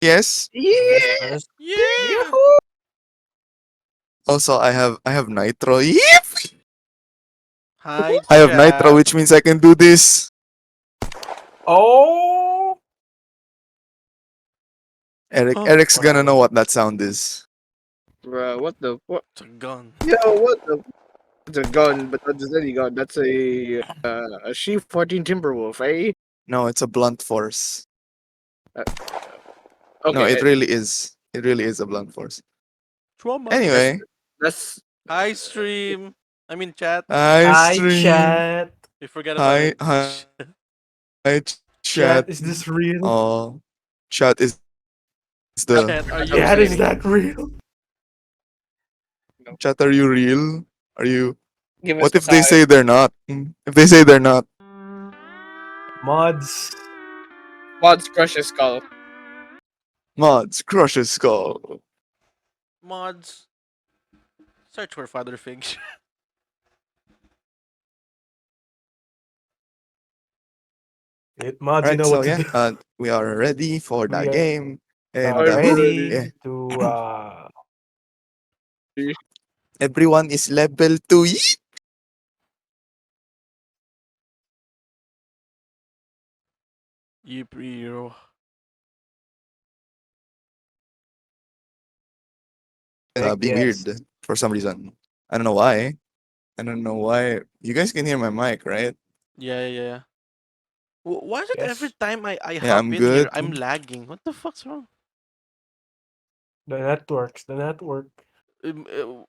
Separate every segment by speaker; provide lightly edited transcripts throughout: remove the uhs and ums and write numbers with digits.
Speaker 1: Yes.
Speaker 2: Yeah.
Speaker 3: Nice.
Speaker 4: Yeah.
Speaker 2: Yahoo!
Speaker 1: Also, I have nitro. Yep.
Speaker 4: Hi,
Speaker 1: I have nitro,
Speaker 4: chat.
Speaker 1: which means I can do this.
Speaker 3: Oh!
Speaker 4: Oh,
Speaker 1: Eric's gonna know
Speaker 3: Wow.
Speaker 1: what that sound is.
Speaker 2: Bro, what the what?
Speaker 4: it's a gun.
Speaker 2: Yo, what the? It's a gun, but not just any gun. That's a Sheep 14 Timberwolf, eh?
Speaker 1: No, it's a blunt force.
Speaker 2: Uh,
Speaker 1: No,
Speaker 2: okay,
Speaker 1: it really is. It really is a blunt force.
Speaker 4: Trauma.
Speaker 2: that's
Speaker 1: Anyway,
Speaker 2: that's
Speaker 4: Hi, stream. I mean, chat.
Speaker 1: hi
Speaker 3: Hi,
Speaker 1: stream.
Speaker 3: chat.
Speaker 4: We forgot about
Speaker 1: Hi
Speaker 4: it.
Speaker 1: hi chat.
Speaker 3: Chat, is this real?
Speaker 1: Oh, chat is the
Speaker 4: Chat, are you
Speaker 2: I'm
Speaker 3: Chat, is
Speaker 2: saying.
Speaker 4: real?
Speaker 3: that real?
Speaker 2: No,
Speaker 1: chat. Are you real? Are you?
Speaker 2: give us
Speaker 1: What
Speaker 2: the
Speaker 1: if they
Speaker 2: sign.
Speaker 1: say they're not? If they say they're not,
Speaker 3: Mods.
Speaker 2: Mods crush his skull.
Speaker 1: mods crush his skull.
Speaker 4: Mods. Search for father figure.
Speaker 3: Mods, you
Speaker 1: Alright,
Speaker 3: know
Speaker 1: so
Speaker 3: what to
Speaker 1: yeah,
Speaker 3: do.
Speaker 1: we are ready for
Speaker 3: We
Speaker 1: that
Speaker 3: are
Speaker 1: game, and
Speaker 2: Already.
Speaker 1: yeah,
Speaker 3: ready to
Speaker 1: everyone is level 2.
Speaker 4: Yip hero.
Speaker 1: Being
Speaker 3: yes.
Speaker 1: weird for some reason. I don't know why. I don't know why. You guys can hear my mic, right?
Speaker 4: Yeah, yeah, yeah. Why is it every
Speaker 3: Yes.
Speaker 4: time I
Speaker 1: Yeah,
Speaker 4: hop
Speaker 1: I'm
Speaker 4: in here,
Speaker 1: good.
Speaker 4: I'm lagging? What the fuck's wrong?
Speaker 3: The networks. The network.
Speaker 4: Um, uh,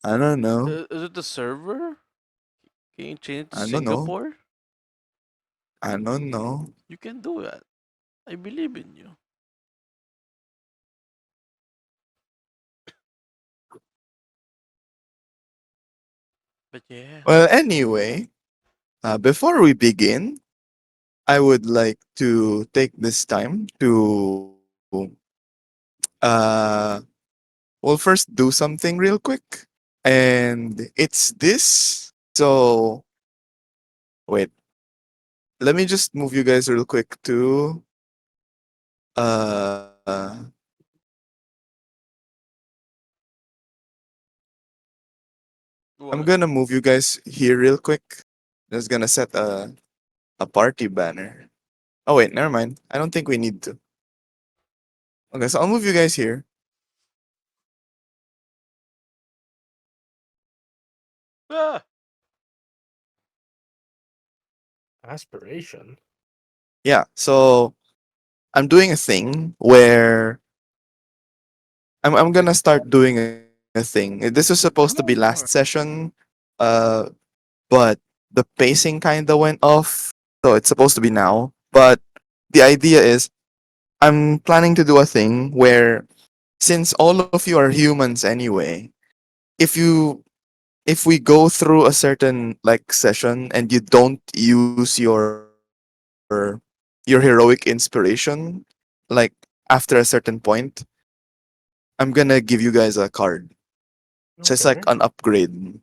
Speaker 1: I don't know.
Speaker 4: is it the server? Can you change it to
Speaker 1: I don't know.
Speaker 4: Singapore?
Speaker 1: I don't know.
Speaker 4: You can do that. I believe in you. But yeah.
Speaker 1: Well, anyway, before we begin, I would like to take this time to uh we'll first do something real quick. And it's this. So wait, let me just move you guys real quick to uh I'm
Speaker 4: What?
Speaker 1: gonna move you guys here real quick. Just gonna set a party banner. Oh wait, never mind. I don't think we need to. Okay, so I'll move you guys here.
Speaker 4: Ah!
Speaker 3: Aspiration.
Speaker 1: Yeah, so I'm doing a thing where I'm gonna start doing a thing. This was supposed to be last
Speaker 4: More.
Speaker 1: session, uh, but the pacing kind of went off, so it's supposed to be now. But the idea is I'm planning to do a thing where since all of you are humans anyway, if you if we go through a certain like session and you don't use your heroic inspiration, like after a certain point, I'm gonna give you guys a card. Just like an
Speaker 3: Okay.
Speaker 1: upgrade.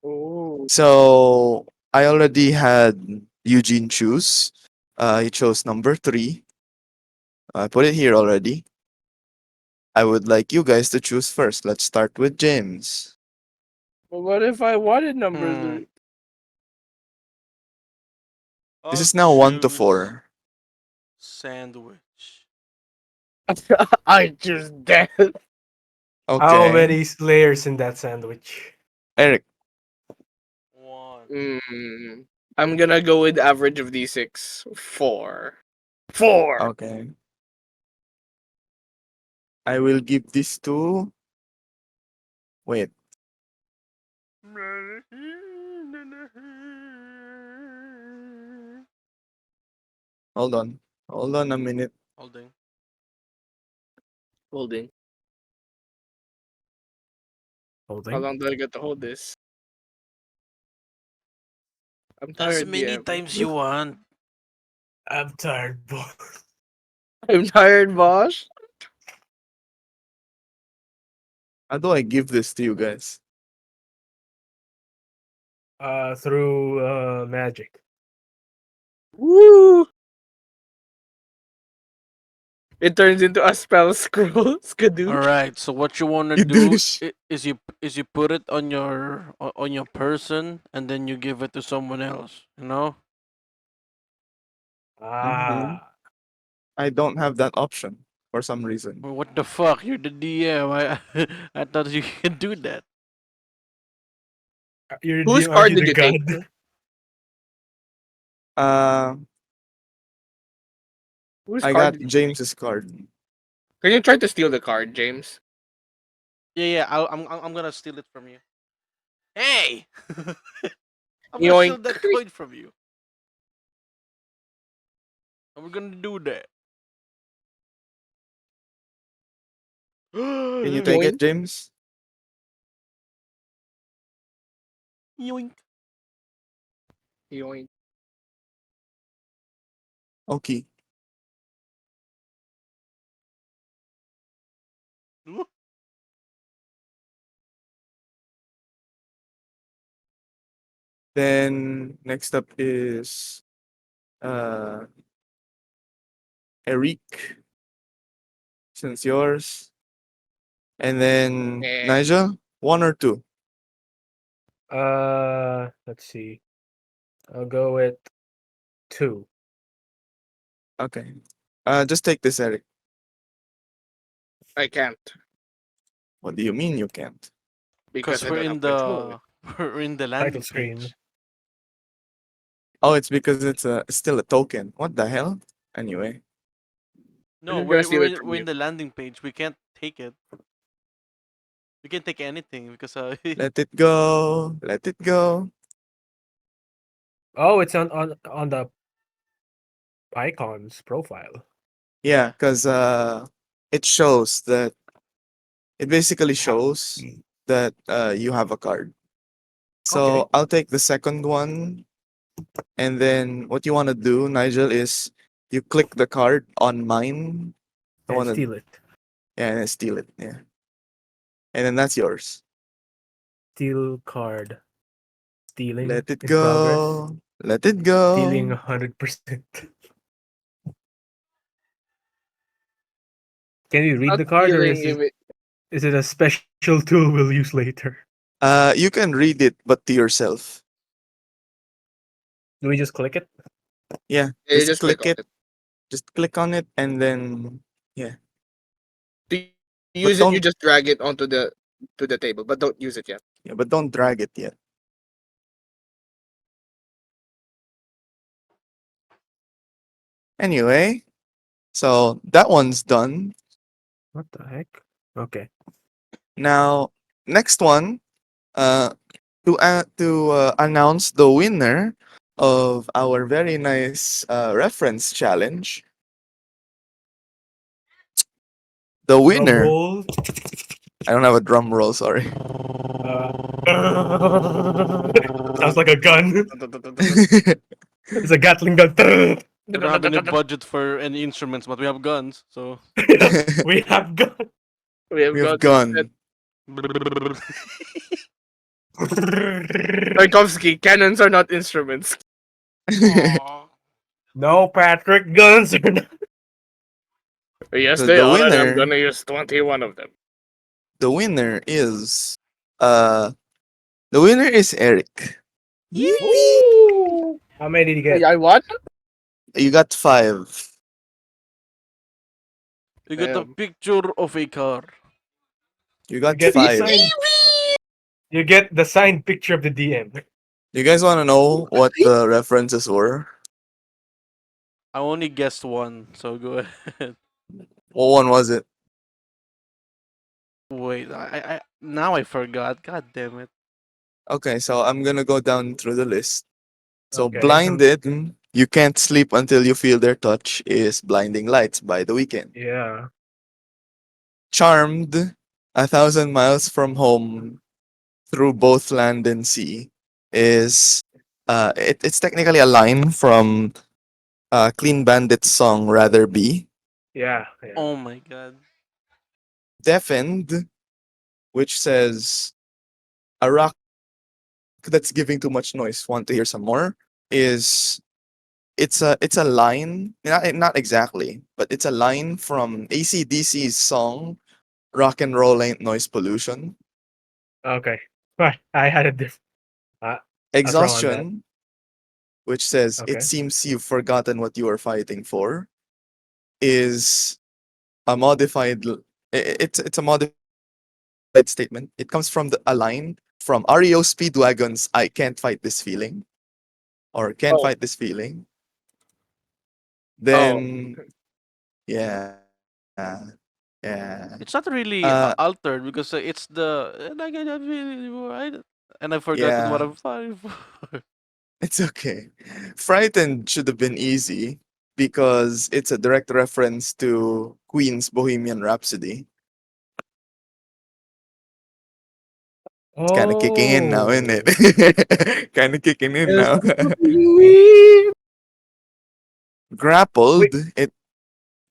Speaker 2: Oh,
Speaker 1: So I already had Eugene choose. He chose number 3. I put it here already. I would like you guys to choose first. Let's start with James.
Speaker 2: but what if I wanted number
Speaker 4: Hmm.
Speaker 2: 3?
Speaker 1: This
Speaker 4: I'll
Speaker 1: is now 1 to
Speaker 4: choose
Speaker 1: 4.
Speaker 4: sandwich.
Speaker 2: I choose death.
Speaker 3: How
Speaker 1: Okay.
Speaker 3: many layers in that sandwich?
Speaker 1: Eric.
Speaker 4: One.
Speaker 2: Mm, I'm gonna go with average of D6. 4. 4.
Speaker 1: Okay. I will give this to. Wait. Hold on. Hold on a minute.
Speaker 4: Holding.
Speaker 2: Holding. How
Speaker 3: Holding.
Speaker 2: long do I get to hold this? I'm
Speaker 4: As
Speaker 2: tired,
Speaker 4: many
Speaker 2: DM.
Speaker 4: times you want.
Speaker 3: I'm tired, boy.
Speaker 2: I'm tired, boss.
Speaker 1: How do I give this to you guys?
Speaker 3: Through magic.
Speaker 2: Woo! It turns into a spell scroll.
Speaker 4: All
Speaker 2: Skadoosh.
Speaker 4: right. So what you wanna
Speaker 1: You
Speaker 4: do
Speaker 1: douche.
Speaker 4: is you put it on your person and then you give it to someone else. You know.
Speaker 1: Mhm.
Speaker 3: Ah,
Speaker 1: I don't have that option for some reason.
Speaker 4: Well, what the fuck? You're the DM. I thought you could do that.
Speaker 3: you're
Speaker 2: Whose
Speaker 3: the are
Speaker 2: card
Speaker 3: you
Speaker 2: did
Speaker 3: the
Speaker 2: you take?
Speaker 3: god?
Speaker 1: Uh,
Speaker 2: Whose
Speaker 1: I
Speaker 2: card
Speaker 1: got
Speaker 2: did you take?
Speaker 1: James's card.
Speaker 2: Can you try to steal the card, James?
Speaker 4: Yeah, yeah. I'm gonna steal it from you. Hey! I'm gonna steal
Speaker 2: Yoink.
Speaker 4: that coin from you. And we're gonna do that.
Speaker 1: Can you take it,
Speaker 2: Yoink.
Speaker 1: James?
Speaker 4: Yoink.
Speaker 2: Yoink.
Speaker 1: Okay. Then next up is uh Eric, since yours. And then
Speaker 2: Eh.
Speaker 1: Nigel, one or two.
Speaker 3: Let's see. I'll go with 2.
Speaker 1: Okay. Just take this, Eric.
Speaker 2: I can't.
Speaker 1: What do you mean you can't?
Speaker 2: Because
Speaker 4: Cause
Speaker 2: I
Speaker 4: we're
Speaker 2: don't
Speaker 4: in
Speaker 2: have control of it.
Speaker 4: the we're in the
Speaker 3: Title
Speaker 4: landing
Speaker 3: screen.
Speaker 4: page.
Speaker 1: Oh, it's because it's still a token. What the hell? Anyway.
Speaker 2: I'm
Speaker 4: No,
Speaker 2: just gonna
Speaker 4: we're
Speaker 2: steal
Speaker 4: we're
Speaker 2: it
Speaker 4: in,
Speaker 2: from
Speaker 4: we're
Speaker 2: you.
Speaker 4: in the landing page. We can't take it. We can't take anything because
Speaker 1: Let it go. Let it go.
Speaker 3: Oh, it's on the Icon's profile.
Speaker 1: Yeah, because it shows that it basically
Speaker 3: Ah,
Speaker 1: shows that you have a card.
Speaker 3: okay,
Speaker 1: So I'll take the second one, and then what you want to do, Nigel, is you click the card on mine. The
Speaker 3: and
Speaker 1: one that
Speaker 3: steal it.
Speaker 1: yeah, and then steal it. Yeah, and then that's yours.
Speaker 3: Steal card. Stealing
Speaker 1: Let it
Speaker 3: in progress.
Speaker 1: go. Let it
Speaker 3: Stealing
Speaker 1: go.
Speaker 3: 100%. Can you read
Speaker 2: Not
Speaker 3: the card, or
Speaker 2: stealing if it.
Speaker 3: is it a special tool we'll use later?
Speaker 1: You can read it, but to yourself.
Speaker 3: Do we just click it?
Speaker 1: Yeah,
Speaker 2: Yeah, you
Speaker 1: just
Speaker 2: just click
Speaker 1: click
Speaker 2: on
Speaker 1: it.
Speaker 2: it.
Speaker 1: Just click on it, and then yeah.
Speaker 2: To
Speaker 1: But
Speaker 2: use it, you
Speaker 1: don't
Speaker 2: just drag it onto the table, but don't use it yet.
Speaker 1: yeah, but don't drag it yet. Anyway, so that one's done.
Speaker 3: What the heck? Okay.
Speaker 1: Now, next one, to announce the winner of our very nice reference challenge. The
Speaker 3: Drum
Speaker 1: winner.
Speaker 3: roll.
Speaker 1: I don't have a drum roll. Sorry.
Speaker 3: Uh, sounds like a gun. It's a Gatling gun.
Speaker 4: we don't have any budget for any instruments, but we have guns. So
Speaker 3: We have gun.
Speaker 2: We have
Speaker 1: We have
Speaker 2: got instead.
Speaker 1: gone.
Speaker 2: Tarkovsky, cannons are not instruments.
Speaker 4: Aw.
Speaker 3: No, Patrick, guns are not.
Speaker 2: Yes,
Speaker 1: So
Speaker 2: they are, and I'm gonna use 21 of them.
Speaker 1: the winner is uh the winner is Eric. Yippee!
Speaker 3: Woo! How many did you get?
Speaker 2: I won?
Speaker 1: You got 5.
Speaker 4: You got a
Speaker 2: Damn.
Speaker 4: picture of a car.
Speaker 1: You
Speaker 3: You
Speaker 1: got
Speaker 3: get the
Speaker 1: 5.
Speaker 3: signed. You get the signed picture of the DM.
Speaker 1: You guys want to know what the references were?
Speaker 4: I only guessed one, so go ahead.
Speaker 1: What one was it?
Speaker 4: Wait, now I forgot. God damn it.
Speaker 1: Okay, so I'm gonna go down through the list. So
Speaker 3: Okay.
Speaker 1: blinded, you can't sleep until you feel their touch is blinding lights by the weekend.
Speaker 3: Yeah.
Speaker 1: Charmed, 1,000 miles from home through both land and sea is it's technically a line from Clean Bandit's song Rather Be.
Speaker 3: Yeah. Yeah.
Speaker 4: Oh my god.
Speaker 1: Deafened, which says a rock that's giving too much noise. Want to hear some more? Is it's a line, not exactly, but it's a line from AC/DC's song "Rock and Roll Ain't Noise Pollution."
Speaker 3: Okay. Right. I had a different. Uh, I was wrong on that.
Speaker 1: Exhaustion, which says "It
Speaker 3: Okay.
Speaker 1: seems you've forgotten what you are fighting for," is a modified. It's a modified statement. It comes from a line from REO Speedwagon's "I Can't Fight This Feeling" or "Can't
Speaker 2: Oh,
Speaker 1: Fight This Feeling."
Speaker 2: oh.
Speaker 1: Then yeah, yeah.
Speaker 4: It's not really altered because it's the and I cannot feel it anymore. And I've forgotten what
Speaker 1: Yeah,
Speaker 4: I'm fighting for.
Speaker 1: it's okay. Frightened should have been easy because it's a direct reference to Queen's Bohemian Rhapsody. It's kind of kicking in now, isn't
Speaker 3: Oh.
Speaker 1: it? Kind of kicking in
Speaker 2: Yes,
Speaker 1: now.
Speaker 2: we-
Speaker 1: Grappled,
Speaker 3: Wait.
Speaker 1: it.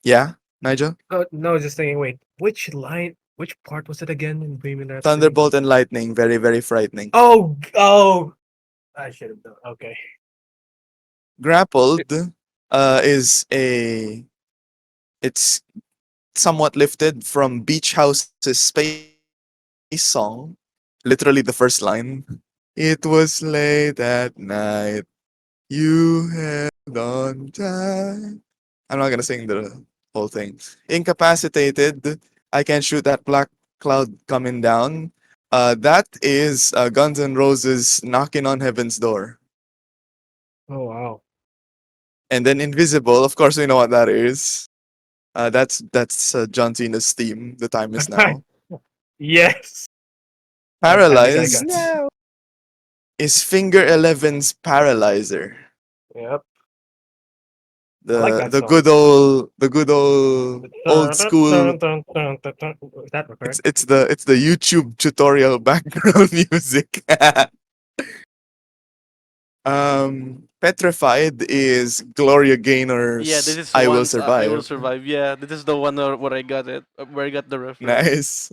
Speaker 1: Yeah, Nigel?
Speaker 3: No, just thinking. Wait. Which line? Which part was it again in Bohemian Rhapsody?
Speaker 1: Thunderbolt and lightning, very, very frightening.
Speaker 3: Oh. Oh. I should have done. Okay.
Speaker 1: Grappled is a. It's somewhat lifted from Beach House's space song. Literally the first line. It was late at night. You held on tight. I'm not gonna sing the whole thing. Incapacitated. I can shoot that black cloud coming down. That is Guns N' Roses knocking on heaven's door.
Speaker 3: Oh wow.
Speaker 1: And then invisible. Of course, we know what that is. That's John Cena's theme. The time is now.
Speaker 3: Yes. Family Guy
Speaker 1: Paralyzed
Speaker 3: guts.
Speaker 2: No.
Speaker 1: is Finger Eleven's Paralyzer.
Speaker 3: Yep. I like
Speaker 1: The
Speaker 3: that
Speaker 1: the
Speaker 3: song.
Speaker 1: good old
Speaker 3: Dun, dun,
Speaker 1: school.
Speaker 3: dun, dun, dun, dun, dun. Is that correct?
Speaker 1: It's the YouTube tutorial background music. Petrified is Gloria
Speaker 4: Yeah, this
Speaker 1: Gaynor's
Speaker 4: is
Speaker 1: "I Will
Speaker 4: once I will
Speaker 1: Survive."
Speaker 4: survive. Yeah, this is the one where I got it, where I got the reference.
Speaker 1: Nice.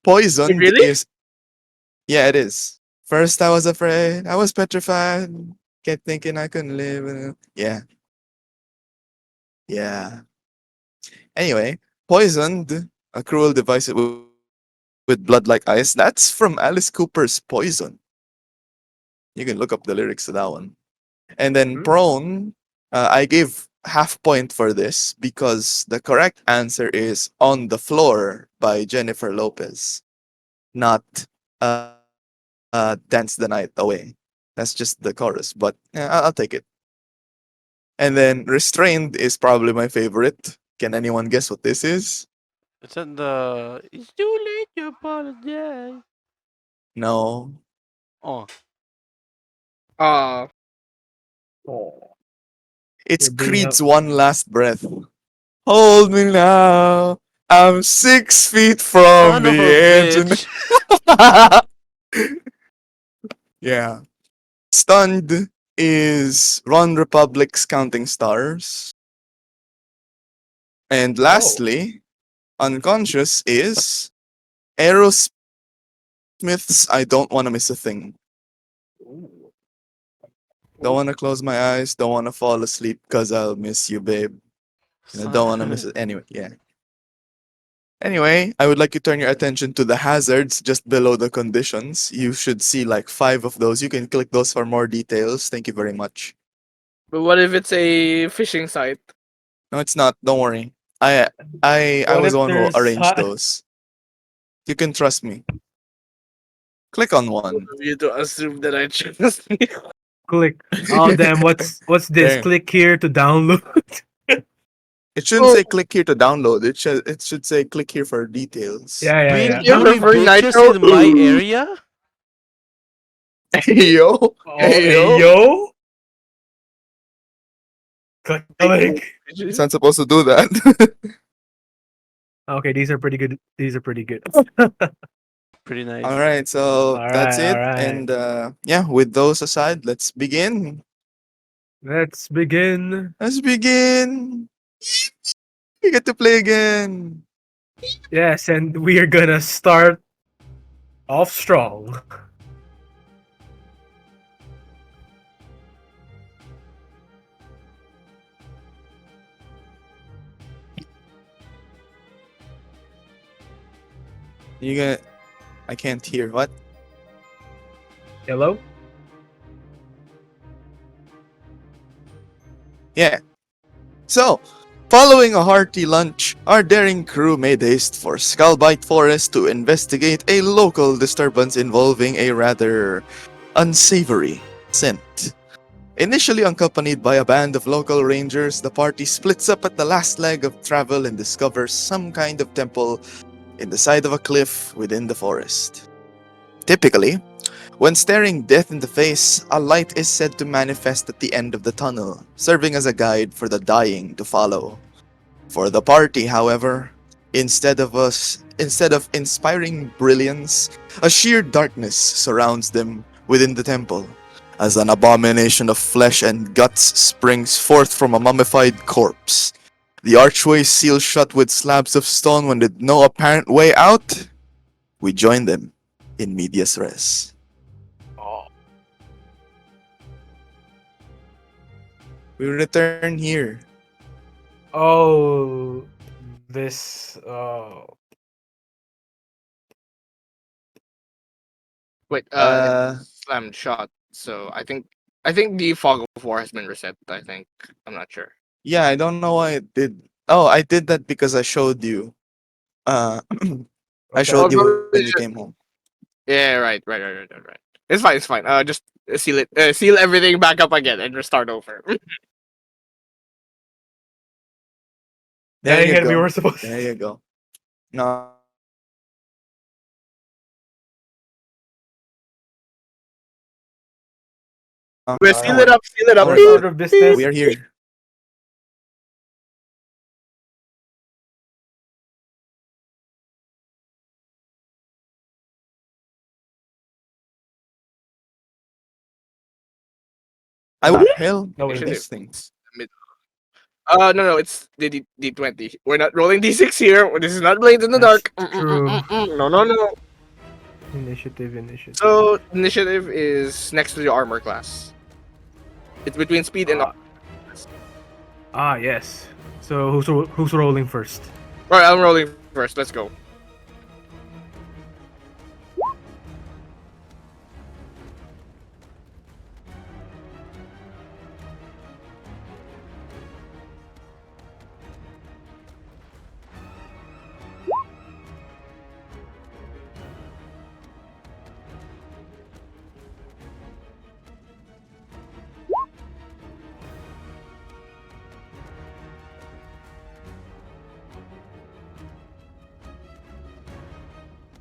Speaker 1: Poisoned
Speaker 2: Really?
Speaker 1: is yeah, it is. First I was afraid, I was petrified, kept thinking I couldn't live. Yeah, yeah. Anyway, poisoned, a cruel device with blood like ice. That's from Alice Cooper's Poison. You can look up the lyrics to that one. And then
Speaker 3: Hmm.
Speaker 1: prone, I gave half point for this because the correct answer is "On the Floor" by Jennifer Lopez, not "Dance the Night Away." That's just the chorus, but yeah, I'll take it. And then restrained is probably my favorite. Can anyone guess what this is?
Speaker 4: It's in the. It's too late to apologize.
Speaker 1: No,
Speaker 4: Oh,
Speaker 2: Uh,
Speaker 3: Oh,
Speaker 1: it's
Speaker 3: you're bringing up.
Speaker 1: Creed's "One Last Breath." Hold me now. I'm 6 feet from
Speaker 4: son of
Speaker 1: the
Speaker 4: a
Speaker 1: edge. And
Speaker 4: bitch!
Speaker 1: yeah. Stunned is Run Republic's Counting Stars. And
Speaker 3: Oh.
Speaker 1: lastly, unconscious is Aerosmith's "I Don't Want to Miss a Thing."
Speaker 3: Ooh.
Speaker 1: Don't want to close my eyes, don't want to fall asleep because I'll miss you, babe. Don't want to miss
Speaker 4: Son.
Speaker 1: it. Anyway, yeah. Anyway, I would like you to turn your attention to the hazards just below the conditions. You should see like 5 of those. You can click those for more details. Thank you very much.
Speaker 2: but what if it's a phishing site?
Speaker 1: No, it's not. Don't worry. I I
Speaker 3: What
Speaker 1: was
Speaker 3: if
Speaker 1: the one who
Speaker 3: there's
Speaker 1: arranged those. You can trust me. Click on
Speaker 2: Both
Speaker 1: one.
Speaker 2: of you to assume that I trust me.
Speaker 3: click? Oh damn! What's this?
Speaker 1: There.
Speaker 3: Click here to download.
Speaker 1: It shouldn't
Speaker 2: Oh,
Speaker 1: say click here to download. It should say click here for details.
Speaker 3: Yeah, yeah,
Speaker 4: Being
Speaker 3: yeah.
Speaker 2: you
Speaker 3: No.
Speaker 4: bully
Speaker 2: prefer
Speaker 4: bitches
Speaker 2: Nitro?
Speaker 4: in my area?
Speaker 1: Hey yo,
Speaker 3: Oh,
Speaker 1: hey
Speaker 3: hey
Speaker 1: yo.
Speaker 3: yo! Click the
Speaker 2: Like,
Speaker 3: link.
Speaker 1: It's not supposed to do that.
Speaker 3: Okay, these are pretty good. These are pretty good.
Speaker 4: Pretty
Speaker 1: All
Speaker 4: nice.
Speaker 1: right, so
Speaker 3: All
Speaker 1: that's
Speaker 3: right, all
Speaker 1: it.
Speaker 3: right.
Speaker 1: And yeah, with those aside, let's begin.
Speaker 3: Let's begin.
Speaker 1: Let's begin. We get to play again.
Speaker 3: Yes, and we are gonna start off strong.
Speaker 1: You gonna? I can't hear. What?
Speaker 3: Hello?
Speaker 1: Yeah. So, following a hearty lunch, our daring crew made haste for Skullbite Forest to investigate a local disturbance involving a rather unsavory scent. Initially accompanied by a band of local rangers, the party splits up at the last leg of travel and discovers some kind of temple in the side of a cliff within the forest. Typically, when staring death in the face, a light is said to manifest at the end of the tunnel, serving as a guide for the dying to follow. For the party, however, instead of inspiring brilliance, a sheer darkness surrounds them within the temple, as an abomination of flesh and guts springs forth from a mummified corpse. The archways seal shut with slabs of stone when with no apparent way out. We join them in medias res.
Speaker 3: Oh.
Speaker 1: We return here.
Speaker 3: Oh, this.
Speaker 2: Wait,
Speaker 1: Uh,
Speaker 2: slammed shot. So I think the fog of war has been reset. I think I'm not sure.
Speaker 1: yeah, I don't know why it did. Oh, I did that because I showed you. I
Speaker 3: What the
Speaker 1: showed
Speaker 2: Oh,
Speaker 1: you
Speaker 3: hell?
Speaker 1: when
Speaker 2: probably
Speaker 1: you came home.
Speaker 2: yeah, right. It's fine. It's fine. Just seal it. Seal everything back up again and restart over.
Speaker 1: There
Speaker 3: Dang
Speaker 1: you
Speaker 3: it, we
Speaker 1: go.
Speaker 3: were supposed
Speaker 1: There you go. No.
Speaker 2: Well,
Speaker 1: Don't
Speaker 2: seal
Speaker 1: worry.
Speaker 2: it up. Seal it up.
Speaker 1: We're
Speaker 3: First
Speaker 1: good.
Speaker 3: order of business.
Speaker 1: We are here. I what the hell
Speaker 3: No,
Speaker 1: are
Speaker 3: wait.
Speaker 2: Initiative.
Speaker 1: these things?
Speaker 2: No. It's the D20. We're not rolling D6 here. This is not Blades in the
Speaker 3: That's
Speaker 2: Dark.
Speaker 3: true.
Speaker 2: No.
Speaker 3: Initiative.
Speaker 2: So initiative is next to the armor class. It's between speed and.
Speaker 3: Yes. So who's rolling first?
Speaker 2: All right, I'm rolling first. Let's go.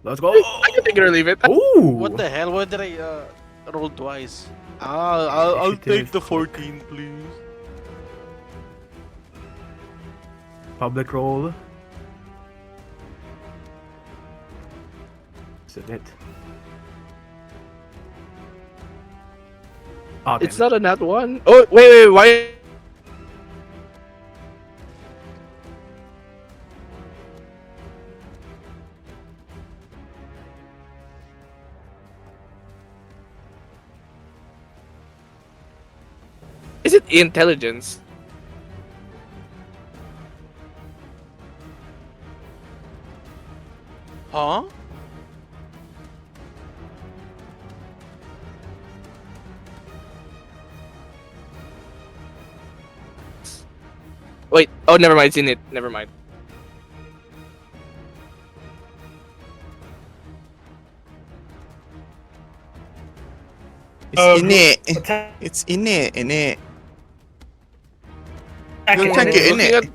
Speaker 3: Let's go.
Speaker 2: I can take it or leave it.
Speaker 3: Ooh.
Speaker 4: What the hell? Why did I roll twice? I'll take
Speaker 3: Initiative.
Speaker 4: the 14, please.
Speaker 3: Public roll. Submit. Oh,
Speaker 2: It's
Speaker 3: damn it.
Speaker 2: not a nat one. Oh wait. Why? Is it intelligence?
Speaker 4: Huh?
Speaker 2: Wait. Oh, never mind. It's in it. Never mind.
Speaker 1: It's in it.
Speaker 3: Attack
Speaker 1: It's in it. In it.
Speaker 3: it.
Speaker 1: You can't get in
Speaker 2: Looking
Speaker 1: it.
Speaker 2: at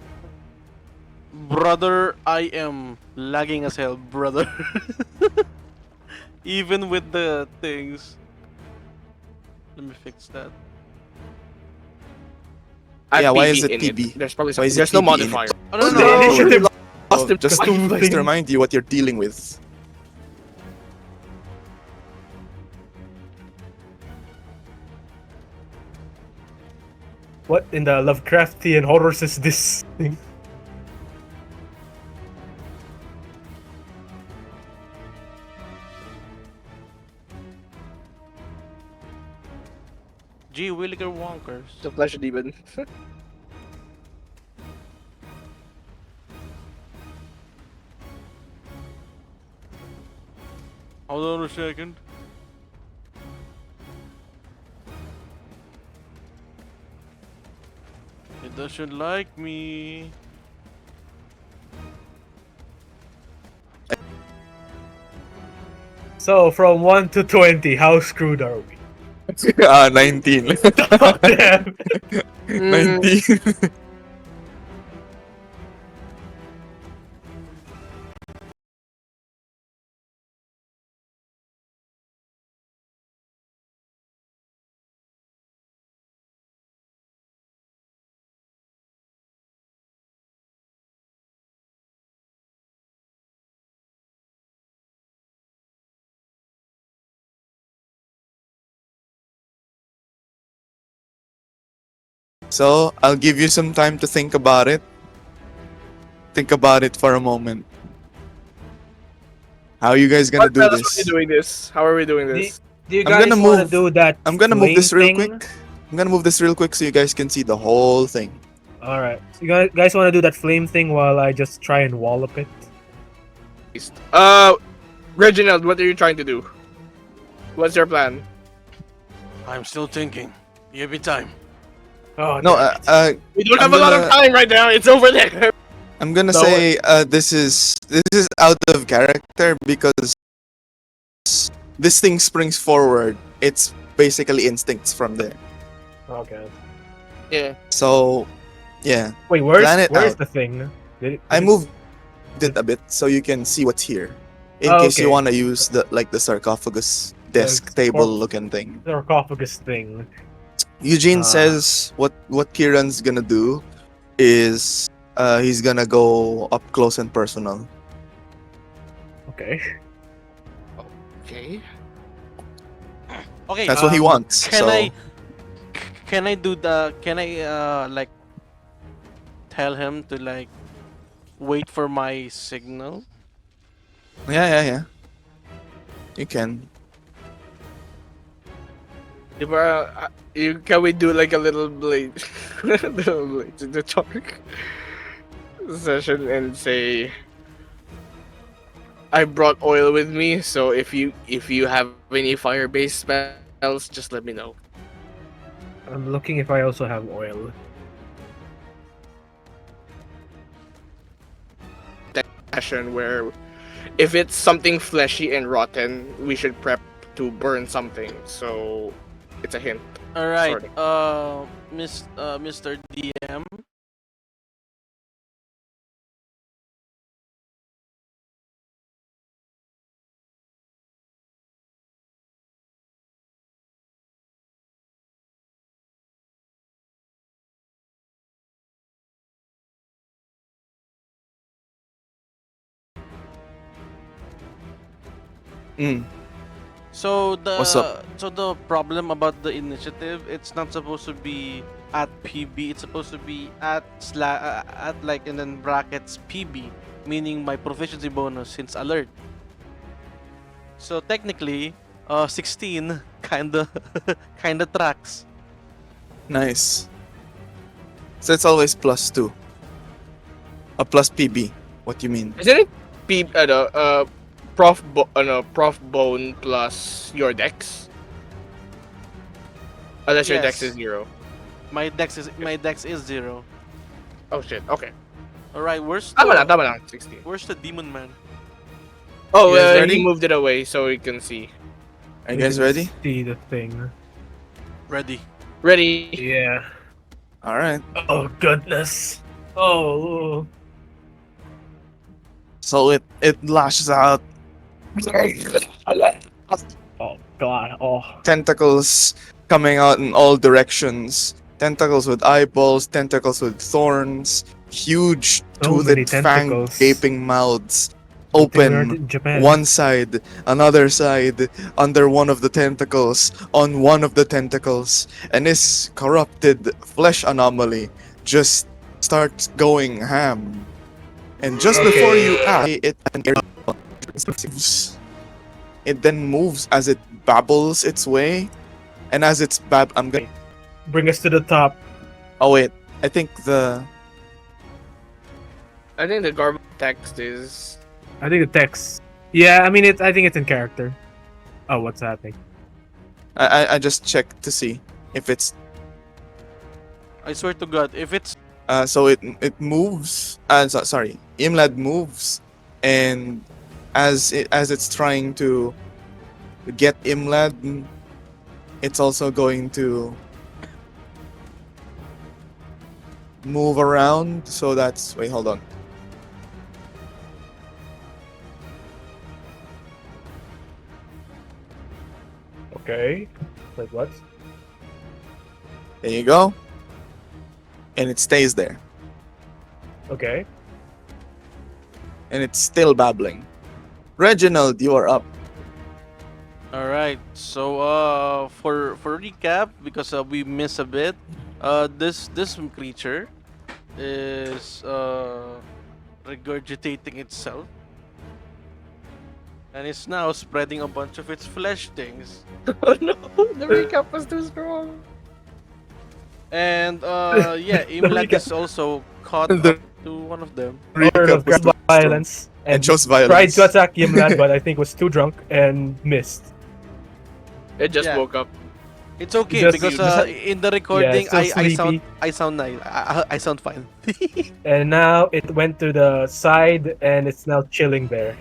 Speaker 4: Brother, I am lagging as hell, brother. Even with the things. Let me fix that.
Speaker 1: Yeah, why is
Speaker 2: PB
Speaker 1: it
Speaker 2: in
Speaker 1: PB?
Speaker 2: There's probably
Speaker 1: Why is
Speaker 2: there's
Speaker 1: it
Speaker 2: no
Speaker 1: PB in it?
Speaker 2: modifier.
Speaker 4: Oh, no,
Speaker 3: The
Speaker 4: no, no.
Speaker 3: initiative.
Speaker 1: Oh, just
Speaker 3: Just two
Speaker 1: to
Speaker 3: things.
Speaker 1: remind you what you're dealing with.
Speaker 3: What in the Lovecraftian horrors is this thing?
Speaker 4: Gee, Williger Wonkers.
Speaker 2: It's a flesh demon.
Speaker 4: Hold on a second. It doesn't like me.
Speaker 3: So from 1 to 20, how screwed are we?
Speaker 1: 19.
Speaker 3: Oh, damn.
Speaker 1: 19. So I'll give you some time to think about it. Think about it for a moment. How are you guys gonna
Speaker 2: What
Speaker 1: do
Speaker 2: else are we
Speaker 1: this?
Speaker 2: doing this? How are we doing
Speaker 3: Do,
Speaker 2: this?
Speaker 3: do you
Speaker 1: I'm
Speaker 3: guys
Speaker 1: gonna
Speaker 3: want to
Speaker 1: move-
Speaker 3: do that?
Speaker 1: I'm gonna move this real
Speaker 3: flame thing?
Speaker 1: quick. I'm gonna move this real quick so you guys can see the whole thing.
Speaker 3: All right. So you guys want to do that flame thing while I just try and wallop it?
Speaker 2: Reginald, what are you trying to do? What's your plan?
Speaker 4: I'm still thinking. Give me time.
Speaker 3: Oh
Speaker 1: No,
Speaker 3: damn it.
Speaker 2: We don't
Speaker 1: I'm
Speaker 2: have a lot of
Speaker 1: gonna-
Speaker 2: time right now. It's over there.
Speaker 1: I'm gonna
Speaker 2: No,
Speaker 1: say this is out of character because this thing springs forward. It's basically instincts from there.
Speaker 3: Okay.
Speaker 2: Yeah.
Speaker 1: So, yeah,
Speaker 3: Wait, where's
Speaker 1: Plan it
Speaker 3: where's
Speaker 1: out.
Speaker 3: the thing?
Speaker 1: I moved it a bit so you can see what's here, in
Speaker 3: Oh,
Speaker 1: case you
Speaker 3: okay.
Speaker 1: want to use the sarcophagus desk table looking thing.
Speaker 3: sarcophagus thing.
Speaker 1: Eugene
Speaker 3: Ah.
Speaker 1: says what Kieran's gonna do is he's gonna go up close and personal.
Speaker 3: Okay.
Speaker 2: Okay.
Speaker 4: Okay.
Speaker 1: That's what he wants.
Speaker 4: Can
Speaker 1: so
Speaker 4: I? Can I do the? Can I like tell him to like wait for my signal?
Speaker 1: yeah. You can.
Speaker 2: If, can we do like a little blade, little blade to the talk session and say, I brought oil with me, so if you have any fire-based spells, just let me know.
Speaker 3: I'm looking if I also have oil.
Speaker 2: Session where if it's something fleshy and rotten, we should prep to burn something. So it's a hint.
Speaker 4: All right.
Speaker 2: Sorry.
Speaker 4: Mr. DM.
Speaker 1: Mm.
Speaker 4: So
Speaker 1: What's up?
Speaker 4: the problem about the initiative, it's not supposed to be at PB. It's supposed to be at at like and then brackets PB, meaning my proficiency bonus since alert. So technically, 16 kinda kinda tracks.
Speaker 1: Nice. So it's always +2. A plus PB. What do you mean?
Speaker 2: Isn't it Prof Bone plus your dex? Unless your dex
Speaker 4: Yes.
Speaker 2: is 0.
Speaker 4: My dex is 0.
Speaker 2: Oh shit. Okay.
Speaker 4: All right, where's
Speaker 2: Tama lang,
Speaker 4: the
Speaker 2: 16.
Speaker 4: where's the demon man?
Speaker 2: Oh,
Speaker 1: You guys ready?
Speaker 2: he moved it away so we can see.
Speaker 1: Are you guys ready?
Speaker 3: See the thing.
Speaker 4: Ready.
Speaker 2: Ready?
Speaker 3: Yeah.
Speaker 1: All right.
Speaker 3: Oh goodness. Oh.
Speaker 1: So it lashes out.
Speaker 3: Oh god. Oh.
Speaker 1: Tentacles coming out in all directions. Tentacles with eyeballs, tentacles with thorns, huge
Speaker 3: So many
Speaker 1: toothed fang
Speaker 3: tentacles.
Speaker 1: gaping mouths.
Speaker 3: Good thing we're
Speaker 1: Open
Speaker 3: in Japan.
Speaker 1: one side, another side, under one of the tentacles, on one of the tentacles, and this corrupted flesh anomaly just starts going ham. And just before you ask, it then moves as it babbles its way, and as it's I'm gonna.
Speaker 3: Bring us to the top.
Speaker 1: Oh wait, I think
Speaker 2: I think the garbage text is.
Speaker 3: I think the text. Yeah, I mean, I think it's in character. Oh, what's happening?
Speaker 1: I just checked to see if it's
Speaker 4: I swear to God, if it's
Speaker 1: so it moves. Sorry, Imlad moves, and as it's trying to get Imlad, it's also going to move around. So that's wait, hold on.
Speaker 3: Okay. Like what?
Speaker 1: There you go, and it stays there,
Speaker 3: Okay.
Speaker 1: and it's still babbling. Reginald, you are up.
Speaker 4: all right. So for recap, because we miss a bit, this creature is regurgitating itself, and it's now spreading a bunch of its flesh things.
Speaker 2: Oh no, the recap was too strong.
Speaker 4: And yeah, Imlad is also caught
Speaker 1: The-
Speaker 4: up to one of them.
Speaker 3: Lord of
Speaker 1: was too
Speaker 3: violence
Speaker 1: and
Speaker 3: and
Speaker 1: chose
Speaker 3: tried
Speaker 1: violence.
Speaker 3: to attack Yimlad, but I think was too drunk and missed.
Speaker 2: It just
Speaker 4: Yeah.
Speaker 2: woke up.
Speaker 4: It's okay
Speaker 3: Just-
Speaker 4: because
Speaker 3: just-
Speaker 4: in the recording
Speaker 3: still sleepy.
Speaker 4: I sound fine.
Speaker 3: And now it went to the side and it's now chilling there.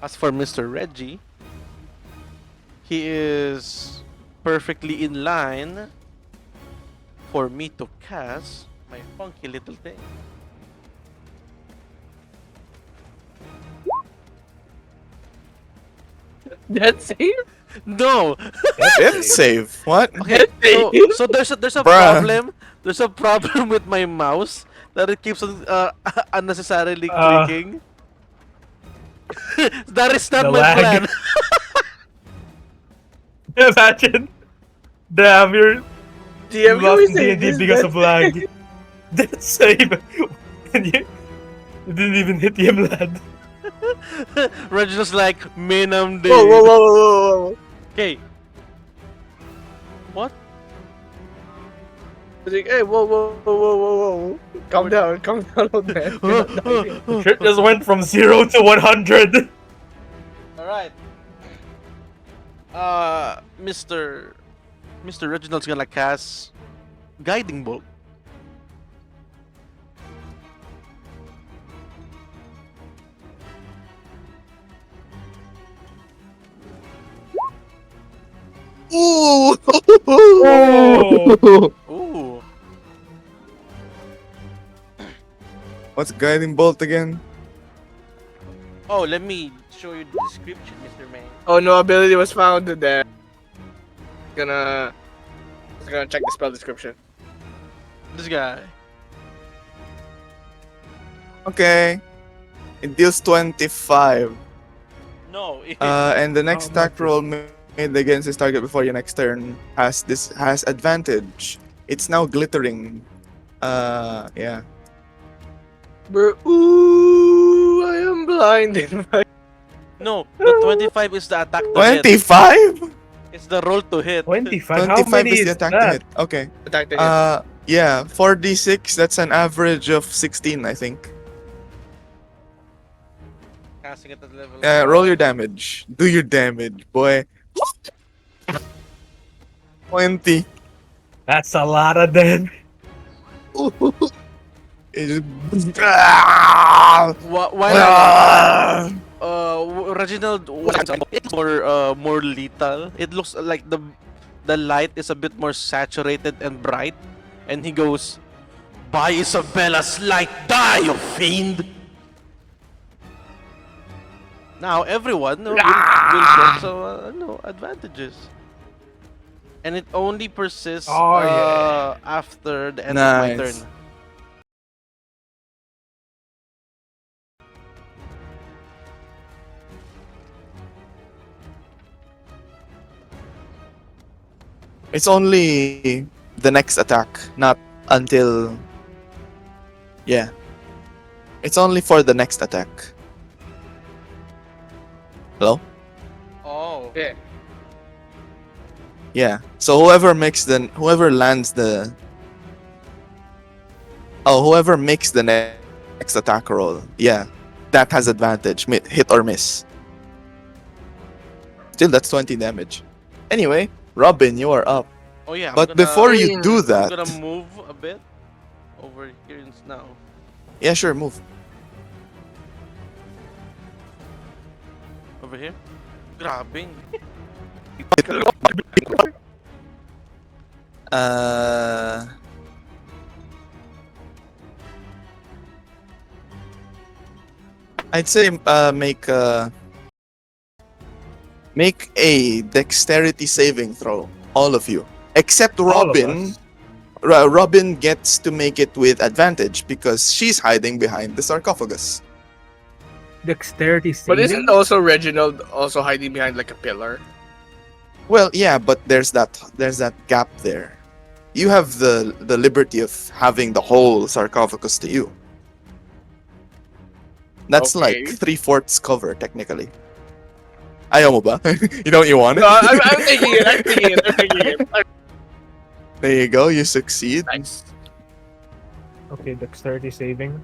Speaker 4: As for Mr. Reggie, he is perfectly in line for me to cast my funky little thing.
Speaker 2: Dead save?
Speaker 4: No.
Speaker 1: Death save. What?
Speaker 4: Okay. So there's a
Speaker 1: Bruh.
Speaker 4: problem. There's a problem with my mouse that it keeps on unnecessarily
Speaker 3: Uh,
Speaker 4: clicking. That is not
Speaker 3: The
Speaker 4: my
Speaker 3: lag.
Speaker 4: plan.
Speaker 3: Imagine. Damn, you're
Speaker 2: DM, can
Speaker 3: lost
Speaker 2: we
Speaker 3: in
Speaker 2: say
Speaker 3: D&D
Speaker 2: this?
Speaker 3: because of lag. Death save. And you didn't even hit Yimlad.
Speaker 4: Reginald's like, Minam day.
Speaker 2: Whoa, whoa, whoa, whoa, whoa, whoa.
Speaker 4: Okay. What?
Speaker 2: It's like, hey, whoa, whoa, whoa, whoa, whoa, whoa. Calm down, old man. You're not dying.
Speaker 3: Shit just went from 0 to 100.
Speaker 4: Alright. Mr. Reginald's gonna cast Guiding Bolt.
Speaker 1: Ooh.
Speaker 3: Oh.
Speaker 4: Ooh.
Speaker 1: What's guiding bolt again?
Speaker 4: Oh, let me show you the description, Mr. Man.
Speaker 2: Oh, no ability was found there. Gonna check the spell description.
Speaker 4: This guy.
Speaker 1: Okay. It deals 25.
Speaker 4: No.
Speaker 1: And the next
Speaker 3: Oh,
Speaker 1: attack
Speaker 3: my
Speaker 1: roll made against this target before your next turn has advantage. It's now glittering. Yeah.
Speaker 2: Ooh, I am blinded.
Speaker 4: No, the 25 is the attack to hit.
Speaker 1: 25?
Speaker 4: It's the roll to hit.
Speaker 3: 25? How
Speaker 1: 25
Speaker 3: many
Speaker 1: is
Speaker 3: is
Speaker 1: the attack
Speaker 3: that?
Speaker 1: to hit. Okay.
Speaker 2: Attack the hit.
Speaker 1: Yeah, 4d6, that's an average of 16, I think.
Speaker 4: Casting at the level.
Speaker 1: Roll your damage. Do your damage, boy. 20.
Speaker 3: That's a lot of damage.
Speaker 1: It just... Ah!
Speaker 4: While Reginald it's more lethal. It looks like the light is a bit more saturated and bright, and he goes, "By Isabella's light, die, you fiend!" Now everyone will get some advantages, and it only persists
Speaker 3: Oh, yeah.
Speaker 4: after the end of my
Speaker 1: Nice.
Speaker 4: turn.
Speaker 1: It's only the next attack, not until... Yeah. It's only for the next attack. Hello?
Speaker 4: Oh.
Speaker 2: Yeah.
Speaker 1: Yeah. So whoever makes whoever makes the Next attack roll. Yeah, that has advantage. Hit or miss. Still, that's 20 damage. Anyway, Robin, you are up.
Speaker 4: Oh yeah,
Speaker 1: But before you do
Speaker 4: I'm
Speaker 1: that,
Speaker 4: gonna move a bit over here now.
Speaker 1: yeah, sure, move.
Speaker 4: Over here. Grabbing.
Speaker 1: Uh, I'd say make a dexterity saving throw, all of you, except
Speaker 3: All of
Speaker 1: Robin.
Speaker 3: us.
Speaker 1: Robin gets to make it with advantage because she's hiding behind the sarcophagus.
Speaker 3: Dexterity
Speaker 2: But
Speaker 3: saving.
Speaker 2: isn't also Reginald also hiding behind like a pillar?
Speaker 1: Well, yeah, but there's that gap there. You have the liberty of having the whole sarcophagus to you. That's like
Speaker 2: Okay.
Speaker 1: 3/4 cover technically. Ayaw mo ba? You don't you want it?
Speaker 2: No, I'm taking it. I'm taking it. I'm taking it.
Speaker 1: There you go. You succeed.
Speaker 2: Nice.
Speaker 3: Okay, dexterity saving.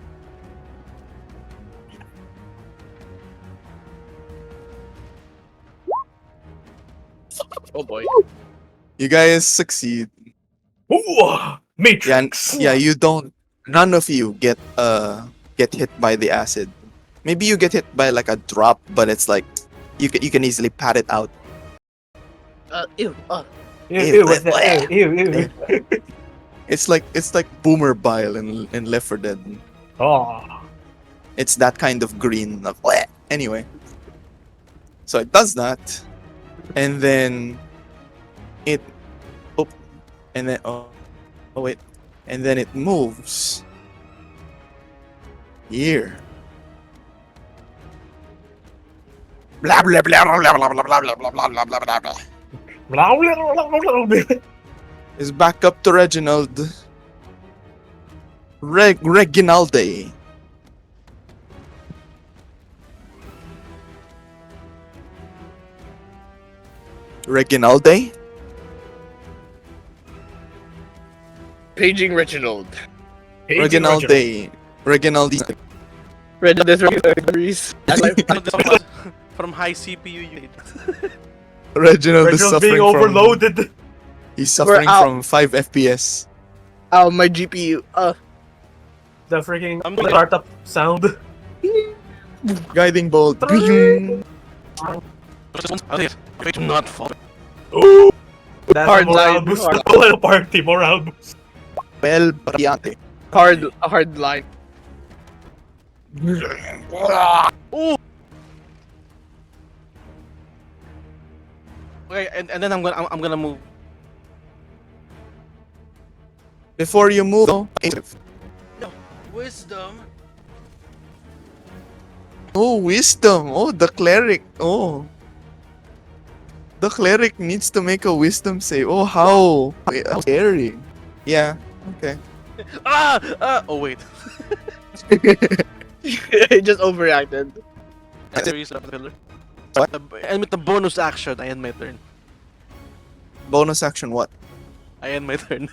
Speaker 2: Oh boy.
Speaker 1: You guys succeed.
Speaker 3: Ooh,
Speaker 1: Yeah,
Speaker 3: Matrix.
Speaker 1: yeah. You don't. None of you get hit by the acid. Maybe you get hit by like a drop, but it's like you can easily pat it out.
Speaker 2: Ew.
Speaker 3: Ew, what's that? Ew, ew.
Speaker 1: It's like boomer bile in Left 4 Dead.
Speaker 3: Oh.
Speaker 1: It's that kind of green. Of, bleh. Anyway, so it does that, and then it, oh, and then oh wait, and then it moves here. Blah blah blah blah blah blah blah blah blah blah blah blah blah.
Speaker 3: Blah, blah, blah, blah, blah.
Speaker 1: Is back up to Reginald. Reginalde. Reginalde?
Speaker 2: Paging Reginald.
Speaker 1: Reginalde. Reginalde.
Speaker 2: Reginald is memories.
Speaker 4: From high CPU unit.
Speaker 1: Reginald is
Speaker 3: Reginald
Speaker 1: suffering
Speaker 3: being overloaded.
Speaker 1: from. He's suffering
Speaker 2: out.
Speaker 1: from 5 FPS.
Speaker 2: Oh, my GPU.
Speaker 3: The freaking
Speaker 4: I'm gonna-
Speaker 3: startup sound.
Speaker 1: Guiding bolt.
Speaker 3: Three.
Speaker 4: Okay, do not fall.
Speaker 3: Ooh, that's
Speaker 2: Hard
Speaker 3: a morale
Speaker 2: line,
Speaker 3: boost.
Speaker 2: hard.
Speaker 3: Well, party morale boost.
Speaker 1: Well, brillante.
Speaker 2: Hard line.
Speaker 4: Ooh. Okay, and then I'm gonna move.
Speaker 1: Before you move, though,
Speaker 4: Wisdom.
Speaker 1: oh, wisdom. Oh, the cleric. Oh. The cleric needs to make a wisdom save. Oh, how scary. Yeah, okay.
Speaker 4: Oh wait.
Speaker 2: It just overreacted.
Speaker 1: What?
Speaker 4: And with the bonus action, I end my turn.
Speaker 1: Bonus action what?
Speaker 4: I end my turn.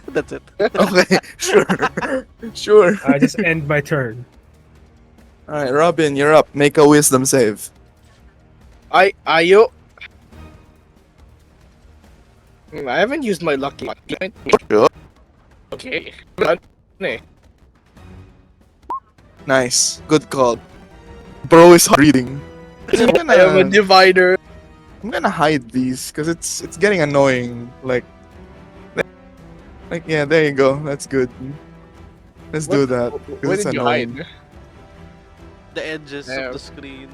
Speaker 4: That's it.
Speaker 1: Okay, sure. Sure.
Speaker 3: I just end my turn.
Speaker 1: Alright, Robin, you're up. Make a wisdom save.
Speaker 2: Ayo. I haven't used my lucky.
Speaker 1: Sure.
Speaker 2: Okay.
Speaker 1: Nice. Good call. Bro is reading. I'm
Speaker 2: I am a
Speaker 1: gonna,
Speaker 2: divider.
Speaker 1: I'm gonna hide these because it's getting annoying. Like yeah, there you go. That's good. Let's do that. 'cause
Speaker 2: Where
Speaker 1: it's
Speaker 2: did you
Speaker 1: annoying.
Speaker 2: hide?
Speaker 4: The edges
Speaker 2: Yeah.
Speaker 4: of the screen.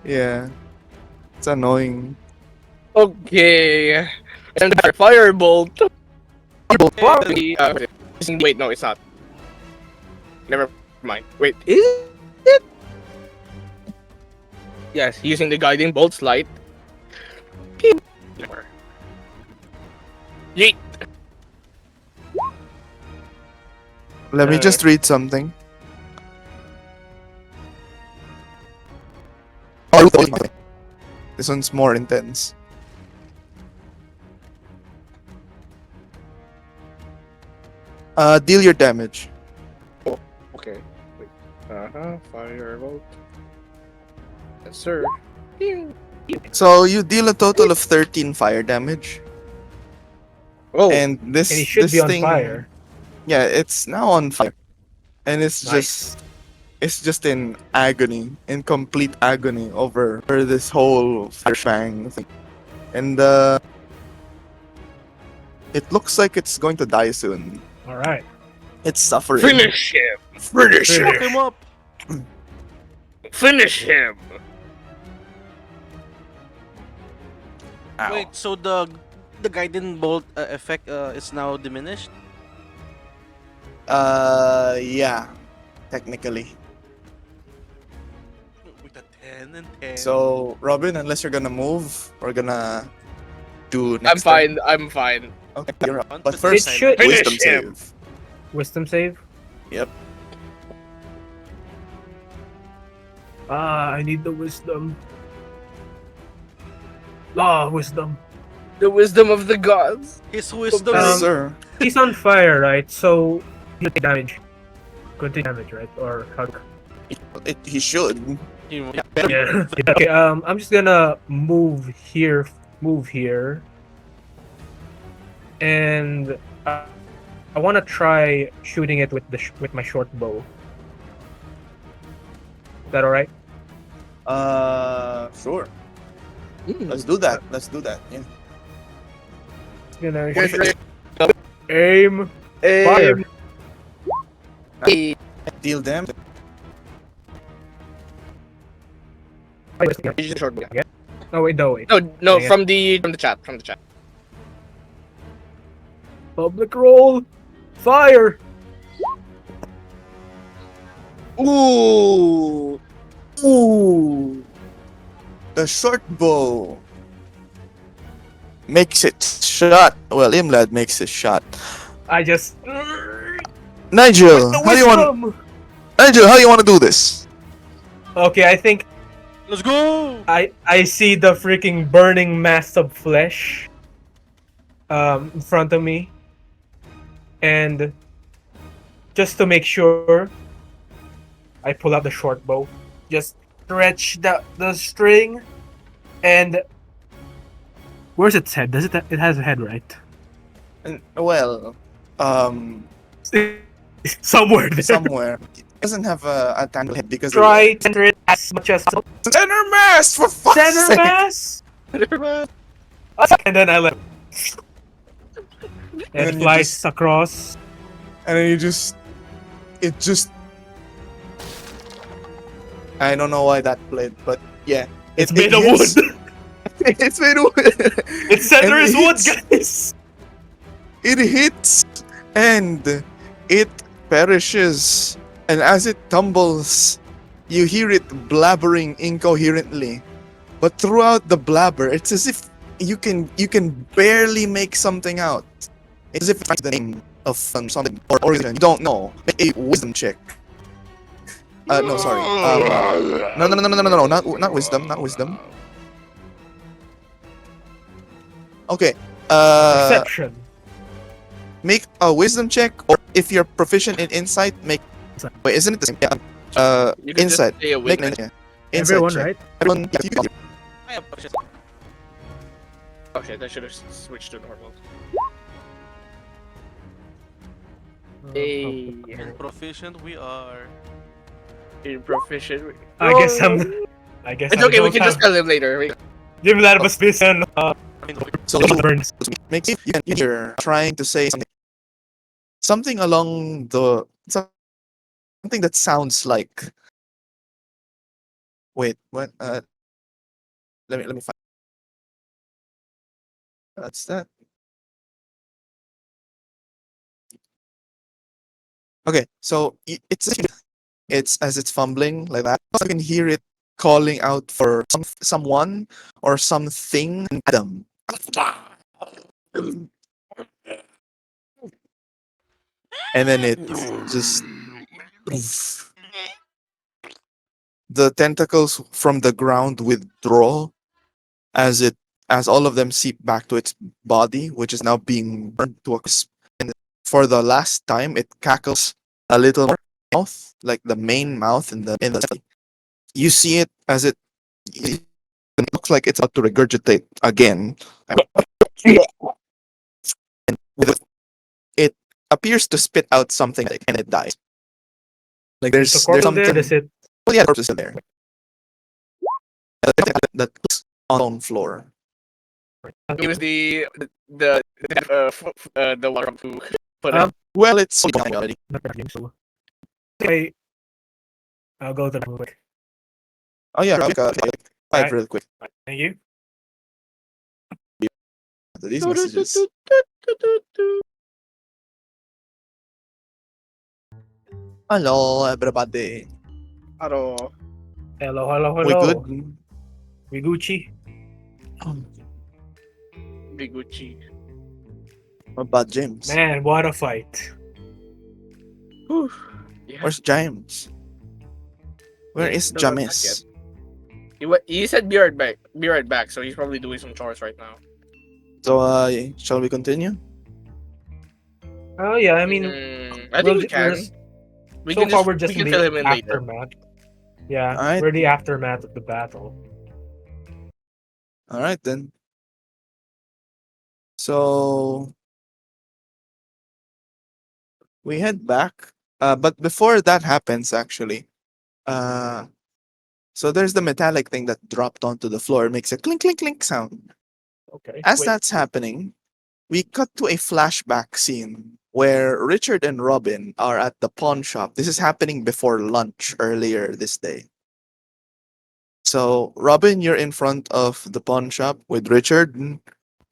Speaker 1: Yeah. It's annoying.
Speaker 2: Okay. And firebolt. Wait, no, it's not. Never mind. Wait, is it? Yes, using the guiding bolt's light. Yeet.
Speaker 1: Let me just read something. Oh, this one's more intense. Deal your damage.
Speaker 2: Okay. Firebolt. Yes, sir.
Speaker 1: So you deal a total of 13 fire damage,
Speaker 2: Oh,
Speaker 1: and this
Speaker 3: And he should
Speaker 1: this
Speaker 3: be on
Speaker 1: thing,
Speaker 3: fire.
Speaker 1: yeah, it's now on fire, and
Speaker 3: Nice.
Speaker 1: it's just in agony, in complete agony over this whole flashbang thing, and it looks like it's going to die soon.
Speaker 3: All right.
Speaker 1: It's suffering.
Speaker 2: finish him!
Speaker 1: Finish
Speaker 4: Fuck him up.
Speaker 2: Finish him!
Speaker 1: Ow.
Speaker 4: Wait, so the guiding bolt effect is now diminished?
Speaker 1: Yeah, technically.
Speaker 4: With a 10 and 10.
Speaker 1: So, Robin, unless you're gonna move, we're gonna do
Speaker 2: I'm
Speaker 1: next turn.
Speaker 2: fine. I'm fine.
Speaker 1: Okay, you're up.
Speaker 4: One
Speaker 1: But
Speaker 4: to
Speaker 1: first,
Speaker 3: It should-
Speaker 1: wisdom
Speaker 2: Finish him.
Speaker 1: save.
Speaker 3: Wisdom save.
Speaker 1: Yep.
Speaker 3: I need the wisdom. Wisdom.
Speaker 2: The wisdom of the gods.
Speaker 4: His wisdom
Speaker 1: Yes,
Speaker 3: Um,
Speaker 4: is
Speaker 1: sir.
Speaker 3: He's on fire, right? So he'll take damage. Good take damage, right? Or how?
Speaker 1: He should.
Speaker 4: Yeah.
Speaker 3: Yeah. Okay. I'm just gonna move here, and I want to try shooting it with with my short bow. Is that all right?
Speaker 1: Sure. Let's do that. Let's do that. Yeah.
Speaker 3: Gonna
Speaker 2: Guys,
Speaker 3: shoot- aim. Fire.
Speaker 1: Deal them.
Speaker 3: No wait, no wait.
Speaker 2: No, no,
Speaker 3: Yeah.
Speaker 2: from the chat, from the chat.
Speaker 3: Public roll. Fire.
Speaker 2: Ooh,
Speaker 1: Ooh. The short bow makes it shot. Well, Imlad makes it shot.
Speaker 3: I just.
Speaker 1: Nigel,
Speaker 3: The
Speaker 1: how do you want?
Speaker 3: wisdom.
Speaker 1: Nigel, how do you want to do this?
Speaker 3: Okay, I think
Speaker 4: Let's go!
Speaker 3: I see the freaking burning mass of flesh in front of me, and just to make sure, I pull out the short bow, just stretch the string, and where's its head? Does it has a head, right?
Speaker 1: Well,
Speaker 3: Somewhere there.
Speaker 1: somewhere. It doesn't have a tangle head because
Speaker 3: Try center it as much as possible.
Speaker 1: center mass for fuck's
Speaker 3: Center
Speaker 1: sake.
Speaker 3: mass, and then I let
Speaker 1: And
Speaker 3: and
Speaker 1: then
Speaker 3: it
Speaker 1: you
Speaker 3: flies
Speaker 1: just-
Speaker 3: across.
Speaker 1: And then I don't know why that played, but yeah.
Speaker 3: It's made of
Speaker 1: hits-
Speaker 3: wood.
Speaker 1: It's made of wood.
Speaker 3: Its center
Speaker 1: And
Speaker 3: is
Speaker 1: it
Speaker 3: wood,
Speaker 1: hits.
Speaker 3: guys.
Speaker 1: It hits and it perishes. And as it tumbles, you hear it blabbering incoherently. But throughout the blabber, it's as if you can barely make something out. It's as if it's the name of something or origin. You don't know. Make a wisdom check. No, sorry. No, not wisdom, not wisdom. Okay.
Speaker 3: Perception.
Speaker 1: Make a wisdom check, or if you're proficient in insight, make. Wait, isn't it the same? Yeah.
Speaker 2: you can
Speaker 1: Insight.
Speaker 2: just say a
Speaker 1: Make
Speaker 2: witness.
Speaker 1: an insight
Speaker 3: Everyone,
Speaker 1: check.
Speaker 3: right?
Speaker 1: Everyone, yeah, you-
Speaker 4: I have pushes.
Speaker 2: Okay, I should have switched to normal.
Speaker 4: And proficient we are.
Speaker 2: You're proficient.
Speaker 3: I guess I'm. I guess
Speaker 2: It's
Speaker 3: I
Speaker 2: okay, we
Speaker 3: don't
Speaker 2: can just
Speaker 3: have-
Speaker 2: tell him later.
Speaker 3: Give that a space and
Speaker 1: So
Speaker 3: burns.
Speaker 1: make it. You're trying to say something along the something that sounds like. Wait, what? Let me find. That's that. Okay, so it's as it's fumbling like that. You can hear it calling out for someone or something. Adam. And then it just the tentacles from the ground withdraw as all of them seep back to its body, which is now being burned to a crisp. And for the last time, it cackles a little more mouth, like the main mouth in the you see it as it looks like it's about to regurgitate again. And it appears to spit out something and it dies. Like
Speaker 3: Is the
Speaker 1: there's
Speaker 3: corpse still there?
Speaker 1: something.
Speaker 3: Does it?
Speaker 1: Well, yeah, the corpse is still there. That's on the floor.
Speaker 2: It was the one who put
Speaker 3: Um,
Speaker 2: it.
Speaker 1: Well, it's dying already.
Speaker 3: not bad game, so I I'll go to the quick.
Speaker 1: Oh yeah, like five
Speaker 3: Alright.
Speaker 1: real quick.
Speaker 3: Thank you.
Speaker 1: So these messages. Hello, everybody.
Speaker 2: Hello.
Speaker 3: Hello, hello,
Speaker 1: We
Speaker 3: hello.
Speaker 1: good?
Speaker 3: We Gucci.
Speaker 2: Biguchi.
Speaker 1: What about James?
Speaker 3: Man, what a fight.
Speaker 2: Whew. Yeah.
Speaker 1: Where's James? Where is
Speaker 2: Doesn't look like
Speaker 1: James?
Speaker 2: He said be right back. Be right back. So he's probably doing some chores right now.
Speaker 1: So, shall we continue?
Speaker 3: Oh yeah, I mean,
Speaker 2: I think we can. We
Speaker 3: so
Speaker 2: can
Speaker 3: far
Speaker 2: just
Speaker 3: we're just
Speaker 2: we
Speaker 3: in
Speaker 2: can fill
Speaker 3: the
Speaker 2: him in later.
Speaker 3: aftermath. Yeah,
Speaker 1: Alright.
Speaker 3: we're the aftermath of the battle.
Speaker 1: All right then. So we head back. But before that happens, actually, uh, so there's the metallic thing that dropped onto the floor, makes a clink clink clink sound.
Speaker 3: Okay.
Speaker 1: As
Speaker 3: Wait,
Speaker 1: that's happening, we cut to a flashback scene where Richard and Robin are at the pawn shop. This is happening before lunch earlier this day. So, Robin, you're in front of the pawn shop with Richard,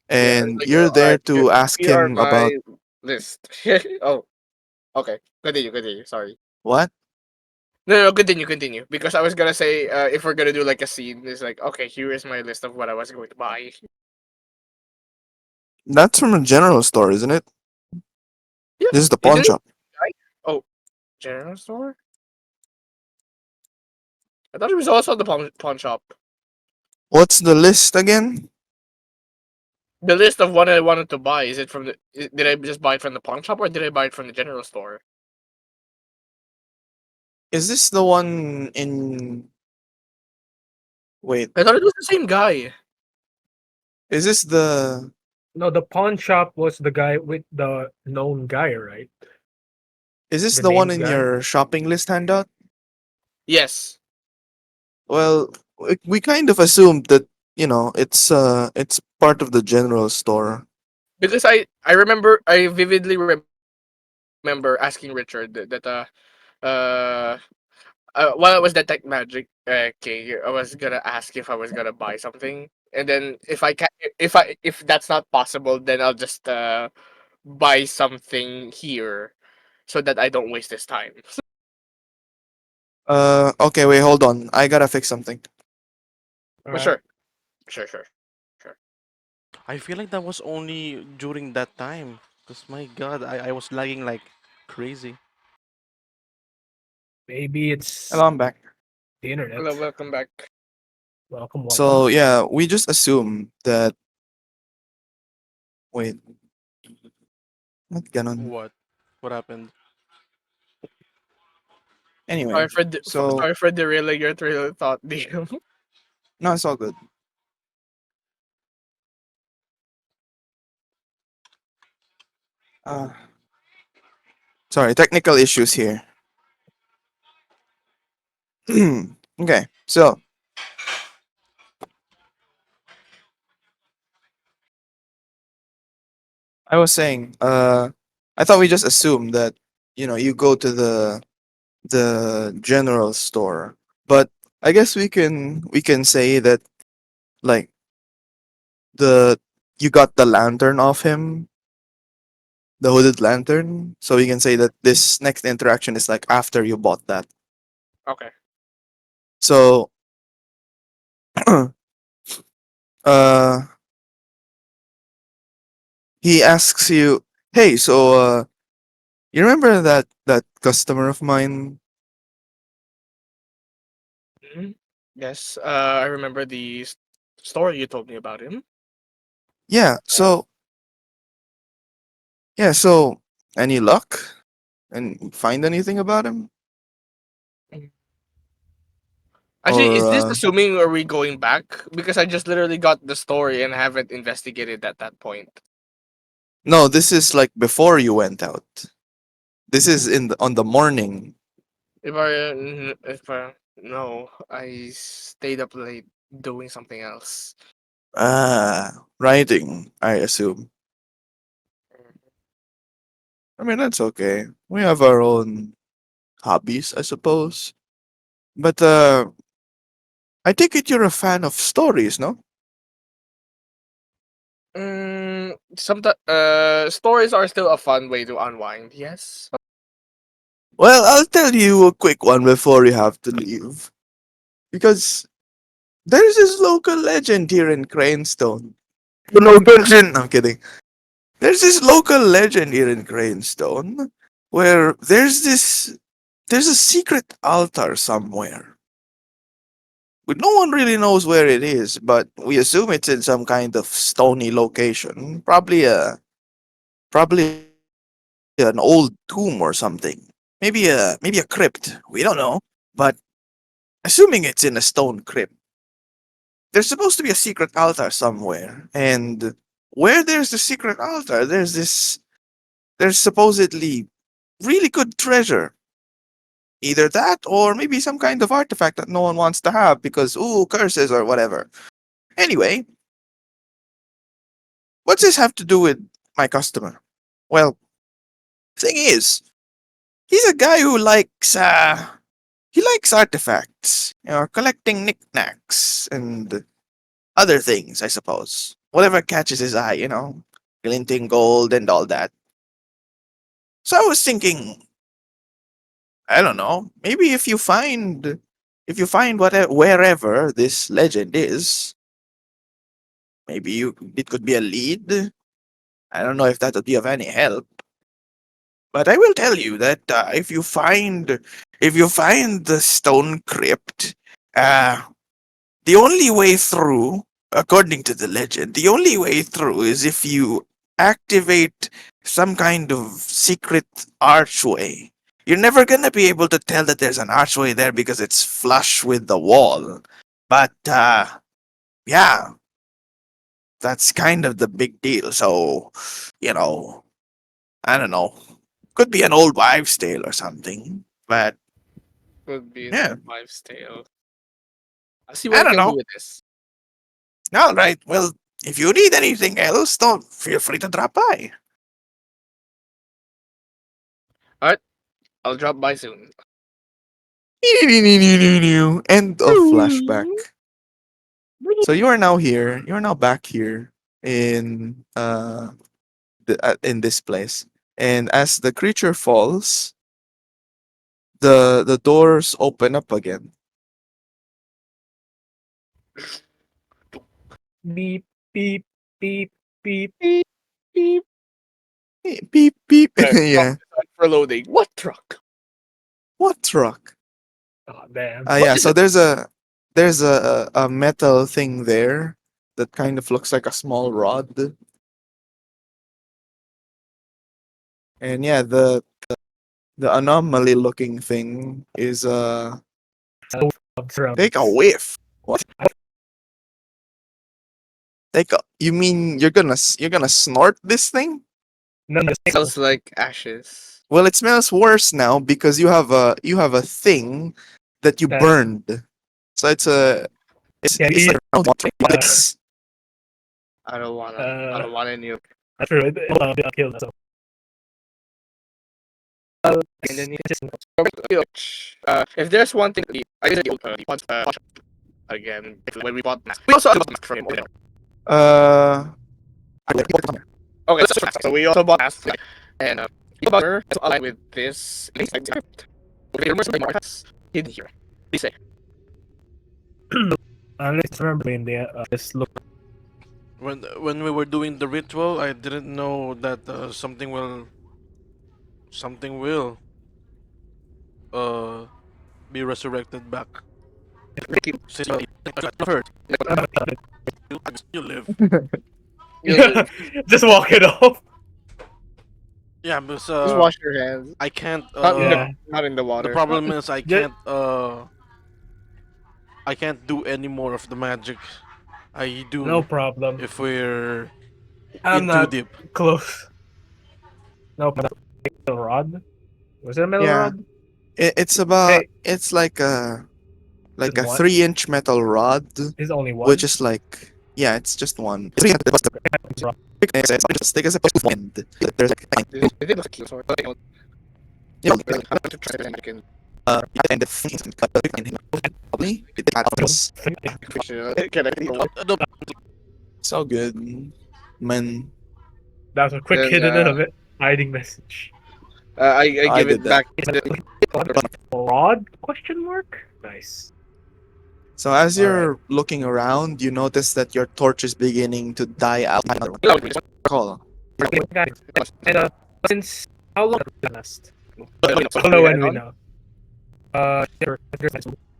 Speaker 1: and
Speaker 2: Like,
Speaker 1: you're there
Speaker 2: alright,
Speaker 1: to ask
Speaker 2: here are
Speaker 1: him about
Speaker 2: my list. Oh, okay. Continue. Sorry.
Speaker 1: what?
Speaker 2: No, continue. Because I was gonna say, if we're gonna do like a scene, it's like, okay, here is my list of what I was going to buy.
Speaker 1: That's from a general store, isn't it?
Speaker 2: Yeah,
Speaker 1: This is the
Speaker 2: isn't
Speaker 1: pawn
Speaker 2: it?
Speaker 1: shop.
Speaker 2: Oh, general store. I thought it was also the pawn shop.
Speaker 1: What's the list again?
Speaker 2: The list of what I wanted to buy, is it from did I just buy it from the pawn shop or did I buy it from the general store?
Speaker 1: Is this the one in. Wait,
Speaker 2: I thought it was the same guy.
Speaker 1: is this the.
Speaker 3: no, the pawn shop was the guy with the known guy, right?
Speaker 1: Is this
Speaker 3: The
Speaker 1: the one
Speaker 3: named
Speaker 1: in
Speaker 3: guy.
Speaker 1: your shopping list handout?
Speaker 2: Yes.
Speaker 1: Well, we kind of assumed that, it's part of the general store.
Speaker 2: Because I vividly remember asking Richard uh while I was detect magic, okay, I was gonna ask if I was gonna buy something, and then if that's not possible, then I'll just buy something here, so that I don't waste his time.
Speaker 1: Okay, wait, hold on. I gotta fix something.
Speaker 2: But
Speaker 3: Alright.
Speaker 2: sure.
Speaker 4: I feel like that was only during that time. Because my god, I was lagging like crazy.
Speaker 3: Maybe it's
Speaker 1: Hello, I'm back.
Speaker 3: the internet.
Speaker 2: Hello, welcome back.
Speaker 3: Welcome.
Speaker 1: So, yeah, we just assume that. Wait. Not ganon.
Speaker 4: What? What happened?
Speaker 1: Anyway, so.
Speaker 2: Sorry for derailing your trail of thought, DM.
Speaker 1: No, it's all good. Uh, Sorry, technical issues here. Okay, so I was saying, I thought we just assumed that you go to the general store, but I guess we can say that, like, the you got the lantern off him, the hooded lantern, so we can say that this next interaction is like after you bought that.
Speaker 2: Okay.
Speaker 1: So, uh, he asks you, "Hey, so you remember that customer of mine?"
Speaker 2: Mhm. Yes, I remember the story you told me about him.
Speaker 1: Yeah.
Speaker 2: Uh,
Speaker 1: So any luck? And find anything about him?
Speaker 2: Actually,
Speaker 1: or
Speaker 2: is this assuming are we going back? Because I just literally got the story and haven't investigated at that point.
Speaker 1: no, this is like before you went out. This is on the morning.
Speaker 2: If I no, I stayed up late doing something else.
Speaker 1: Writing, I assume. I mean, that's okay. We have our own hobbies, I suppose. But I take it you're a fan of stories, no?
Speaker 2: Sometimes stories are still a fun way to unwind. Yes.
Speaker 1: Well, I'll tell you a quick one before you have to leave. Because there's this local legend here in Cranestone. Local legend? I'm kidding. There's this local legend here in Cranestone where there's a secret altar somewhere. But no one really knows where it is, but we assume it's in some kind of stony location. Probably an old tomb or something. Maybe a crypt. We don't know. But assuming it's in a stone crypt, there's supposed to be a secret altar somewhere. And where there's the secret altar, there's supposedly really good treasure. Either that or maybe some kind of artifact that no one wants to have because ooh, curses or whatever. Anyway, what's this have to do with my customer? Well, thing is, he's a guy who likes artifacts, collecting knickknacks and other things, I suppose. Whatever catches his eye, glinting gold and all that. So I was thinking, I don't know, maybe if you find wherever this legend is, maybe it could be a lead. I don't know if that would be of any help, but I will tell you that if you find the stone crypt, uh, the only way through, according to the legend, the only way through is if you activate some kind of secret archway. You're never gonna be able to tell that there's an archway there because it's flush with the wall. But yeah, that's kind of the big deal. So, you know, I don't know. Could be an old wives' tale or something. But
Speaker 2: Could be an
Speaker 1: yeah,
Speaker 2: old wives' tale. I'll see what
Speaker 1: I
Speaker 2: I
Speaker 1: don't
Speaker 2: can do
Speaker 1: know.
Speaker 2: with this.
Speaker 1: All right. Well, if you need anything else, don't feel free to drop by.
Speaker 2: Alright, I'll drop by soon.
Speaker 1: End of flashback. So you are now here. You are now back here in this place. And as the creature falls, the doors open up again.
Speaker 3: Beep, beep, beep, beep.
Speaker 2: Beep, beep.
Speaker 1: Beep beep. Beep. Yeah.
Speaker 2: For loading. What truck?
Speaker 1: What truck?
Speaker 3: Oh, damn.
Speaker 2: What
Speaker 1: Yeah.
Speaker 2: is
Speaker 1: So
Speaker 2: it?
Speaker 1: there's a metal thing there that kind of looks like a small rod. And yeah, the anomaly looking thing is take a whiff. What? You mean you're gonna snort this thing?
Speaker 3: No, no,
Speaker 2: Smells like ashes.
Speaker 1: Well, it smells worse now because you have a thing that you
Speaker 3: that,
Speaker 1: burned. So
Speaker 3: yeah,
Speaker 1: it's like
Speaker 2: I don't wanna. I
Speaker 3: uh,
Speaker 2: don't want any of it.
Speaker 3: that's true. It'll kill them. So,
Speaker 2: And then if there's one thing, I did the old again when we bought masks. We also bought masks from him.
Speaker 1: uh
Speaker 2: Okay, let's just so we also bought masks and we bought her along with this script. Okay, rumors of marks hidden here. Please say.
Speaker 3: I just remember in there, just look.
Speaker 4: When we were doing the ritual, I didn't know that something will uh be resurrected back. Since I got hurt, you live.
Speaker 3: Just walk it off.
Speaker 4: Yeah, but
Speaker 2: Just wash your hands.
Speaker 4: I can't.
Speaker 2: Not in the
Speaker 3: Yeah.
Speaker 2: not in the
Speaker 4: The
Speaker 2: water.
Speaker 4: problem is I
Speaker 3: Yeah.
Speaker 4: can't. I can't do any more of the magic I do
Speaker 3: No problem.
Speaker 4: if we're
Speaker 3: I'm
Speaker 4: in too
Speaker 3: not
Speaker 4: deep.
Speaker 3: close. No problem. Metal rod? Was it a metal
Speaker 1: Yeah,
Speaker 3: rod?
Speaker 1: it's about
Speaker 3: Hey,
Speaker 1: it's like
Speaker 3: just
Speaker 1: a
Speaker 3: one.
Speaker 1: 3-inch metal rod,
Speaker 3: Is only
Speaker 1: which
Speaker 3: one?
Speaker 1: is like yeah, it's just one. It's really the thickness. It's just thick as a wind. There's like
Speaker 2: It looks cute, so I don't
Speaker 1: you know,
Speaker 2: really. I'm going to try it again.
Speaker 1: and the thing is probably it add up this
Speaker 2: Can I
Speaker 4: No,
Speaker 1: so good, man.
Speaker 3: That was a quick
Speaker 2: Then
Speaker 3: hidden of it. Hiding message.
Speaker 2: I
Speaker 1: I
Speaker 2: give
Speaker 1: did
Speaker 2: it
Speaker 1: that.
Speaker 2: back.
Speaker 3: Rod? Question mark? Nice.
Speaker 1: So as
Speaker 3: All
Speaker 1: you're looking around, you notice that your torch is beginning to die out. Call.
Speaker 3: And since how long did it last?
Speaker 2: So
Speaker 3: How long
Speaker 2: right
Speaker 3: when we
Speaker 2: on.
Speaker 3: know?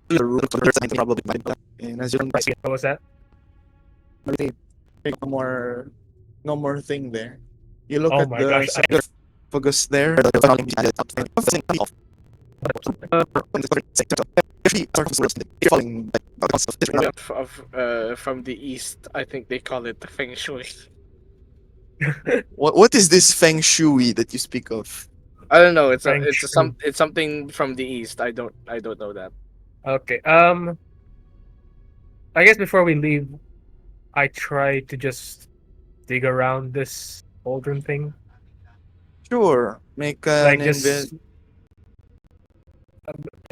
Speaker 1: The root probably might die. And as you can see,
Speaker 3: What was that?
Speaker 1: no more, no more thing there. You look
Speaker 3: Oh
Speaker 1: at
Speaker 3: my
Speaker 1: the
Speaker 3: gosh,
Speaker 1: sarcophagus there.
Speaker 2: From the east, I think they call it the feng shui.
Speaker 1: What is this feng shui that you speak of?
Speaker 2: I don't know.
Speaker 3: Feng Shui.
Speaker 2: It's something from the east. I don't know that.
Speaker 3: Okay. I guess before we leave, I try to just dig around this cauldron thing.
Speaker 1: Sure, make
Speaker 3: Like
Speaker 1: an
Speaker 3: just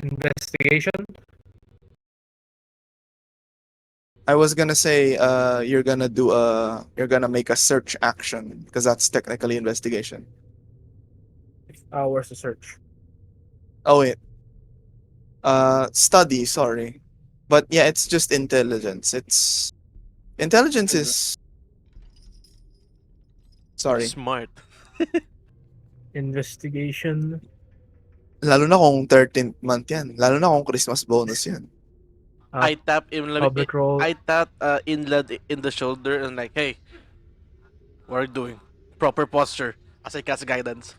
Speaker 3: investigation.
Speaker 1: I was gonna say, you're gonna make a search action because that's technically investigation.
Speaker 3: Where's the search?
Speaker 1: Oh wait, study. Sorry, but yeah, it's just intelligence. It's intelligence is sorry.
Speaker 4: smart.
Speaker 3: Investigation.
Speaker 1: Lalo na kung 13th month yan. Lalo na kung Christmas bonus yan.
Speaker 4: I tap him
Speaker 3: Public roll.
Speaker 4: I tap Inlad in the shoulder and like, hey, what are you doing? Proper posture as I cast guidance.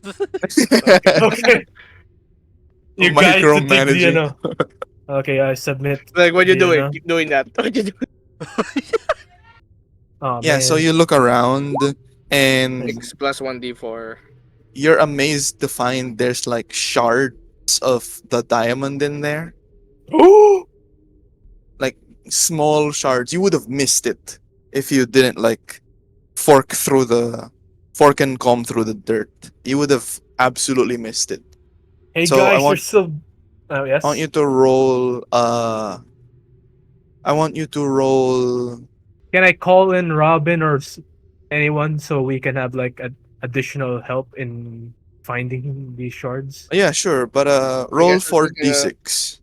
Speaker 3: Okay. You guys to dig the,
Speaker 1: Micromanaging.
Speaker 3: Okay, I submit.
Speaker 2: Like what you
Speaker 3: the,
Speaker 2: doing? Keep doing that. What you doing?
Speaker 3: Oh
Speaker 1: Yeah, so
Speaker 3: man.
Speaker 1: you look around and
Speaker 2: 6 + 1d4.
Speaker 1: you're amazed to find there's like shards of the diamond in there.
Speaker 3: Ooh!
Speaker 1: Like small shards. You would have missed it if you didn't like fork and comb through the dirt. You would have absolutely missed it.
Speaker 3: Hey
Speaker 1: So
Speaker 3: guys, there's still. Oh yes.
Speaker 1: I want you to roll I want you to roll
Speaker 3: Can I call in Robin or anyone so we can have like additional help in finding these shards?
Speaker 1: yeah, sure, but
Speaker 2: I
Speaker 1: roll
Speaker 2: guess it's like a
Speaker 1: 4d6.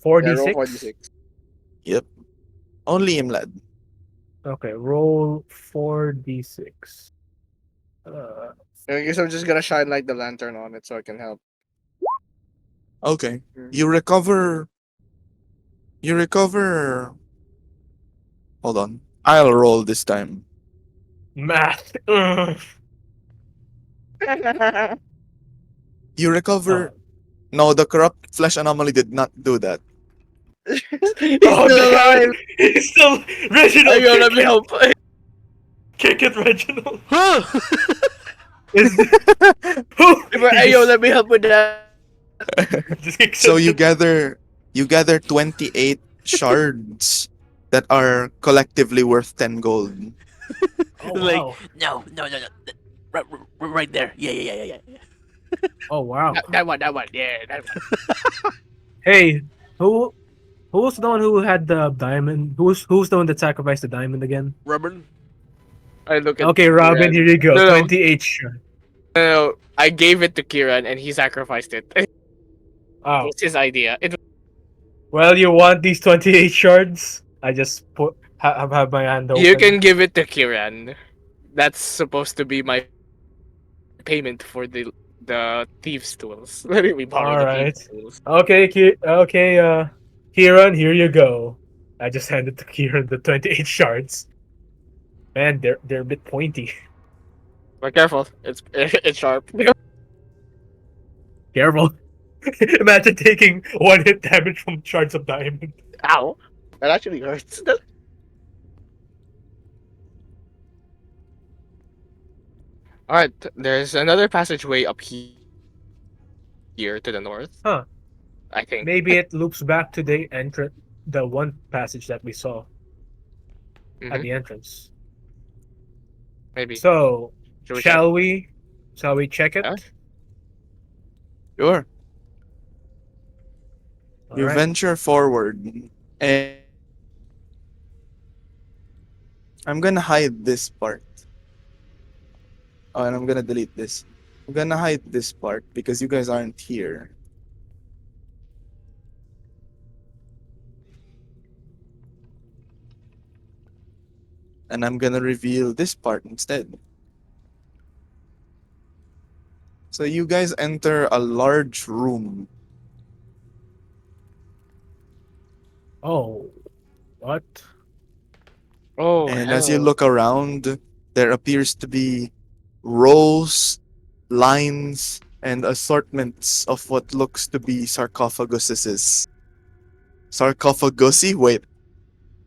Speaker 3: 4d6.
Speaker 2: roll 4d6.
Speaker 1: Yep. Only Imlad.
Speaker 3: Okay, roll 4d6. Uh,
Speaker 2: I guess I'm just gonna shine like the lantern on it so I can help.
Speaker 1: Okay.
Speaker 2: Mm.
Speaker 1: You recover hold on. I'll roll this time.
Speaker 3: math. Ugh.
Speaker 1: You recover No, the corrupt flesh anomaly did not do that.
Speaker 2: He's
Speaker 3: Oh,
Speaker 2: still
Speaker 3: damn.
Speaker 2: alive.
Speaker 3: He's still Reginald.
Speaker 2: Ayun, let me help.
Speaker 3: Kick it, Reginald.
Speaker 4: Huh?
Speaker 3: Is who?
Speaker 2: Ayun, let me help with that.
Speaker 3: Just kick
Speaker 1: So you
Speaker 3: it.
Speaker 1: gather 28 shards that are collectively worth 10 gold.
Speaker 3: Oh
Speaker 4: Like,
Speaker 3: wow.
Speaker 4: no. Right there. Yeah.
Speaker 3: Oh wow.
Speaker 2: That one. Yeah, that one.
Speaker 3: Hey, who was the one who had the diamond? Who's the one that sacrificed the diamond again?
Speaker 4: Robin?
Speaker 2: I look at
Speaker 3: Okay, Robin,
Speaker 2: Kiran.
Speaker 3: here you go.
Speaker 2: No, no.
Speaker 3: 28 shards.
Speaker 2: No, I gave it to Kiran and he sacrificed it.
Speaker 3: Oh.
Speaker 2: It's his idea. It
Speaker 3: Well, you want these 28 shards? I just have my hand open.
Speaker 2: You can give it to Kiran. That's supposed to be my payment for the thieves' tools. We borrow the
Speaker 3: Alright.
Speaker 2: thieves' tools.
Speaker 3: Okay, Kieran, here you go. I just handed to Kieran the 28 shards. Man, they're a bit pointy.
Speaker 2: But careful, it's sharp.
Speaker 3: Careful. Imagine taking one hit damage from shards of diamond.
Speaker 2: Ow! That actually hurts. All right, there's another passageway up here to the north. I
Speaker 3: Huh.
Speaker 2: think.
Speaker 3: Maybe it loops back to the entrance, the one passage that we saw
Speaker 2: Mm-hmm.
Speaker 3: at the entrance.
Speaker 2: Maybe.
Speaker 3: So,
Speaker 2: Should we check?
Speaker 3: shall we? Shall we check
Speaker 2: Yeah.
Speaker 3: it?
Speaker 1: Sure.
Speaker 3: All
Speaker 1: You
Speaker 3: right.
Speaker 1: venture forward, and I'm gonna hide this part. Oh, and I'm gonna delete this. I'm gonna hide this part because you guys aren't here. And I'm gonna reveal this part instead. So you guys enter a large room,
Speaker 3: Oh, what?
Speaker 2: Oh
Speaker 1: and as you
Speaker 2: hell!
Speaker 1: look around, there appears to be rows, lines, and assortments of what looks to be sarcophaguses. Sarcophagusy? Wait,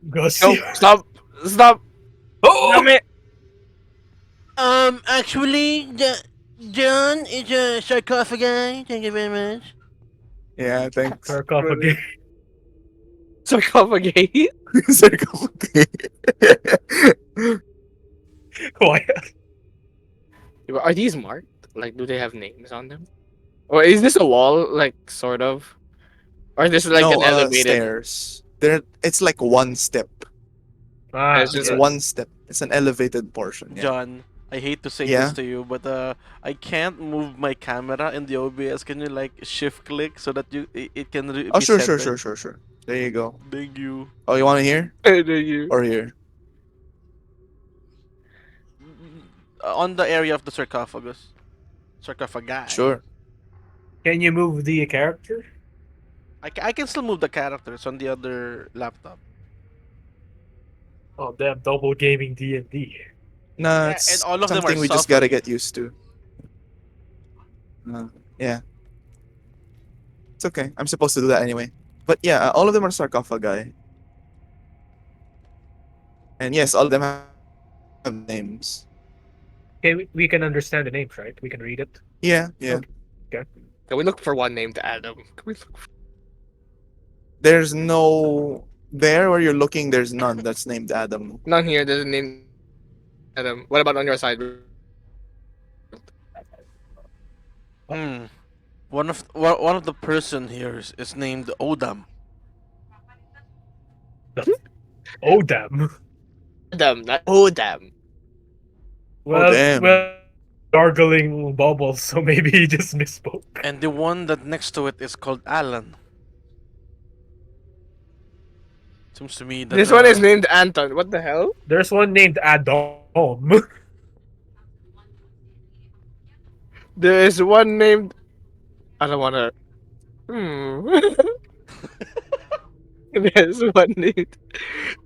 Speaker 3: Go
Speaker 2: No!
Speaker 3: see.
Speaker 2: Stop! Stop!
Speaker 3: Oh!
Speaker 2: Damn it!
Speaker 4: Actually, John is a sarcophagi. Thank you very much.
Speaker 1: yeah, thanks.
Speaker 3: Sarcophagus.
Speaker 2: Sarcophagi.
Speaker 1: Sarcophagi.
Speaker 3: Why?
Speaker 2: Are these marked? Like, do they have names on them? Or is this a wall? Like, sort of. Or is this like
Speaker 1: No,
Speaker 2: an elevated?
Speaker 1: stairs. There, it's like one step.
Speaker 3: Ah,
Speaker 2: It's just
Speaker 1: It's
Speaker 3: okay.
Speaker 1: one step. It's an elevated portion. Yeah.
Speaker 4: John, I hate to say this
Speaker 1: Yeah.
Speaker 4: to you, but I can't move my camera in the OBS. Can you like shift click so that it can
Speaker 1: Oh,
Speaker 4: be
Speaker 1: sure,
Speaker 4: centered?
Speaker 1: sure. There you go.
Speaker 4: Thank you.
Speaker 1: Oh, you want to hear
Speaker 2: you.
Speaker 1: or here?
Speaker 4: On the area of the sarcophagus. Sarcophagi.
Speaker 1: Sure.
Speaker 3: Can you move the character?
Speaker 4: I can still move the characters on the other laptop.
Speaker 3: Oh, damn! Double gaming D&D.
Speaker 1: Nah,
Speaker 4: Yeah, and
Speaker 1: it's
Speaker 4: all of them are
Speaker 1: something we just gotta
Speaker 4: suffering.
Speaker 1: get used to. Yeah, it's okay. I'm supposed to do that anyway. But yeah, all of them are sarcophagi. And yes, all of them have names.
Speaker 3: Okay, we can understand the names, right? We can read it.
Speaker 1: Yeah.
Speaker 3: Okay.
Speaker 2: Can we look for one named Adam? Can we look for...
Speaker 1: There's no there where you're looking. There's none that's named Adam.
Speaker 2: None here. There's a name Adam. What about on your side?
Speaker 4: Hmm. One of the person here is named Odam.
Speaker 3: Oh, damn.
Speaker 2: Adam, not Odam.
Speaker 3: Well,
Speaker 1: damn.
Speaker 3: well, gargling bubbles, so maybe he just misspoke.
Speaker 4: And the one that next to it is called Alan. Seems to me that
Speaker 2: This one is named Anton. What the hell?
Speaker 3: There's one named Adam.
Speaker 2: There is one named. I don't wanna. There's one named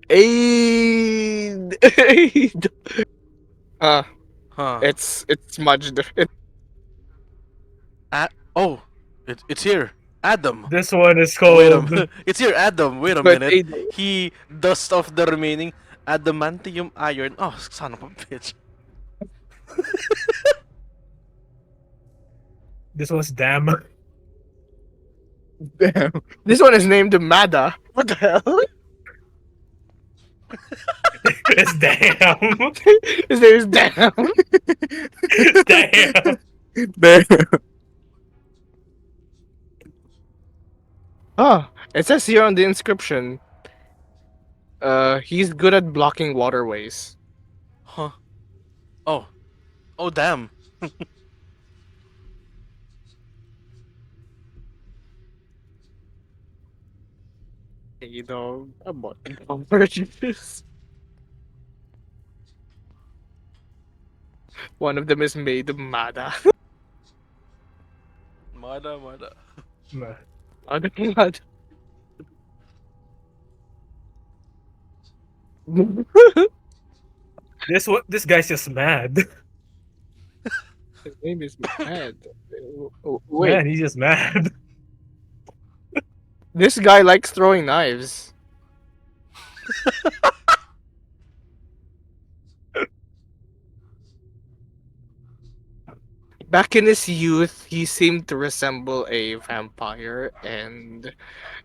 Speaker 2: Aid. Aid.
Speaker 4: Huh.
Speaker 2: It's smudged.
Speaker 4: Oh, it's here. Adam.
Speaker 3: This one is
Speaker 4: Wait a
Speaker 3: called.
Speaker 4: minute. It's here, Adam. Wait a
Speaker 2: But
Speaker 4: minute.
Speaker 2: Aid.
Speaker 4: He dust off the remaining adamantium iron. Oh, son of a bitch.
Speaker 3: This one's damn.
Speaker 1: Damn.
Speaker 2: This one is named Mada. What the hell?
Speaker 3: It's damn.
Speaker 2: His name is Damn.
Speaker 3: Damn.
Speaker 1: Damn.
Speaker 2: Oh, it says here on the inscription. He's good at blocking waterways.
Speaker 4: Huh. Oh. Oh, damn.
Speaker 2: You know, I'm not this. One of them is made Mada.
Speaker 4: Mada.
Speaker 2: Mada.
Speaker 3: This guy's just mad.
Speaker 2: His name is Mad. Wait,
Speaker 3: Man, he's just mad.
Speaker 2: this guy likes throwing knives. Back in his youth, he seemed to resemble a vampire and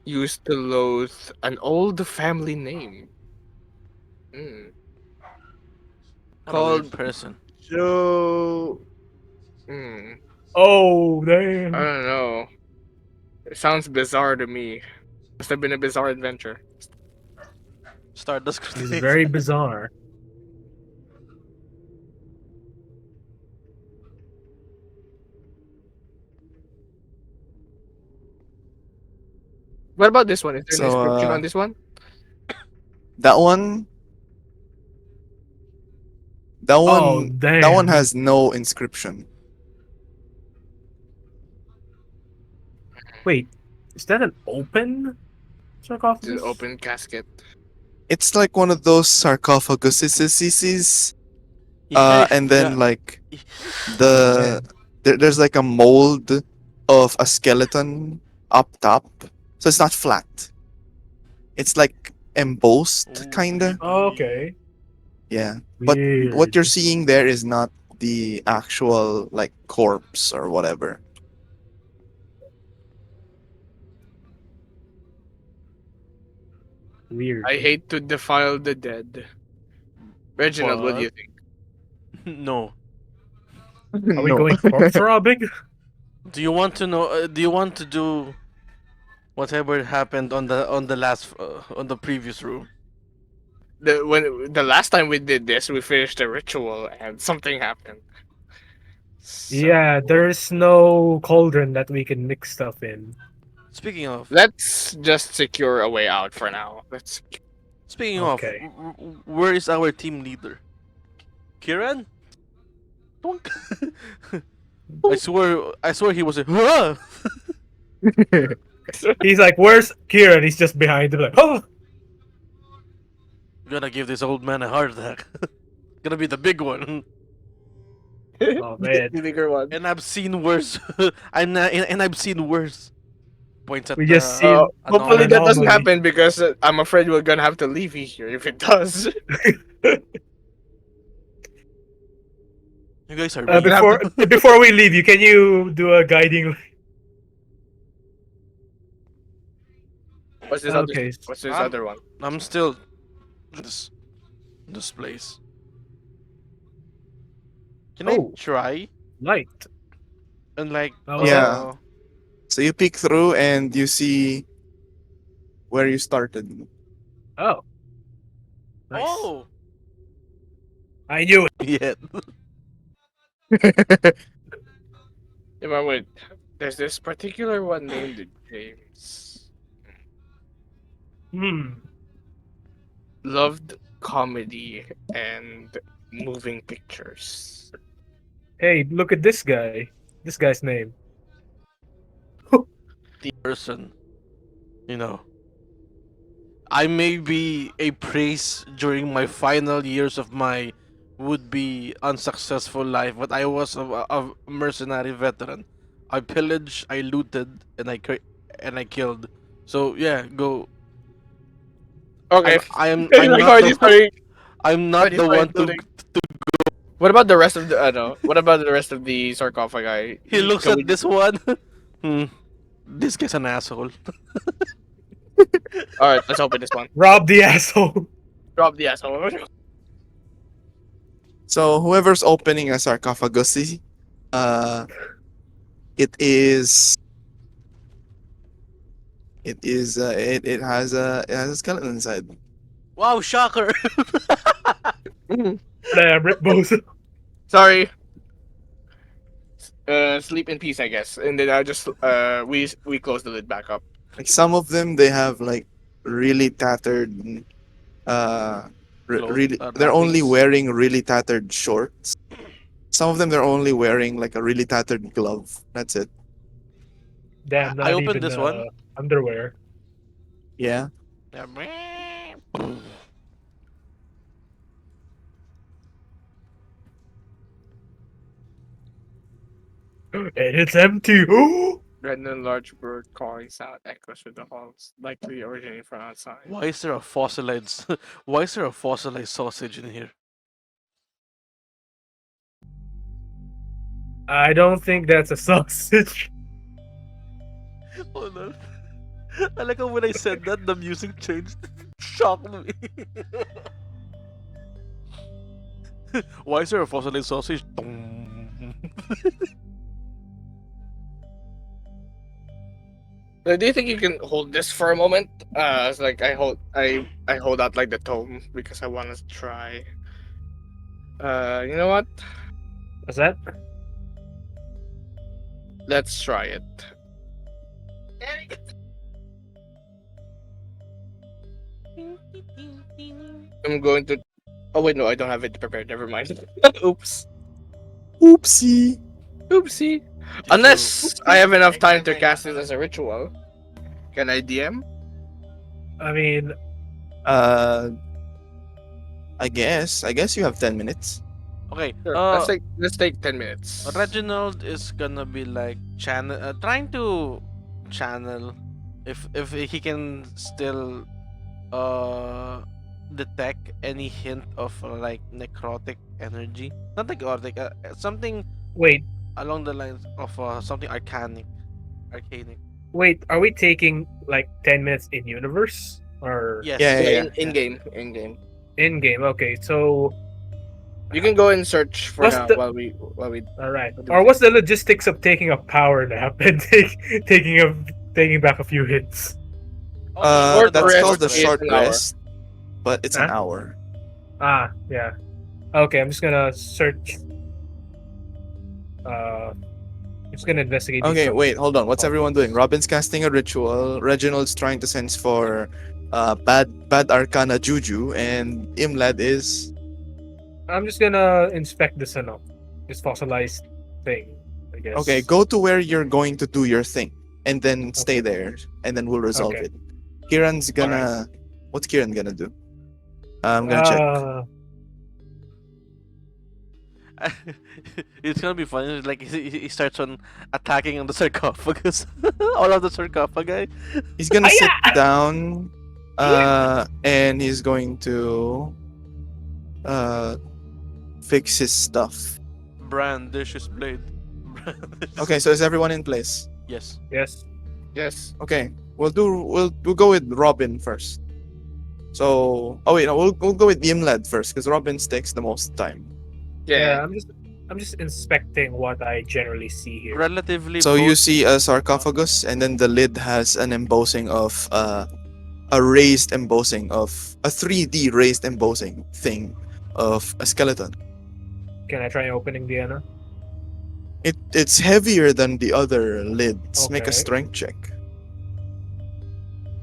Speaker 2: used to loathe an old family name. Hmm.
Speaker 4: What a weird
Speaker 2: Called
Speaker 4: person.
Speaker 2: Joe. Hmm.
Speaker 3: Oh,
Speaker 2: I
Speaker 3: damn.
Speaker 2: don't know. It sounds bizarre to me. Must have been a bizarre adventure.
Speaker 4: Stardust
Speaker 3: He's
Speaker 4: grenades.
Speaker 3: very bizarre.
Speaker 2: What about this one? Is there an
Speaker 1: So
Speaker 2: inscription on this one?
Speaker 1: that one, that
Speaker 3: Oh,
Speaker 1: one, that one
Speaker 3: damn.
Speaker 1: has no inscription.
Speaker 3: Wait, is that an open
Speaker 2: It's an
Speaker 3: sarcophagus?
Speaker 2: open casket.
Speaker 1: It's like one of those sarcophaguses,
Speaker 4: Yeah,
Speaker 1: and
Speaker 4: yeah.
Speaker 1: then like
Speaker 3: Oh,
Speaker 1: the
Speaker 3: man.
Speaker 1: there's like a mold of a skeleton up top, so it's not flat. It's like embossed,
Speaker 4: Ooh,
Speaker 1: kinda.
Speaker 3: Oh,
Speaker 4: creepy.
Speaker 3: okay.
Speaker 1: Yeah, but what
Speaker 3: Weird.
Speaker 1: you're seeing there is not the actual like corpse or whatever.
Speaker 3: Weird.
Speaker 2: I hate to defile the dead. Reginald, what do
Speaker 3: But
Speaker 2: you think?
Speaker 4: No.
Speaker 3: are we
Speaker 1: No.
Speaker 3: going corpse robbing?
Speaker 4: Do you want to know? Do you want to do whatever happened on the last on the previous room?
Speaker 2: The last time we did this, we finished the ritual and something happened. So
Speaker 3: Yeah, there's no cauldron that we can mix stuff in.
Speaker 4: Speaking of,
Speaker 2: let's just secure a way out for now. Let's.
Speaker 4: speaking of,
Speaker 3: Okay.
Speaker 4: where is our team leader? Kiran? Donk. I swear he was a. "Huh!"
Speaker 3: He's like, "Where's Kieran?" He's just behind him, like, "Oh,
Speaker 4: Gonna give this old man a heart attack. Gonna be the big one.
Speaker 3: oh man."
Speaker 2: The bigger one.
Speaker 4: And I've seen worse. And I've seen worse. Points at
Speaker 3: We just
Speaker 4: the
Speaker 3: seen
Speaker 2: Hopefully
Speaker 3: an
Speaker 2: that doesn't
Speaker 3: anomaly.
Speaker 2: happen because I'm afraid we're gonna have to leave here if it does.
Speaker 4: You guys are
Speaker 2: We're
Speaker 4: mean.
Speaker 2: gonna have to.
Speaker 3: Before we leave, can you do a guiding?
Speaker 2: What's this other?
Speaker 3: Okay.
Speaker 2: What's this
Speaker 4: I'm,
Speaker 2: other one?
Speaker 4: I'm still this this place. Can I
Speaker 3: Oh,
Speaker 4: try
Speaker 3: light.
Speaker 4: and like
Speaker 3: That was it.
Speaker 1: Yeah. So you peek through and you see where you started.
Speaker 3: Oh, nice.
Speaker 4: oh
Speaker 3: I knew it.
Speaker 4: yeah.
Speaker 2: Yeah, but wait. There's this particular one named James.
Speaker 3: Hmm.
Speaker 2: Loved comedy and moving pictures.
Speaker 3: Hey, look at this guy. This guy's name.
Speaker 4: The person, you know. I may be a praise during my final years of my would-be unsuccessful life, but I was a mercenary veteran. I pillaged, I looted, and I killed. So yeah, go.
Speaker 2: Okay.
Speaker 4: I'm
Speaker 2: Like
Speaker 4: not
Speaker 2: already
Speaker 4: the
Speaker 2: starting.
Speaker 4: I'm not
Speaker 2: Already
Speaker 4: the
Speaker 2: starting
Speaker 4: one to.
Speaker 2: building. What about the rest of the? No. What about the rest of the sarcophagi?
Speaker 4: He looks
Speaker 2: Can we
Speaker 4: at this one. hmm, this guy's an asshole.
Speaker 2: All right, let's open this one.
Speaker 3: Rob the asshole.
Speaker 2: Drop the asshole.
Speaker 1: So whoever's opening a sarcophagus, uh, it is it has a skeleton inside.
Speaker 4: Wow, shocker!
Speaker 3: Damn, Rip Bozo.
Speaker 2: Sorry. Sleep in peace, I guess. And then I just we close the lid back up.
Speaker 1: Like some of them, they have like really tattered, uh, really they're only
Speaker 4: Wrappings.
Speaker 1: wearing really tattered shorts. Some of them they're only wearing like a really tattered glove. That's it.
Speaker 3: Damn,
Speaker 4: I
Speaker 3: not
Speaker 4: opened
Speaker 3: even
Speaker 4: this one.
Speaker 3: underwear.
Speaker 1: Yeah.
Speaker 4: Yeah.
Speaker 3: And it's empty.
Speaker 2: Red and large bird calling sound echoes through the halls, likely originating from outside.
Speaker 4: Why is there a fossilized? Why is there a fossilized sausage in here?
Speaker 3: I don't think that's a sausage.
Speaker 4: Hold on. I like how when I said that, the music changed. Shocked me. Why is there a fossilized sausage?
Speaker 2: So do you think you can hold this for a moment? It's like I hold out like the tome because I want to try. You know what?
Speaker 3: What's that?
Speaker 2: Let's try it. I'm going to. Oh wait, no, I don't have it prepared. Never mind. Oops.
Speaker 1: Oopsie.
Speaker 2: Oopsie. Unless I have enough time to cast it as a ritual. Can I DM?
Speaker 3: I mean,
Speaker 1: Uh, I guess you have 10 minutes.
Speaker 4: Okay.
Speaker 2: Sure. Let's take 10 minutes.
Speaker 4: Reginald is gonna be like trying to channel if he can still detect any hint of like necrotic energy. Not necrotic, something
Speaker 3: wait,
Speaker 4: along the lines of something arcanic.
Speaker 3: are we taking like 10 minutes in universe or
Speaker 4: Yes.
Speaker 1: Yeah, yeah,
Speaker 2: Yeah, in game, in game.
Speaker 3: in game? Okay, so
Speaker 2: You can go and search for
Speaker 3: What's
Speaker 2: now
Speaker 3: the-
Speaker 2: while we
Speaker 3: all right.
Speaker 2: What do
Speaker 3: Or
Speaker 2: we
Speaker 3: what's the logistics of taking a power nap and taking back a few hits?
Speaker 2: Short
Speaker 1: That's
Speaker 2: rest
Speaker 1: called the
Speaker 2: is
Speaker 1: short
Speaker 2: an hour.
Speaker 1: rest, but it's an
Speaker 3: Huh?
Speaker 1: hour.
Speaker 3: Ah, yeah. Okay, I'm just gonna search. I'm just gonna investigate. these
Speaker 1: Okay,
Speaker 3: some-
Speaker 1: wait, hold on. What's
Speaker 3: Oh.
Speaker 1: everyone doing? Robin's casting a ritual. Reginald's trying to sense for bad arcana juju, and Imlad is
Speaker 3: I'm just gonna inspect this this fossilized thing. I guess.
Speaker 1: okay. Go to where you're going to do your thing, and then stay
Speaker 3: Okay.
Speaker 1: there, and then we'll resolve
Speaker 3: Okay.
Speaker 1: it. Kieran's gonna. What's Kieran gonna do? I'm gonna check.
Speaker 4: It's gonna be funny. Like he starts on attacking on the sarcophagus, all of the sarcophagi.
Speaker 1: He's gonna sit
Speaker 3: Hiya!
Speaker 1: down, and he's going to fix his stuff.
Speaker 4: Brandishes blade.
Speaker 1: Okay, so is everyone in place?
Speaker 4: Yes.
Speaker 3: Yes.
Speaker 2: Yes.
Speaker 1: Okay, we'll go with Robin first. So oh wait, no, we'll go with Imlad first because Robin takes the most time.
Speaker 2: Yeah.
Speaker 3: I'm just inspecting what I generally see here.
Speaker 4: Relatively.
Speaker 1: So you
Speaker 4: both-
Speaker 1: see a sarcophagus, and then the lid has an embossing of a raised embossing of a 3D raised embossing thing of a skeleton.
Speaker 3: Can I try opening the Anna?
Speaker 1: It's heavier than the other lids. Make a
Speaker 3: Okay.
Speaker 1: strength check.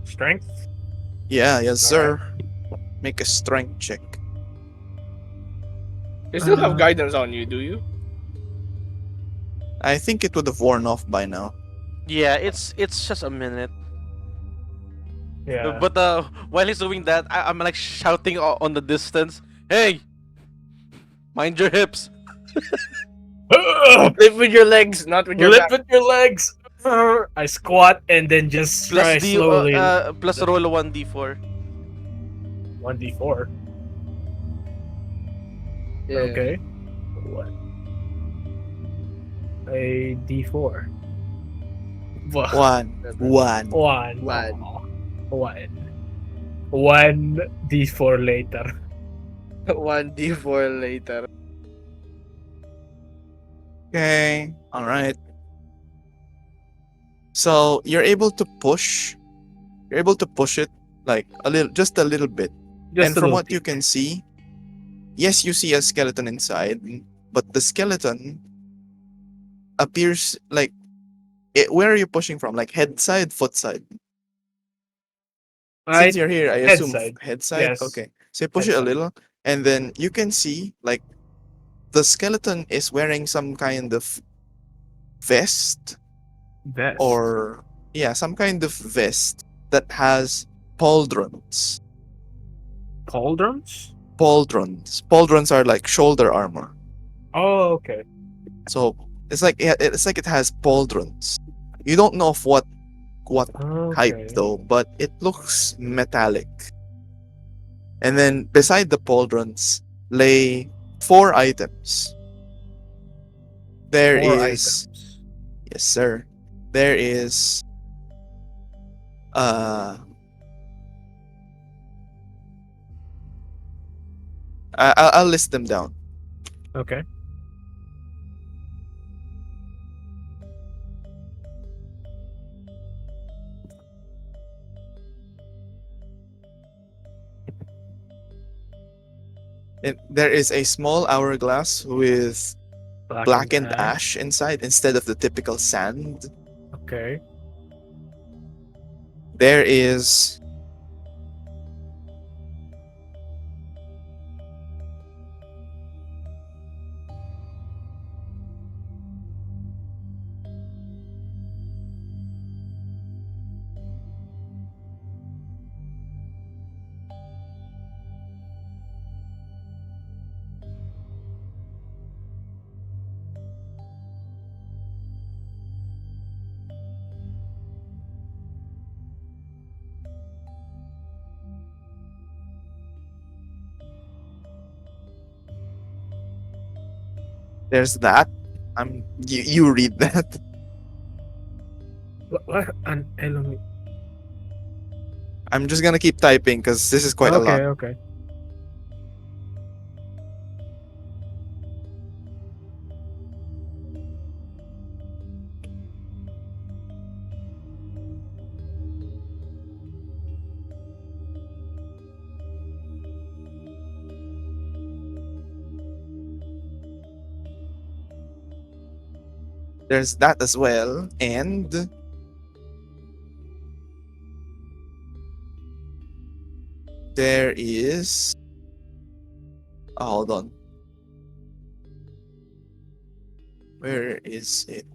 Speaker 3: Strength?
Speaker 1: Yeah, yes, sir. Make a strength check.
Speaker 2: You still have
Speaker 3: Uh,
Speaker 2: guidance on you, do you?
Speaker 1: I think it would have worn off by now.
Speaker 4: Yeah, it's just a minute.
Speaker 3: Yeah.
Speaker 4: But while he's doing that, I'm like shouting on the distance. Hey, mind your hips.
Speaker 2: Live with your legs, not with your
Speaker 3: Lift
Speaker 2: back.
Speaker 3: with your legs. I squat and then just try slowly.
Speaker 4: Plus roll a 1d4.
Speaker 3: 1d4.
Speaker 2: Yeah.
Speaker 3: Okay. What? A d4.
Speaker 1: One.
Speaker 3: One.
Speaker 2: One.
Speaker 3: One. One d4 later.
Speaker 2: 1d4 later.
Speaker 1: Okay. All right. So you're able to push. You're able to push it like just a little bit.
Speaker 3: Just
Speaker 1: And
Speaker 3: a
Speaker 1: from
Speaker 3: little
Speaker 1: what you can see, yes, you see a skeleton inside, but the skeleton appears like where are you pushing from? Like head side, foot side?
Speaker 3: I
Speaker 1: Since you're here, I
Speaker 3: head
Speaker 1: assume
Speaker 3: side.
Speaker 1: head side.
Speaker 3: Yes.
Speaker 1: Okay. So you push
Speaker 3: Head
Speaker 1: it a
Speaker 3: side.
Speaker 1: little, and then you can see like the skeleton is wearing some kind of vest
Speaker 3: vest.
Speaker 1: or yeah, some kind of vest that has pauldrons.
Speaker 3: Pauldrons?
Speaker 1: Pauldrons. Pauldrons are like shoulder armor.
Speaker 3: Oh, okay.
Speaker 1: So it's like it has pauldrons. You don't know of what type
Speaker 3: Okay.
Speaker 1: though, but it looks metallic. And then beside the pauldrons lay four items. There
Speaker 3: Four
Speaker 1: is
Speaker 3: items.
Speaker 1: yes, sir. There is uh I'll list them down.
Speaker 3: Okay.
Speaker 1: There is a small hourglass with
Speaker 3: Blackened
Speaker 1: blackened
Speaker 3: ash.
Speaker 1: ash inside instead of the typical sand.
Speaker 3: Okay.
Speaker 1: There is there's that. You read that.
Speaker 3: What? An enemy.
Speaker 1: I'm just gonna keep typing because this is quite a
Speaker 3: Okay.
Speaker 1: lot.
Speaker 3: Okay.
Speaker 1: There's that as well, and there is. Oh, hold on. Where is it?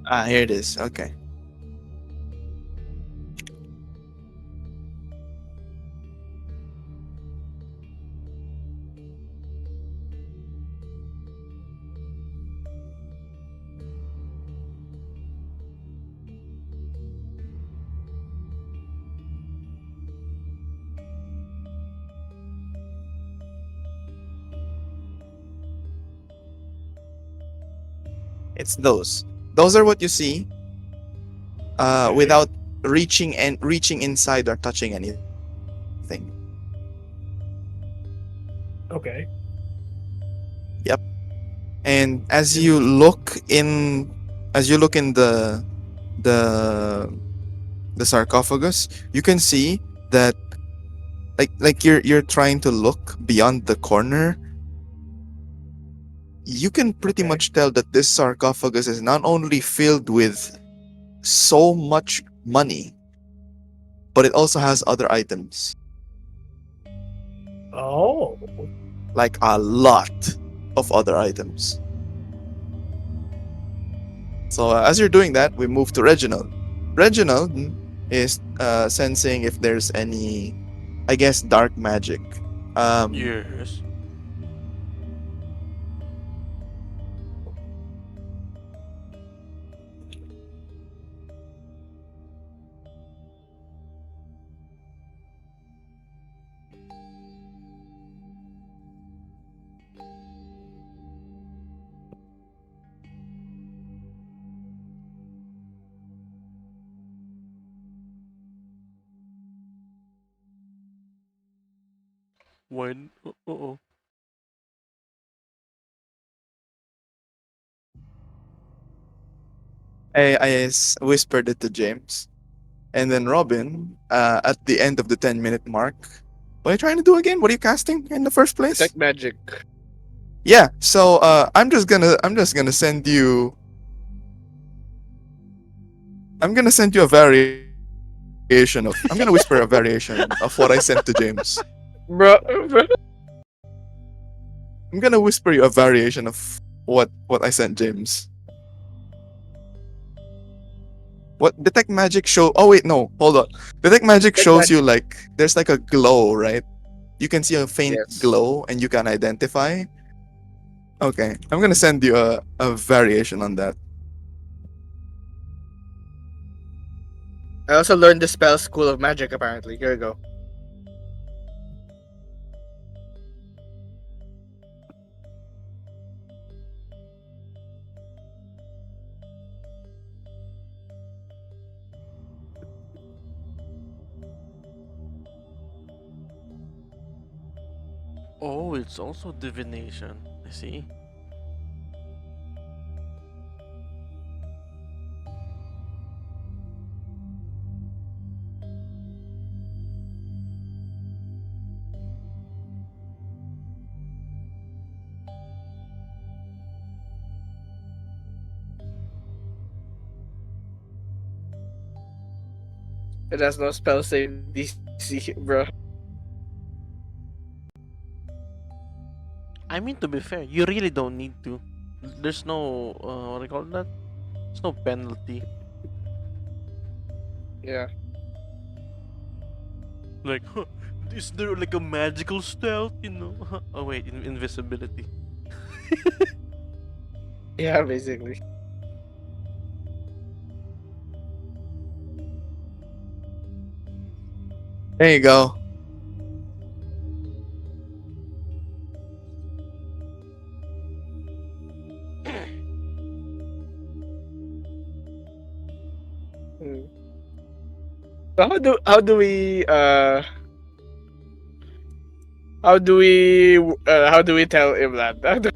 Speaker 1: Ah, here it is. Okay. It's those. Those are what you see.
Speaker 3: Okay.
Speaker 1: Without reaching inside or touching anything.
Speaker 3: Okay.
Speaker 1: Yep. And as you look in the the sarcophagus, you can see that like you're trying to look beyond the corner. You can pretty
Speaker 3: Okay.
Speaker 1: much tell that this sarcophagus is not only filled with so much money, but it also has other items.
Speaker 3: Oh.
Speaker 1: Like a lot of other items. So as you're doing that, we move to Reginald. Reginald is sensing if there's any, I guess, dark magic.
Speaker 4: Yes. When? Oh.
Speaker 1: Whispered it to James, and then Robin, at the end of the 10-minute mark, what are you trying to do again? What are you casting in the first place?
Speaker 2: Detect magic.
Speaker 1: Yeah. So I'm just gonna send you. I'm gonna send you a variation of. I'm gonna whisper a variation of what I sent to James.
Speaker 2: Bro, bro.
Speaker 1: I'm gonna whisper you a variation of what I sent James. What detect magic show? Oh wait, no, hold on. Detect magic
Speaker 2: Detect
Speaker 1: shows
Speaker 2: magic.
Speaker 1: you like there's like a glow, right? You can see a faint
Speaker 2: Yes.
Speaker 1: glow, and you can identify. Okay, I'm gonna send you a variation on that.
Speaker 2: I also learned the spell School of Magic. Apparently, here we go.
Speaker 4: Oh, it's also divination. I see.
Speaker 2: It has no spell save DC, bro.
Speaker 4: I mean, to be fair, you really don't need to. There's no what do you call that? There's no penalty.
Speaker 2: Yeah.
Speaker 4: Like, is there like a magical stealth? You know? Oh wait, invisibility.
Speaker 2: Yeah, basically.
Speaker 1: There you go.
Speaker 2: Hmm. So how do we tell him that?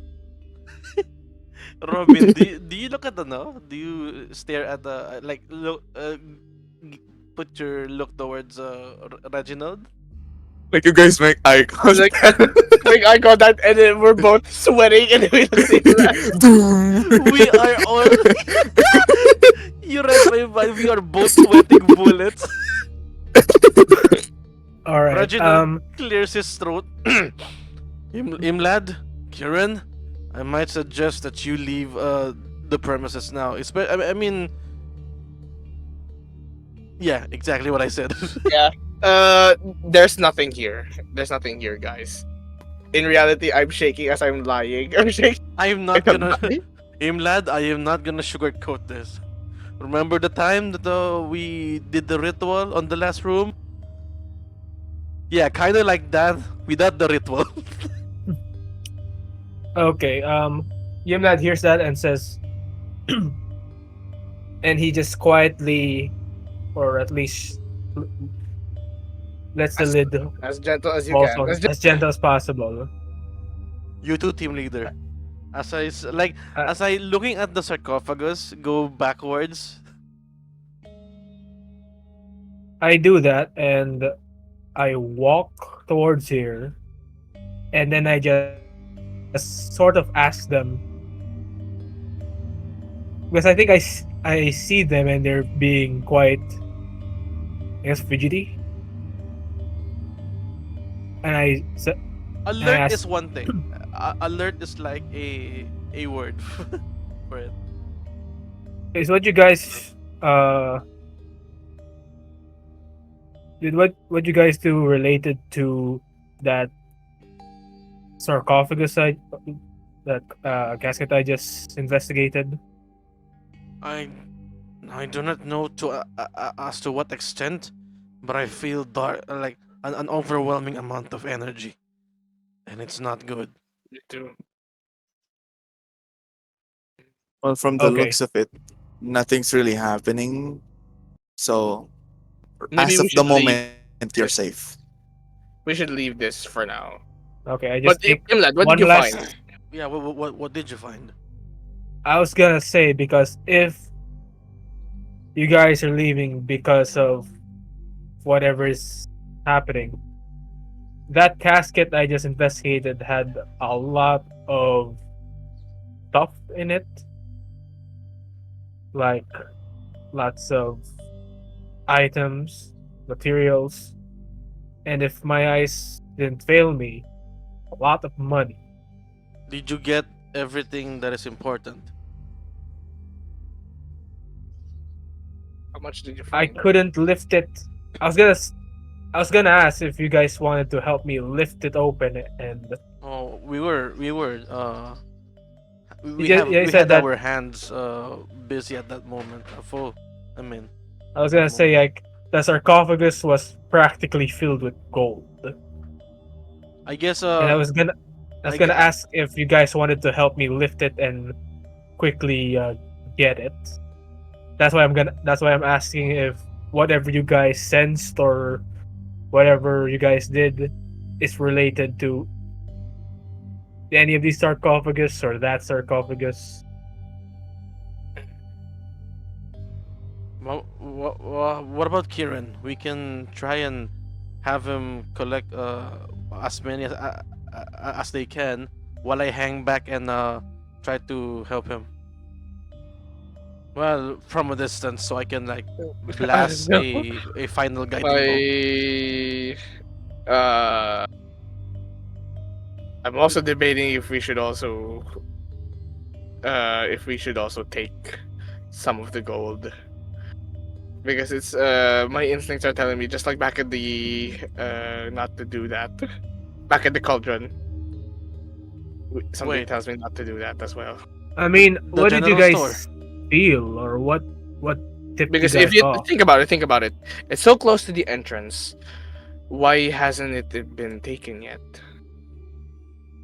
Speaker 4: Robin, do you look at the no? Do you stare at the like look put your look towards Reginald?
Speaker 1: Like you guys make eye
Speaker 2: Like
Speaker 1: contact.
Speaker 2: like I got that, and then we're both sweating, and we look at
Speaker 4: We are all you read my mind. We are both sweating bullets.
Speaker 3: All right.
Speaker 4: Reginald clears his throat. Imlad, Kieran, I might suggest that you leave the premises now. I mean, yeah, exactly what I said.
Speaker 2: Yeah. There's nothing here. There's nothing here, guys. In reality, I'm shaking as I'm lying. I'm shaking.
Speaker 4: I'm not
Speaker 2: like I'm
Speaker 4: gonna,
Speaker 2: lying.
Speaker 4: Imlad, I am not gonna sugarcoat this. Remember the time that we did the ritual on the last room? Yeah, kind of like that without the ritual.
Speaker 3: Okay. Yimlad hears that and says, and he just quietly, or at least lets the
Speaker 2: As,
Speaker 3: lid
Speaker 2: as gentle as you
Speaker 3: fall
Speaker 2: can.
Speaker 3: on as gentle as possible.
Speaker 4: You too, team leader. As I like, as I looking at the sarcophagus go backwards.
Speaker 3: I do that, and I walk towards here, and then I just sort of ask them, because I think I see them and they're being quite, I guess, fidgety, and
Speaker 4: Alert
Speaker 3: ask,
Speaker 4: is one thing. Alert is like a word for it.
Speaker 3: is what you guys did what you guys do related to that sarcophagus that casket I just investigated?
Speaker 4: I I do not know to as to what extent, but I feel dark like an overwhelming amount of energy, and it's not good.
Speaker 2: You too.
Speaker 1: Well, from the
Speaker 3: Okay.
Speaker 1: looks of it, nothing's really happening. So
Speaker 2: Maybe
Speaker 1: as
Speaker 2: we
Speaker 1: of the
Speaker 2: should leave
Speaker 1: moment, you're
Speaker 2: this.
Speaker 1: safe.
Speaker 2: We should leave this for now.
Speaker 3: Okay, I
Speaker 2: But
Speaker 3: just take
Speaker 2: Imlad, what
Speaker 3: one
Speaker 2: did you
Speaker 3: last.
Speaker 2: find?
Speaker 4: Yeah, what did you find?
Speaker 3: I was gonna say, because if you guys are leaving because of whatever is happening, that casket I just investigated had a lot of stuff in it, like lots of items, materials, and if my eyes didn't fail me, a lot of money.
Speaker 4: Did you get everything that is important?
Speaker 2: How much did you
Speaker 3: I
Speaker 2: find?
Speaker 3: couldn't lift it. I was gonna I was gonna ask if you guys wanted to help me lift it open, and
Speaker 4: Oh, we were
Speaker 3: you
Speaker 4: we
Speaker 3: said
Speaker 4: had
Speaker 3: that.
Speaker 4: our hands busy at that moment. Full. I mean,
Speaker 3: I was
Speaker 4: at that
Speaker 3: gonna say
Speaker 4: moment.
Speaker 3: like the sarcophagus was practically filled with gold,
Speaker 4: I guess
Speaker 3: and I was
Speaker 4: I
Speaker 3: gonna
Speaker 4: gue-
Speaker 3: ask if you guys wanted to help me lift it and quickly get it. That's why I'm asking if whatever you guys sensed or whatever you guys did is related to any of these sarcophagus or that sarcophagus.
Speaker 4: what about Kieran? We can try and have him collect as many as they can while I hang back and try to help him. Well, from a distance, so I can like blast
Speaker 2: No.
Speaker 4: a final guiding bolt.
Speaker 2: I uh I'm also debating if we should also take some of the gold, because it's my instincts are telling me, just like back at the not to do that. Back at the cauldron, something
Speaker 4: Wait,
Speaker 2: tells me not to do that as well.
Speaker 3: I mean,
Speaker 4: the
Speaker 3: what did you
Speaker 4: general store.
Speaker 3: guys feel, or what tipped you
Speaker 2: Because if
Speaker 3: guys
Speaker 2: you
Speaker 3: off?
Speaker 2: think about it, it's so close to the entrance. Why hasn't it been taken yet?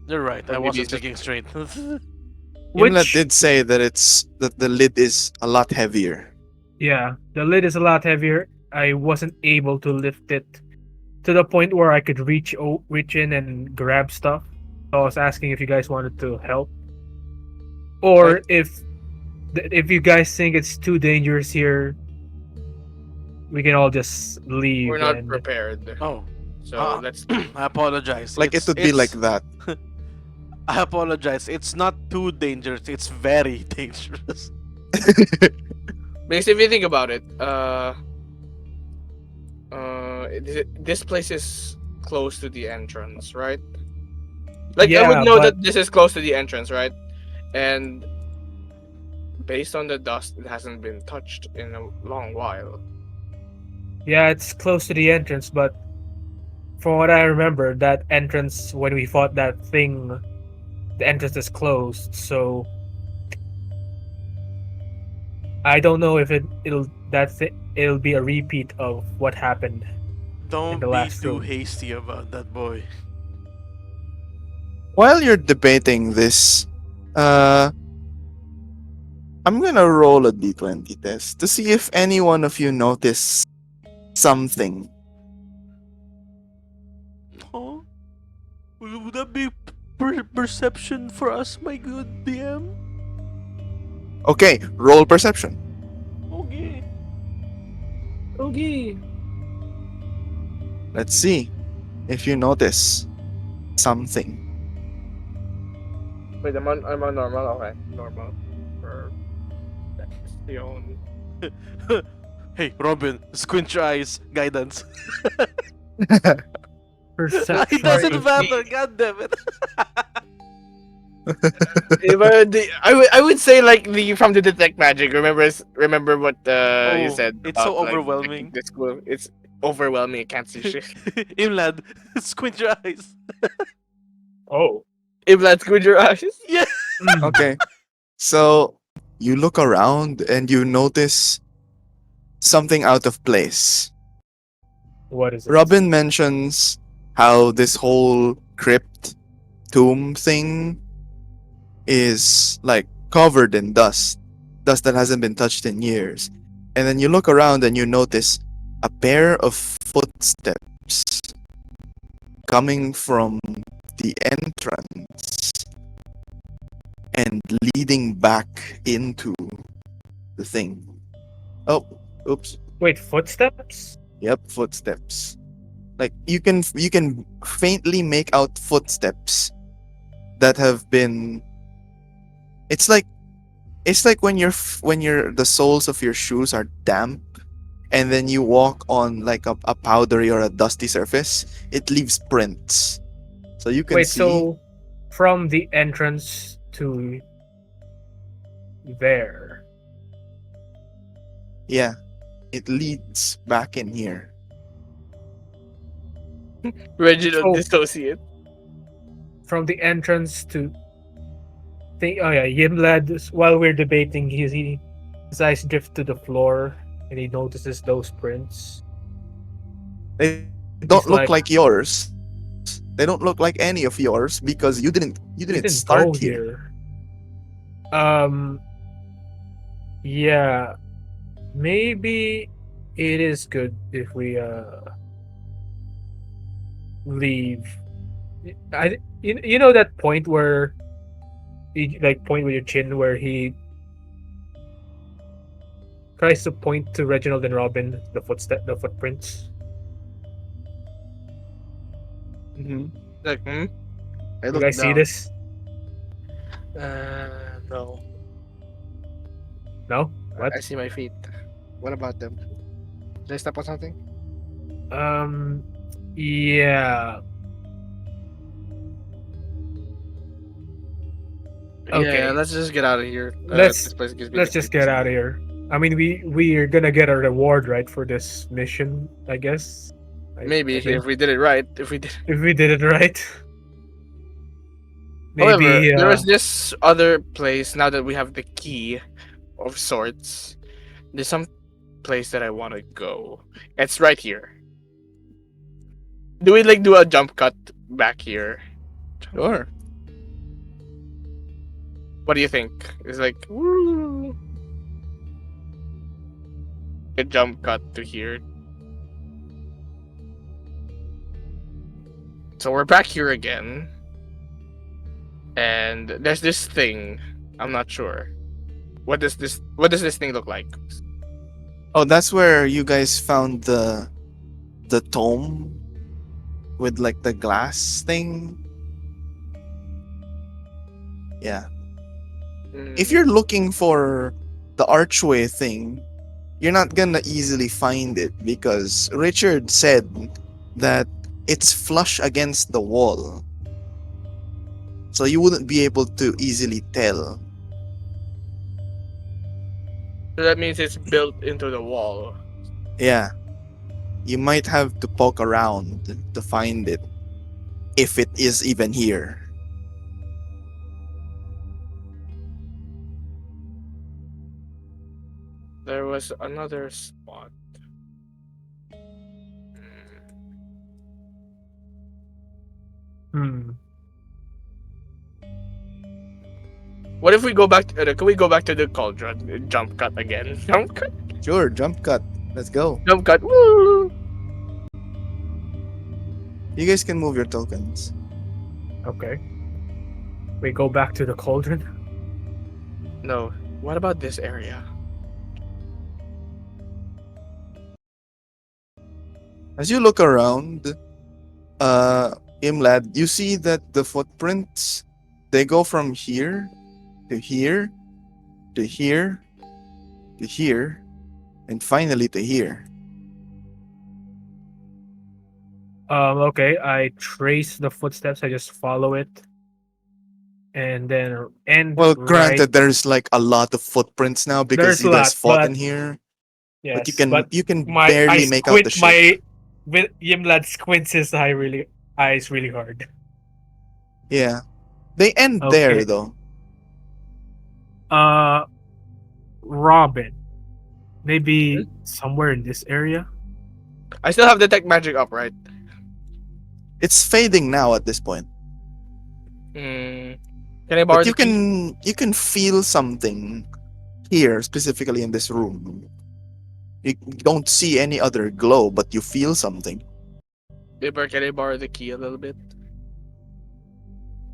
Speaker 4: You're right.
Speaker 2: Or
Speaker 4: I
Speaker 2: maybe
Speaker 4: wasn't
Speaker 2: it's just
Speaker 4: thinking straight.
Speaker 1: Imla
Speaker 3: Which
Speaker 1: did say that the lid is a lot heavier.
Speaker 3: Yeah, the lid is a lot heavier. I wasn't able to lift it to the point where I could reach in and grab stuff. So I was asking if you guys wanted to help, or
Speaker 1: Right?
Speaker 3: if you guys think it's too dangerous here, we can all just
Speaker 2: we're
Speaker 3: leave.
Speaker 2: not
Speaker 3: And
Speaker 2: prepared.
Speaker 4: Oh,
Speaker 2: So let's.
Speaker 4: I apologize.
Speaker 1: Like it would be like
Speaker 4: It's
Speaker 1: that.
Speaker 4: I apologize. It's not too dangerous. It's very dangerous.
Speaker 2: Because if you think about it, this place is close to the entrance, right? Like I would
Speaker 3: yeah,
Speaker 2: know
Speaker 3: but
Speaker 2: that this is close to the entrance, right? And based on the dust, it hasn't been touched in a long while.
Speaker 3: yeah, it's close to the entrance. But from what I remember, that entrance when we fought that thing, the entrance is closed. So I don't know if it'll be a repeat of what happened in the
Speaker 4: Don't be
Speaker 3: last
Speaker 4: too
Speaker 3: room.
Speaker 4: hasty about that, boy.
Speaker 1: While you're debating this, uh, I'm gonna roll a d20 test to see if any one of you notice something.
Speaker 4: Oh, would that be perception for us, my good DM?
Speaker 1: Okay, roll perception.
Speaker 4: Okay.
Speaker 3: Okay.
Speaker 1: Let's see if you notice something.
Speaker 2: Wait, I'm on normal. Okay, normal. For that's the only.
Speaker 4: Hey, Robin, squint your eyes. Guidance.
Speaker 3: Perception.
Speaker 4: It doesn't
Speaker 2: Sorry.
Speaker 4: matter. God damn it.
Speaker 2: I would say like the from the detect magic. Remember what you
Speaker 4: Oh,
Speaker 2: said
Speaker 4: it's
Speaker 2: about
Speaker 4: so
Speaker 2: like checking
Speaker 4: overwhelming.
Speaker 2: the school. It's overwhelming. I can't see shit.
Speaker 4: Imlad, squint your eyes.
Speaker 3: Oh.
Speaker 2: If that's good, your eyes.
Speaker 4: Yeah.
Speaker 3: Mm.
Speaker 1: Okay, so you look around and you notice something out of place.
Speaker 3: What is it?
Speaker 1: Robin mentions how this whole crypt tomb thing is like covered in dust that hasn't been touched in years. And then you look around and you notice a pair of footsteps coming from the entrance and leading back into the thing. Oh, oops.
Speaker 3: Wait, footsteps?
Speaker 1: Yep, footsteps. Like you can faintly make out footsteps that have been. It's like when the soles of your shoes are damp, and then you walk on like a powdery or a dusty surface. It leaves prints, so you can
Speaker 3: Wait,
Speaker 1: see.
Speaker 3: so from the entrance to there.
Speaker 1: Yeah, it leads back in here.
Speaker 2: Reginald
Speaker 3: So
Speaker 2: dissociate.
Speaker 3: from the entrance to oh yeah, Yimlad. While we're debating, his eyes drift to the floor, and he notices those prints.
Speaker 1: They don't
Speaker 3: He's
Speaker 1: look
Speaker 3: like,
Speaker 1: like yours. They don't look like any of yours because you didn't
Speaker 3: "We didn't
Speaker 1: start
Speaker 3: go
Speaker 1: here.
Speaker 3: here." Um, yeah, maybe it is good if we leave. You know that point where you like point with your chin where he tries to point to Reginald and Robin the footprints.
Speaker 1: Mm-hmm.
Speaker 2: Like, I
Speaker 3: You
Speaker 2: look
Speaker 3: guys see
Speaker 2: down.
Speaker 3: this?
Speaker 2: No.
Speaker 3: No? What?
Speaker 2: I see my feet. What about them? Did I step on something?
Speaker 3: Um, yeah.
Speaker 2: Yeah,
Speaker 3: Okay.
Speaker 2: let's just get out of here.
Speaker 3: Let's
Speaker 2: This place gives me the
Speaker 3: let's just
Speaker 2: creeps.
Speaker 3: get out of here. I mean, we are gonna get a reward, right, for this mission, I guess.
Speaker 2: Maybe
Speaker 3: I think
Speaker 2: if we did it right. If we did.
Speaker 3: if we did it right.
Speaker 2: However,
Speaker 3: Maybe
Speaker 2: there was this other place. Now that we have the key of sorts, there's some place that I want to go. It's right here. Do we like do a jump cut back here?
Speaker 1: Sure.
Speaker 2: What do you think? It's like woo, a jump cut to here. So we're back here again, and there's this thing. I'm not sure. What does this thing look like?
Speaker 1: Oh, that's where you guys found the tome with like the glass thing. Yeah. If you're looking for the archway thing, you're not gonna easily find it because Richard said that it's flush against the wall. So you wouldn't be able to easily tell.
Speaker 2: So that means it's built into the wall.
Speaker 1: Yeah. You might have to poke around to find it. If it is even here.
Speaker 2: There was another spot.
Speaker 3: hmm.
Speaker 2: What if we go back? Can we go back to the cauldron? Jump cut again. Jump cut.
Speaker 1: Sure, jump cut. Let's go.
Speaker 2: Jump cut. Woo!
Speaker 1: You guys can move your tokens.
Speaker 3: Okay. We go back to the cauldron.
Speaker 2: No. What about this area?
Speaker 1: As you look around, Imlad, you see that the footprints they go from here to here to here to here and finally to here.
Speaker 3: Okay, I trace the footsteps, I just follow it. And then end
Speaker 1: Well,
Speaker 3: right.
Speaker 1: granted, there's like a lot of footprints now because
Speaker 3: There's a
Speaker 1: you guys
Speaker 3: lot,
Speaker 1: fought
Speaker 3: but
Speaker 1: in here.
Speaker 3: yes,
Speaker 1: But you can
Speaker 3: I
Speaker 1: barely make out the
Speaker 3: squint
Speaker 1: shape.
Speaker 3: Yimlad squints his eyes really hard.
Speaker 1: Yeah, they end
Speaker 3: Okay.
Speaker 1: there though.
Speaker 3: Robin. Maybe somewhere in this area?
Speaker 2: I still have detect magic up, right?
Speaker 1: It's fading now at this point.
Speaker 2: Can I borrow
Speaker 1: But you
Speaker 2: the key?
Speaker 1: can feel something here, specifically in this room. You don't see any other glow, but you feel something.
Speaker 2: Bieber, can I borrow the key a little bit?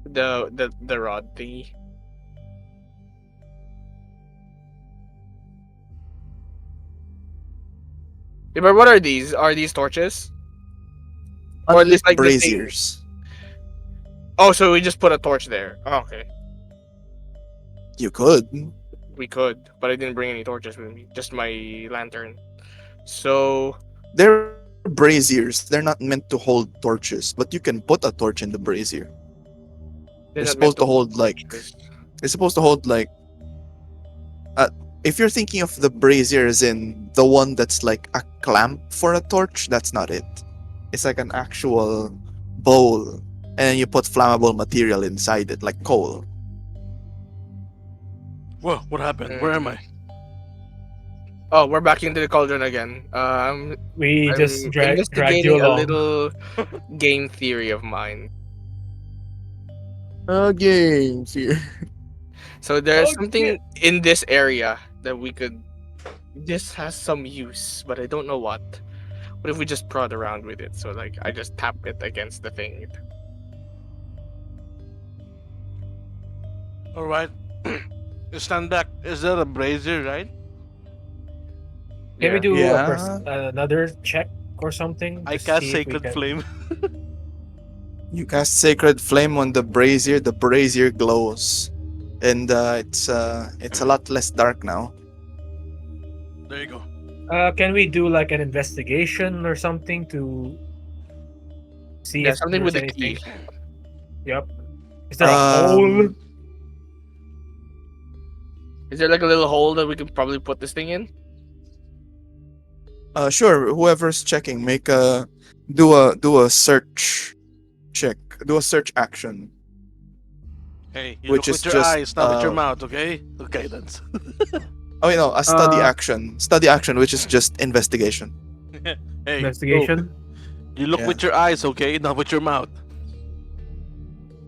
Speaker 2: The rod thingy. Bieber, what are these? Are these torches? Or at least like the thing-
Speaker 1: Braziers.
Speaker 2: Oh, so we just put a torch there. Oh, okay.
Speaker 1: You could.
Speaker 2: We could, but I didn't bring any torches with me. Just my lantern. So
Speaker 1: They're braziers. They're not meant to hold torches, but you can put a torch in the brazier.
Speaker 2: they're
Speaker 1: It's
Speaker 2: not meant
Speaker 1: supposed to hold like
Speaker 2: torches.
Speaker 1: it's supposed to hold like if you're thinking of the brazier as in the one that's like a clamp for a torch, that's not it. It's like an actual bowl, and you put flammable material inside it, like coal.
Speaker 4: Whoa, what happened? Where am I?
Speaker 2: Oh, we're back into the cauldron again.
Speaker 3: We just
Speaker 2: I'm
Speaker 3: dragged you
Speaker 2: investigating a
Speaker 3: along.
Speaker 2: little game theory of mine.
Speaker 1: Games here.
Speaker 2: So there's
Speaker 3: Oh,
Speaker 2: something in this area that we could. This has some use, but I don't know what. What if we just prod around with it? So like I just tap it against the thing.
Speaker 4: All right. Stand back. Is there a brazier, right?
Speaker 3: Can we do
Speaker 1: Yeah.
Speaker 3: another check or something?
Speaker 4: I
Speaker 3: to
Speaker 4: cast
Speaker 3: see if we
Speaker 4: Sacred
Speaker 3: can-
Speaker 4: Flame.
Speaker 1: You cast Sacred Flame on the brazier. The brazier glows, and it's a lot less dark now.
Speaker 4: There you go.
Speaker 3: Can we do like an investigation or something to see
Speaker 2: Yeah,
Speaker 3: if
Speaker 2: something
Speaker 3: there's
Speaker 2: with a
Speaker 3: anything?
Speaker 2: key.
Speaker 3: Yep. Is there a hole?
Speaker 2: Is there like a little hole that we could probably put this thing in?
Speaker 1: Sure. Whoever's checking, do a search check. Do a search action.
Speaker 4: Hey, you
Speaker 1: Which
Speaker 4: look
Speaker 1: is
Speaker 4: with your
Speaker 1: just,
Speaker 4: eyes, not with your mouth, okay? Okay, that's.
Speaker 1: Oh, a study
Speaker 3: Uh,
Speaker 1: action. Study action, which is just investigation.
Speaker 4: Hey,
Speaker 3: Investigation.
Speaker 4: you look
Speaker 1: Yeah.
Speaker 4: with your eyes, okay? Not with your mouth.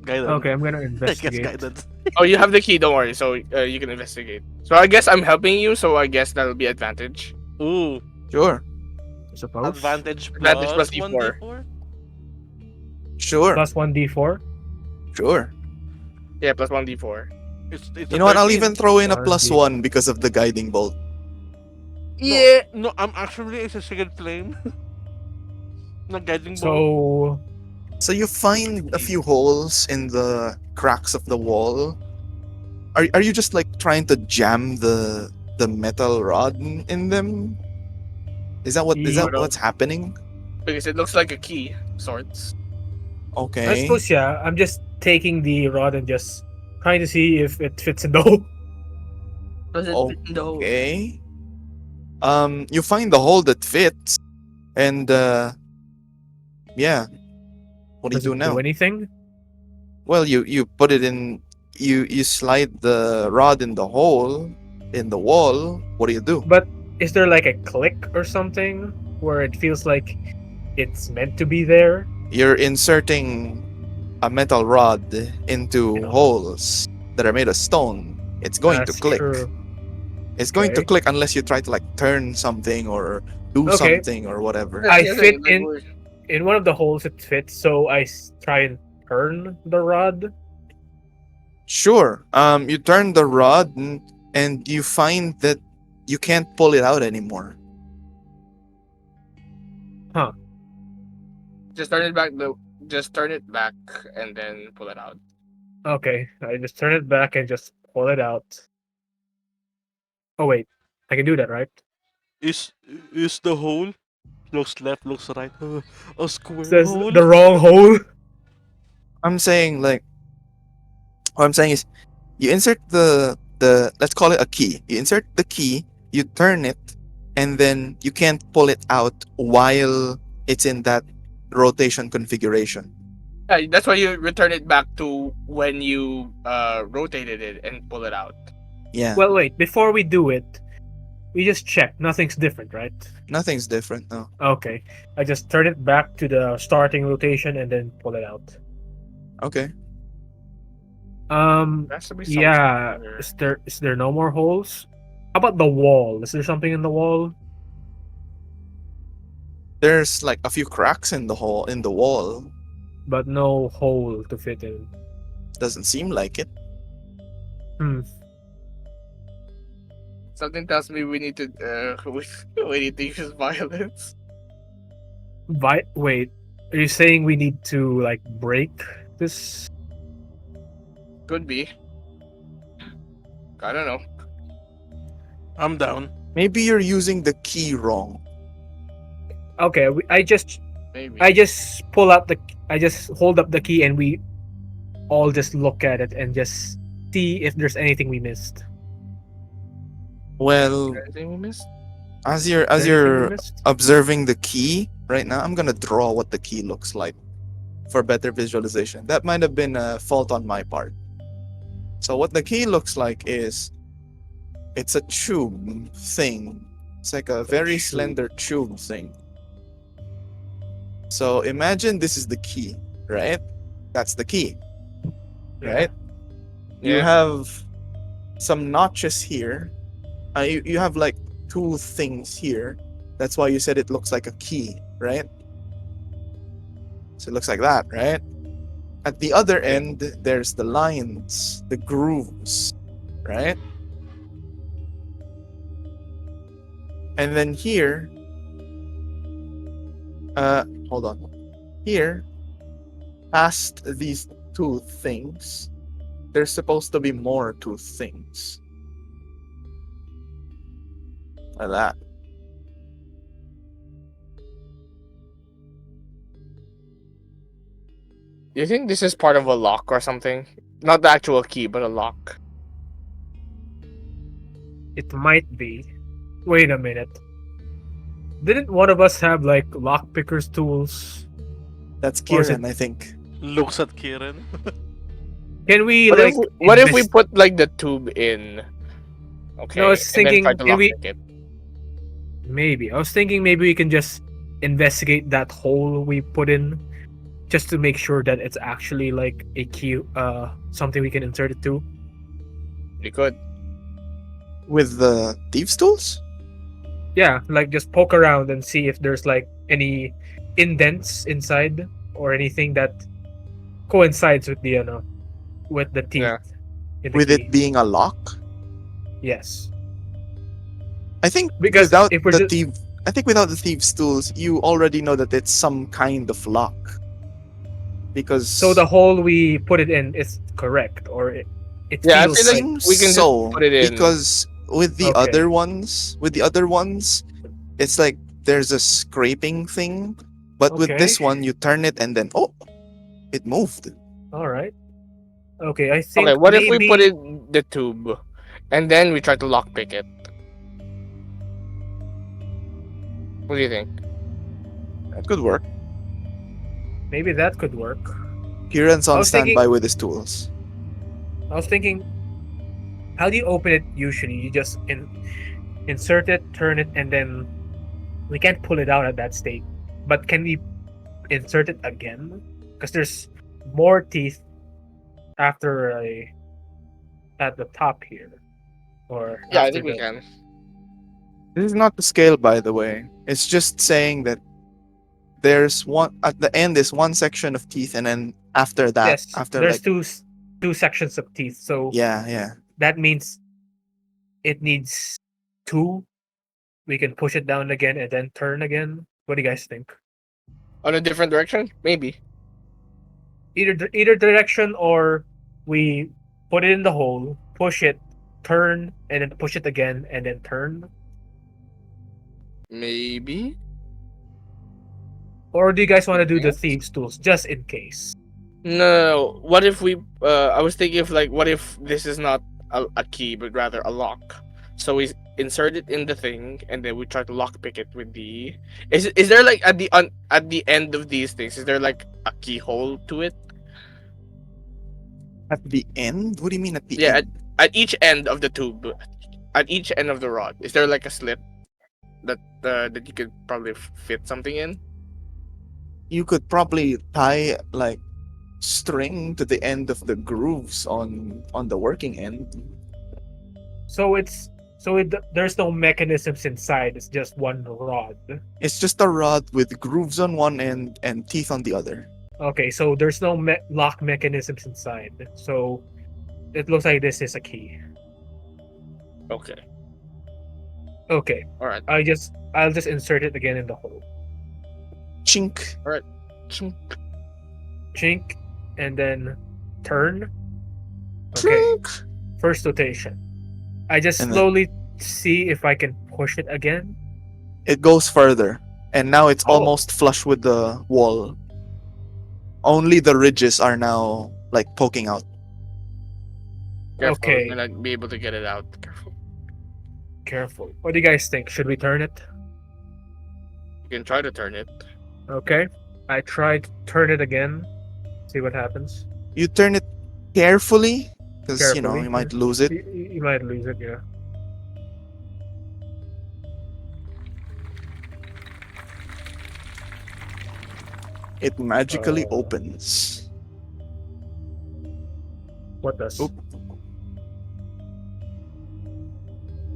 Speaker 4: Guidance.
Speaker 3: Okay, I'm gonna
Speaker 4: I guess
Speaker 3: investigate.
Speaker 4: guidance.
Speaker 2: Oh, you have the key. Don't worry. So you can investigate. So I guess I'm helping you. So I guess that'll be advantage.
Speaker 4: Ooh,
Speaker 1: Sure.
Speaker 3: I suppose.
Speaker 4: advantage
Speaker 2: Advantage plus
Speaker 4: plus
Speaker 2: D4.
Speaker 4: 1d4?
Speaker 1: Sure.
Speaker 3: Plus 1d4.
Speaker 1: Sure.
Speaker 2: Yeah, plus 1d4.
Speaker 4: It's
Speaker 1: You know what? I'll
Speaker 4: 13.
Speaker 1: even throw in a
Speaker 3: Or
Speaker 1: plus
Speaker 3: D-
Speaker 1: one because of the guiding bolt.
Speaker 2: Yeah.
Speaker 4: No, I'm actually it's a Sacred Flame. Not guiding bolt.
Speaker 3: So
Speaker 1: So you find a few holes in the cracks of the wall. Are you just like trying to jam the metal rod in them? Is that
Speaker 3: Yeah.
Speaker 1: what's happening?
Speaker 2: Because it looks like a key, sorts.
Speaker 1: Okay.
Speaker 3: I suppose I'm just taking the rod and just trying to see if it fits in the hole.
Speaker 2: Does it fit in the hole?
Speaker 1: Okay. You find the hole that fits, and yeah. What do you
Speaker 3: Does
Speaker 1: do
Speaker 3: it
Speaker 1: now?
Speaker 3: do anything?
Speaker 1: Well, you put it in. You slide the rod in the hole in the wall. What do you do?
Speaker 3: But is there like a click or something where it feels like it's meant to be there?
Speaker 1: You're inserting a metal rod into
Speaker 3: You know.
Speaker 1: holes that are made of stone. It's going to
Speaker 3: That's
Speaker 1: click.
Speaker 3: true.
Speaker 1: It's going to
Speaker 3: Okay.
Speaker 1: click unless you try to like turn something or do
Speaker 3: Okay.
Speaker 1: something or whatever.
Speaker 3: I
Speaker 2: Yeah,
Speaker 3: fit
Speaker 2: like
Speaker 3: in- In one of the holes it fits, so I try and turn the rod.
Speaker 1: Sure. You turn the rod and you find that you can't pull it out anymore.
Speaker 2: Just turn it back. Just turn it back and then pull it out.
Speaker 3: Okay, I just turn it back and just pull it out. Oh wait, I can do that, right?
Speaker 4: Is the hole? Looks left, looks right. A square
Speaker 3: It says
Speaker 4: hole.
Speaker 3: the wrong hole.
Speaker 1: I'm saying like what I'm saying is you insert the let's call it a key. You insert the key, you turn it, and then you can't pull it out while it's in that rotation configuration.
Speaker 2: Yeah, that's why you return it back to when you rotated it and pull it out.
Speaker 1: Yeah.
Speaker 3: Well, wait, before we do it, we just check. Nothing's different, right?
Speaker 1: Nothing's different, no.
Speaker 3: Okay, I just turn it back to the starting rotation and then pull it out.
Speaker 1: Okay.
Speaker 2: There has to be something
Speaker 3: Yeah.
Speaker 2: there.
Speaker 3: Is there no more holes? How about the wall? Is there something in the wall?
Speaker 1: There's like a few cracks in the wall.
Speaker 3: But no hole to fit in.
Speaker 1: Doesn't seem like it.
Speaker 2: Something tells me we need to we need to use violence.
Speaker 3: Wait, are you saying we need to like break this?
Speaker 2: Could be. I don't know.
Speaker 4: I'm down.
Speaker 1: Maybe you're using the key wrong.
Speaker 3: Okay, I just
Speaker 2: Maybe.
Speaker 3: pull out I just hold up the key and we all just look at it and just see if there's anything we missed.
Speaker 1: Well,
Speaker 2: Anything we missed?
Speaker 1: as
Speaker 3: Is there anything we
Speaker 1: you're
Speaker 3: missed?
Speaker 1: observing the key right now, I'm gonna draw what the key looks like for better visualization. That might have been a fault on my part. So what the key looks like is it's a tube thing. It's like a very
Speaker 3: tube.
Speaker 1: slender tube thing. So imagine this is the key, right? That's the key,
Speaker 3: Yeah.
Speaker 1: right? You
Speaker 2: Yeah.
Speaker 1: have some notches here. You have like two things here. That's why you said it looks like a key, right? So it looks like that, right? At the other end, there's the lines, the grooves, right? And then here, hold on. Here, past these two things, there's supposed to be more two things. Like that.
Speaker 2: You think this is part of a lock or something? Not the actual key, but a lock.
Speaker 3: It might be. Wait a minute. Didn't one of us have like lockpicker's tools?
Speaker 1: That's
Speaker 3: Or is
Speaker 1: Kieran, I think.
Speaker 4: Looks at Kieran.
Speaker 3: Can we
Speaker 2: What
Speaker 3: like?
Speaker 2: if we
Speaker 3: invest-
Speaker 2: put like the tube in? Okay.
Speaker 3: No, I was
Speaker 2: and then
Speaker 3: thinking,
Speaker 2: try to
Speaker 3: can we-
Speaker 2: lockpick it.
Speaker 3: Maybe I was thinking maybe we can just investigate that hole we put in, just to make sure that it's actually like a key, something we can insert it to.
Speaker 2: You could.
Speaker 1: With the thieves' tools?
Speaker 3: Yeah, like just poke around and see if there's like any indents inside or anything that coincides with the with the teeth.
Speaker 2: Yeah.
Speaker 3: in the
Speaker 1: With
Speaker 3: key.
Speaker 1: it being a lock?
Speaker 3: Yes.
Speaker 1: I think
Speaker 3: Because
Speaker 1: without
Speaker 3: if we're
Speaker 1: the
Speaker 3: just-
Speaker 1: thief, I think without the thieves' tools, you already know that it's some kind of lock. Because
Speaker 3: So the hole we put it in is correct, or it
Speaker 2: Yeah, I
Speaker 3: feels
Speaker 2: feel like
Speaker 3: like
Speaker 2: we can just
Speaker 1: so,
Speaker 2: put it in.
Speaker 1: because with the
Speaker 3: Okay.
Speaker 1: other ones, it's like there's a scraping thing, but with this
Speaker 3: Okay.
Speaker 1: one, you turn it and then it moved.
Speaker 3: all right. Okay, I think
Speaker 2: Okay, what if we
Speaker 3: maybe-
Speaker 2: put in the tube and then we try to lockpick it? What do you think?
Speaker 1: That could work.
Speaker 3: maybe that could work.
Speaker 1: Kieran's
Speaker 3: I
Speaker 1: on
Speaker 3: was thinking-
Speaker 1: standby with his tools.
Speaker 3: I was thinking, how do you open it usually? You just insert it, turn it, and then we can't pull it out at that state. But can we insert it again? Because there's more teeth after at the top here, or
Speaker 2: Yeah, I
Speaker 3: after
Speaker 2: think we
Speaker 3: the-
Speaker 2: can.
Speaker 1: This is not the scale, by the way. It's just saying that there's one at the end is one section of teeth, and then after that,
Speaker 3: Yes,
Speaker 1: after
Speaker 3: there's
Speaker 1: like
Speaker 3: two sections of teeth. So
Speaker 1: yeah,
Speaker 3: that means it needs two. We can push it down again and then turn again. What do you guys think?
Speaker 2: On a different direction? Maybe.
Speaker 3: Either direction, or we put it in the hole, push it, turn, and then push it again, and then turn.
Speaker 2: Maybe.
Speaker 3: Or do you guys want to do the
Speaker 2: Yes.
Speaker 3: thieves tools just in case?
Speaker 2: No. What if we? I was thinking of like, what if this is not a key, but rather a lock? So we insert it in the thing, and then we try to lockpick it with the. Is there like at the end of these things? Is there like a keyhole to it?
Speaker 1: at the end. What do you mean at the
Speaker 2: Yeah,
Speaker 1: end?
Speaker 2: At each end of the tube, at each end of the rod, is there like a slit that you could probably fit something in?
Speaker 1: You could probably tie like string to the end of the grooves on the working end.
Speaker 3: So there's no mechanisms inside. It's just one rod.
Speaker 1: It's just a rod with grooves on one end and teeth on the other.
Speaker 3: Okay, so there's no lock mechanisms inside. So it looks like this is a key.
Speaker 2: Okay.
Speaker 3: Okay,
Speaker 2: All right.
Speaker 3: I'll just insert it again in the hole.
Speaker 1: Chink.
Speaker 2: Chink.
Speaker 3: Chink, and then turn. Okay,
Speaker 1: Chink.
Speaker 3: first rotation. I just
Speaker 1: And then-
Speaker 3: slowly see if I can push it again.
Speaker 1: It goes further, and now it's
Speaker 3: Oh.
Speaker 1: almost flush with the wall. Only the ridges are now like poking out.
Speaker 2: Careful,
Speaker 3: Okay.
Speaker 2: we're gonna be able to get it out. Careful.
Speaker 3: careful. What do you guys think? Should we turn it?
Speaker 2: You can try to turn it.
Speaker 3: Okay. I try to turn it again. See what happens.
Speaker 1: You turn it carefully, because
Speaker 3: Carefully.
Speaker 1: you might lose it.
Speaker 3: You might lose it, yeah.
Speaker 1: It magically
Speaker 3: Uh,
Speaker 1: opens.
Speaker 3: What does?
Speaker 1: Oop.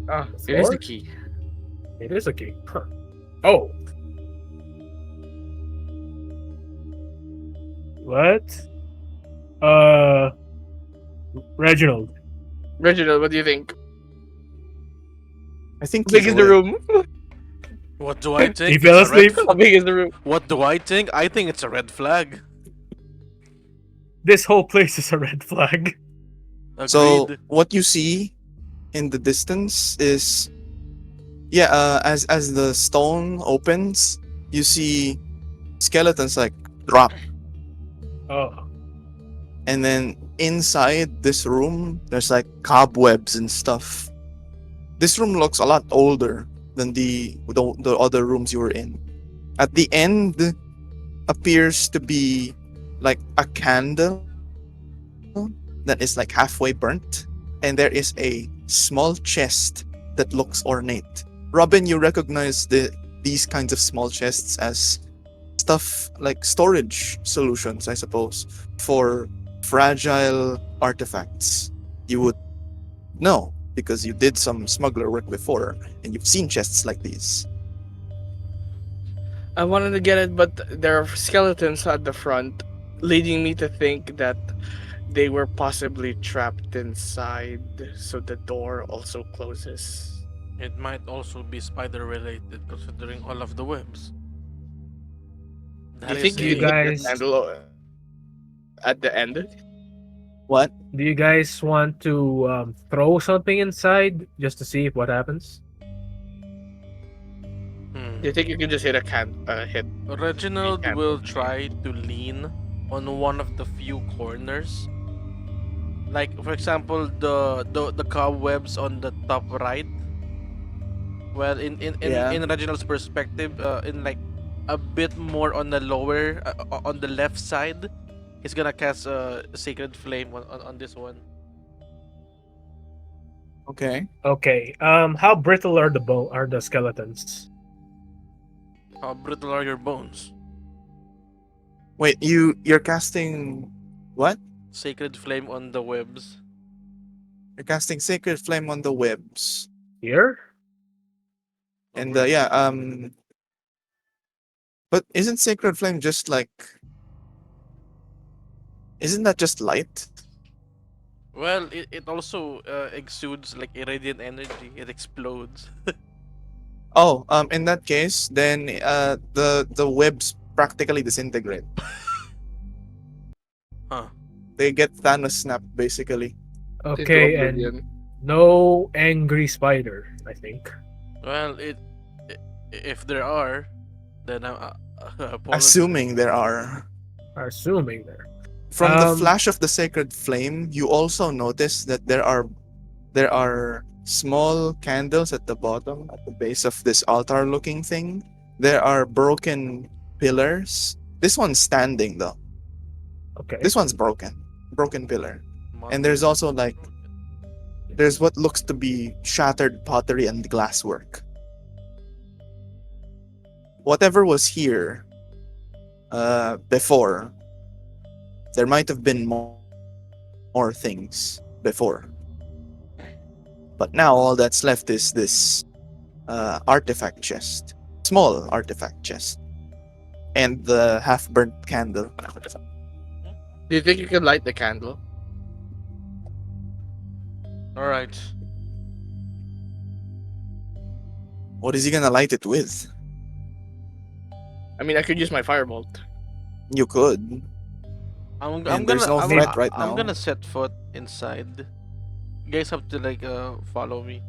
Speaker 2: Ah, it is the
Speaker 3: Four?
Speaker 2: key.
Speaker 3: It is a key. Huh. Oh. What? Reginald.
Speaker 2: Reginald, what do you think?
Speaker 1: I think
Speaker 2: How big
Speaker 1: he's
Speaker 2: is the
Speaker 1: awake.
Speaker 2: room?
Speaker 4: What do I think?
Speaker 3: He fell
Speaker 4: It's a red
Speaker 3: asleep?
Speaker 2: How big is the room?
Speaker 4: What do I think? I think it's a red flag.
Speaker 3: This whole place is a red flag.
Speaker 4: Agreed.
Speaker 1: So what you see in the distance is, as the stone opens, you see skeletons like drop,
Speaker 3: Oh.
Speaker 1: and then inside this room, there's like cobwebs and stuff. This room looks a lot older than the other rooms you were in. At the end appears to be like a candle that is like halfway burnt, and there is a small chest that looks ornate. Robin, you recognize these kinds of small chests as stuff like storage solutions, I suppose, for fragile artifacts. You would know because you did some smuggler work before and you've seen chests like these.
Speaker 2: I wanted to get it, but there are skeletons at the front, leading me to think that they were possibly trapped inside, so the door also closes.
Speaker 4: It might also be spider related considering all of the webs.
Speaker 2: Do
Speaker 4: That
Speaker 2: you
Speaker 4: is
Speaker 2: think
Speaker 3: You
Speaker 2: you
Speaker 4: a-
Speaker 2: hit the
Speaker 3: guys-
Speaker 2: candle at the end?
Speaker 1: What?
Speaker 3: Do you guys want to throw something inside just to see what happens?
Speaker 2: Do you think you can just hit a hit?
Speaker 4: Reginald
Speaker 2: Can't
Speaker 4: will
Speaker 2: believe.
Speaker 4: try to lean on one of the few corners. Like for example the cobwebs on the top right. Well
Speaker 1: Yeah.
Speaker 4: in Reginald's perspective, in like a bit more on the lower on the left side, he's gonna cast a sacred flame on this one.
Speaker 1: Okay.
Speaker 3: Okay. How brittle are the skeletons?
Speaker 4: How brittle are your bones?
Speaker 1: Wait, you're casting what?
Speaker 4: Sacred flame on the webs.
Speaker 1: You're casting Sacred Flame on the webs.
Speaker 3: Here?
Speaker 1: And but isn't Sacred Flame just like, isn't that just light?
Speaker 4: Well, it also exudes like irradiant energy. It explodes.
Speaker 1: Oh, in that case, then the webs practically disintegrate.
Speaker 4: Huh.
Speaker 1: They get Thanos snap basically.
Speaker 3: Okay,
Speaker 2: Into
Speaker 3: and
Speaker 2: oblivion.
Speaker 3: no angry spider, I think.
Speaker 4: Well, if there are, then I apologize.
Speaker 1: Assuming there are.
Speaker 3: Assuming there.
Speaker 1: From the
Speaker 3: Um,
Speaker 1: flash of the Sacred Flame, you also notice that there are small candles at the bottom, at the base of this altar-looking thing. There are broken pillars. This one's standing though.
Speaker 3: Okay.
Speaker 1: This one's broken pillar.
Speaker 4: Mon-
Speaker 1: And there's also like there's what looks to be shattered pottery and glasswork. Whatever was here before, there might have been more things before. But now all that's left is this artifact chest. Small artifact chest. And the half-burnt candle.
Speaker 2: Do you think you can light the candle?
Speaker 4: All right.
Speaker 1: What is he gonna light it with?
Speaker 2: I mean, I could use my firebolt.
Speaker 1: You could.
Speaker 4: I'm
Speaker 1: And there's
Speaker 4: gonna
Speaker 1: no threat right
Speaker 4: I'm
Speaker 1: now.
Speaker 4: gonna set foot inside. You guys have to like follow me.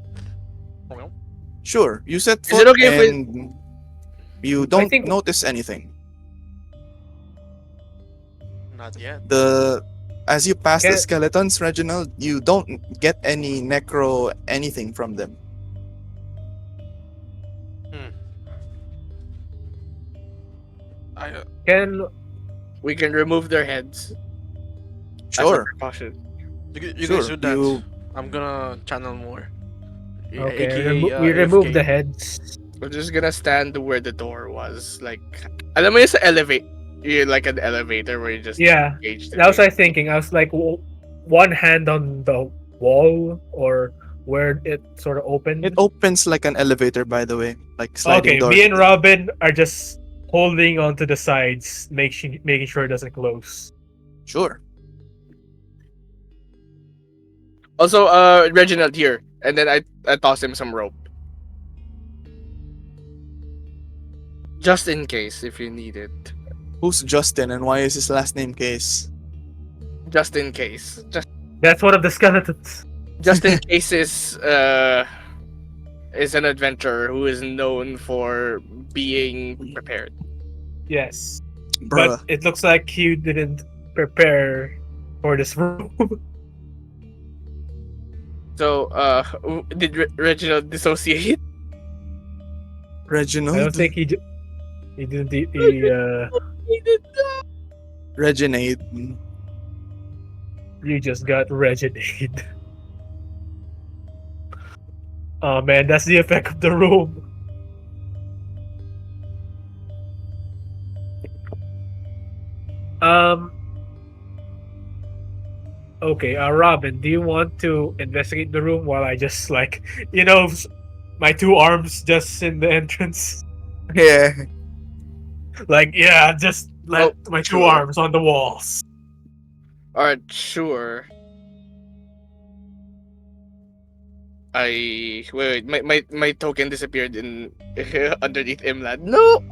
Speaker 1: Sure, you set
Speaker 2: Is
Speaker 1: foot
Speaker 2: it okay if
Speaker 1: and you don't
Speaker 3: think-
Speaker 1: notice anything.
Speaker 4: Not yet.
Speaker 1: As you pass the
Speaker 3: Can-
Speaker 1: skeletons, Reginald, you don't get any necro anything from them.
Speaker 3: Can
Speaker 2: We can remove their heads as a
Speaker 1: Sure.
Speaker 2: precaution.
Speaker 4: You
Speaker 1: Sure,
Speaker 4: guys do that.
Speaker 1: you-
Speaker 4: I'm gonna channel more.
Speaker 3: okay,
Speaker 4: AKA
Speaker 3: we remove the
Speaker 4: AFK.
Speaker 3: heads.
Speaker 2: We're just gonna stand where the door was. Like, alam mo yung sa elevate, like an elevator where you just
Speaker 3: Yeah,
Speaker 2: engage the
Speaker 3: that was
Speaker 2: thing.
Speaker 3: I thinking. I was like, one hand on the wall or where it sort of opened.
Speaker 1: It opens like an elevator, by the way, like sliding
Speaker 3: Okay,
Speaker 1: doors.
Speaker 3: me and Robin are just holding onto the sides, making sure it doesn't close.
Speaker 1: Sure.
Speaker 2: Also, Reginald here, and then I toss him some rope, just in case if you need it.
Speaker 1: Who's Justin and why is his last name Case?
Speaker 2: Just in case.
Speaker 3: That's one of the skeletons.
Speaker 2: Just in case is an adventurer who is known for being prepared.
Speaker 3: Yes,
Speaker 1: Bruh.
Speaker 3: but it looks like you didn't prepare for this room.
Speaker 2: So, did Reginald dissociate?
Speaker 1: Reginald?
Speaker 3: I don't think he didn't.
Speaker 2: He did not.
Speaker 1: Reginade.
Speaker 3: You just got Reginald. Oh man, that's the effect of the room. Um. Okay, Robin, do you want to investigate the room while I just like, my two arms just in the entrance?
Speaker 1: Yeah.
Speaker 3: Like, yeah, just let
Speaker 2: Oh,
Speaker 3: my two
Speaker 2: sure.
Speaker 3: arms on the walls.
Speaker 2: Alright, sure. Wait, my token disappeared in underneath Imlad. No.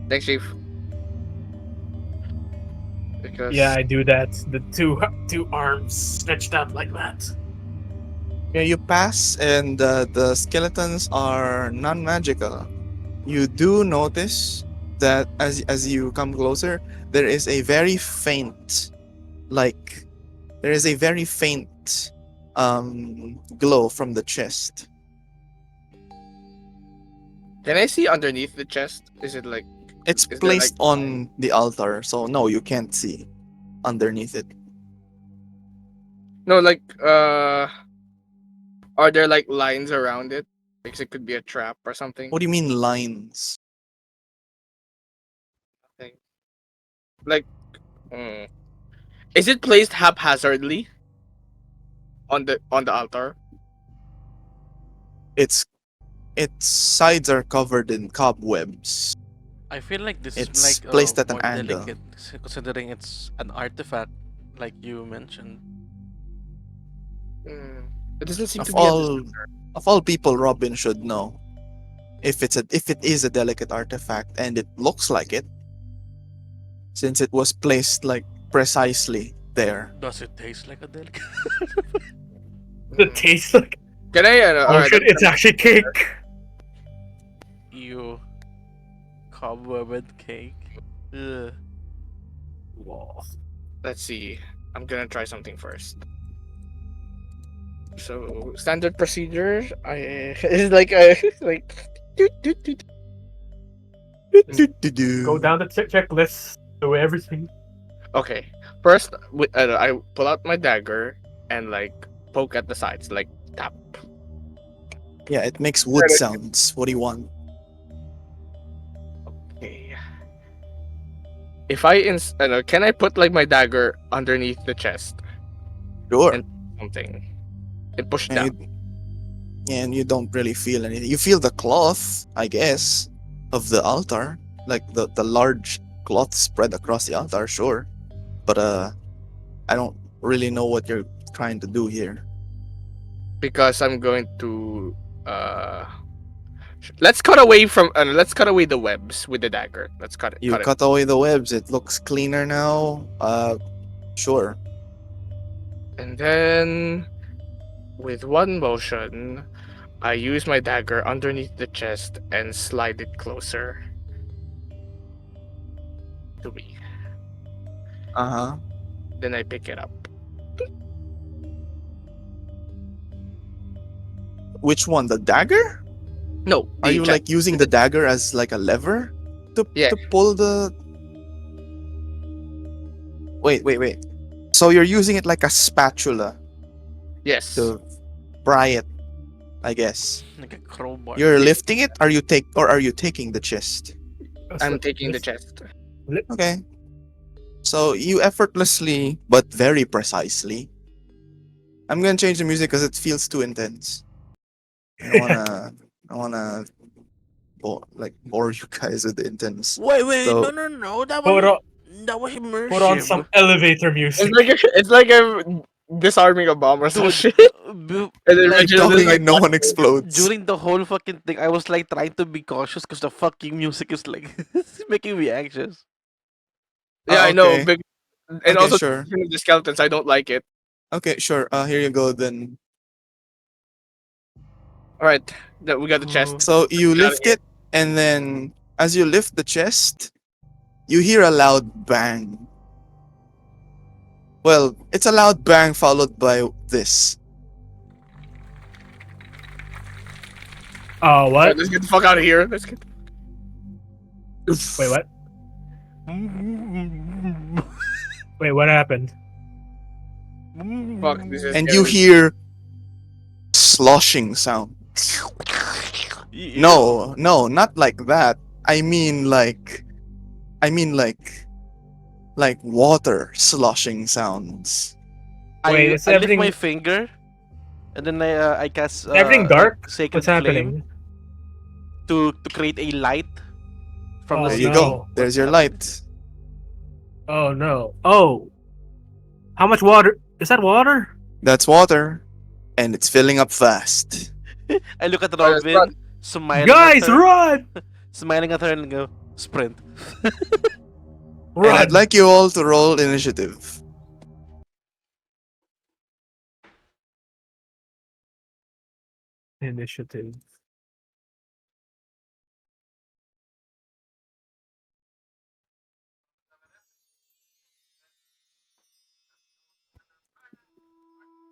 Speaker 2: Thanks, Chief. Because
Speaker 3: Yeah, I do that. The two arms stretched out like that.
Speaker 1: Yeah, you pass, and the skeletons are non-magical. You do notice that as you come closer, there is a very faint, glow from the chest.
Speaker 2: can I see underneath the chest? Is it like
Speaker 1: It's
Speaker 2: Is there,
Speaker 1: placed
Speaker 2: like,
Speaker 1: on the altar, so no, you can't see underneath it.
Speaker 2: no like are there like lines around it? Like it could be a trap or something.
Speaker 1: What do you mean lines?
Speaker 2: Like mm. Is it placed haphazardly on the altar?
Speaker 1: Its sides are covered in cobwebs.
Speaker 4: I feel like this
Speaker 1: It's
Speaker 4: is like
Speaker 1: placed at an
Speaker 4: more
Speaker 1: angle.
Speaker 4: delicate considering it's an artifact, like you mentioned.
Speaker 2: Mm. It doesn't seem
Speaker 1: Of
Speaker 2: to be a
Speaker 1: all people, Robin should know if it is a delicate artifact, and it looks like it, since it was placed like precisely there.
Speaker 4: Does it taste like a delicate?
Speaker 3: The taste like
Speaker 2: Can I
Speaker 3: oh shit, it's actually cake.
Speaker 4: You cobwebbed cake. Ugh.
Speaker 2: let's see. I'm gonna try something first. So standard procedure, I is like like doot, doot.
Speaker 3: Go down the checklist. Do everything.
Speaker 2: Okay. First, I pull out my dagger and like poke at the sides, like tap.
Speaker 1: Yeah, it makes wood sounds. What do you want?
Speaker 2: Okay. If can I put like my dagger underneath the chest,
Speaker 1: Sure.
Speaker 2: And- something, and push
Speaker 1: And
Speaker 2: down?
Speaker 1: you don't really feel anything. You feel the cloth, I guess, of the altar, like the large cloth spread across the altar. Sure, but I don't really know what you're trying to do here.
Speaker 2: Because I'm going to let's cut away the webs with the dagger. Let's cut it.
Speaker 1: You
Speaker 2: cut it.
Speaker 1: cut away the webs. It looks cleaner now. Sure.
Speaker 2: And then, with one motion, I use my dagger underneath the chest and slide it closer to me.
Speaker 1: Uh huh.
Speaker 2: Then I pick it up.
Speaker 1: Which one? The dagger?
Speaker 2: No,
Speaker 1: Are
Speaker 2: the
Speaker 1: you
Speaker 2: chest.
Speaker 1: like using the dagger as like a lever?
Speaker 2: Yeah.
Speaker 1: to pull the. Wait. So you're using it like a spatula
Speaker 2: Yes.
Speaker 1: to pry it, I guess.
Speaker 4: Like a crowbar.
Speaker 1: You're lifting it. Are you taking the chest?
Speaker 2: I'm taking the chest.
Speaker 1: Okay. So you effortlessly but very precisely. I'm gonna change the music because it feels too intense. I wanna bore you guys with the intense.
Speaker 4: Wait,
Speaker 1: So-
Speaker 4: no. That
Speaker 3: Put on,
Speaker 4: was immersive.
Speaker 3: put on some elevator music.
Speaker 2: It's like I'm disarming a bomb or some
Speaker 4: Dude,
Speaker 2: shit.
Speaker 4: bu-
Speaker 2: And then
Speaker 4: like,
Speaker 2: Reginald is
Speaker 1: Talking
Speaker 2: like,
Speaker 1: and no
Speaker 2: "What
Speaker 1: one
Speaker 2: the-"
Speaker 1: explodes.
Speaker 4: during the whole fucking thing, I was like trying to be cautious because the fucking music is like making me anxious.
Speaker 2: Yeah, I know.
Speaker 1: Okay.
Speaker 2: And
Speaker 1: Okay,
Speaker 2: also
Speaker 1: sure.
Speaker 2: the skeletons, I don't like it.
Speaker 1: Okay, sure. Here you go then.
Speaker 2: All right, we got the chest.
Speaker 1: So you
Speaker 2: Get outta
Speaker 1: lift it, and then as you lift the chest, you hear a loud bang. Well, it's a loud bang followed by this.
Speaker 3: Oh,
Speaker 2: Alright,
Speaker 3: what?
Speaker 2: let's get the fuck out of here. Let's get.
Speaker 3: Wait, what? Wait, what happened?
Speaker 2: Fuck, this is
Speaker 1: And you
Speaker 2: scary.
Speaker 1: hear sloshing sound. No, not like that. I mean like water sloshing sounds.
Speaker 3: Wait,
Speaker 4: I
Speaker 3: is
Speaker 4: lift
Speaker 3: everything-
Speaker 4: my finger, and then I cast
Speaker 3: Everything dark?
Speaker 4: sacred
Speaker 3: What's
Speaker 4: flame
Speaker 3: happening?
Speaker 4: to create a light from
Speaker 3: Oh,
Speaker 4: the
Speaker 1: There you
Speaker 3: no.
Speaker 1: go. There's your light.
Speaker 3: Oh no. Oh. How much water? Is that water?
Speaker 1: That's water, and it's filling up fast.
Speaker 4: I look at
Speaker 2: Alright, let's
Speaker 4: Robin,
Speaker 2: run.
Speaker 4: smiling
Speaker 3: Guys,
Speaker 4: at her,
Speaker 3: run!
Speaker 4: smiling at her, and go sprint.
Speaker 1: And
Speaker 3: Run!
Speaker 1: I'd like you all to roll initiative.
Speaker 3: Initiative.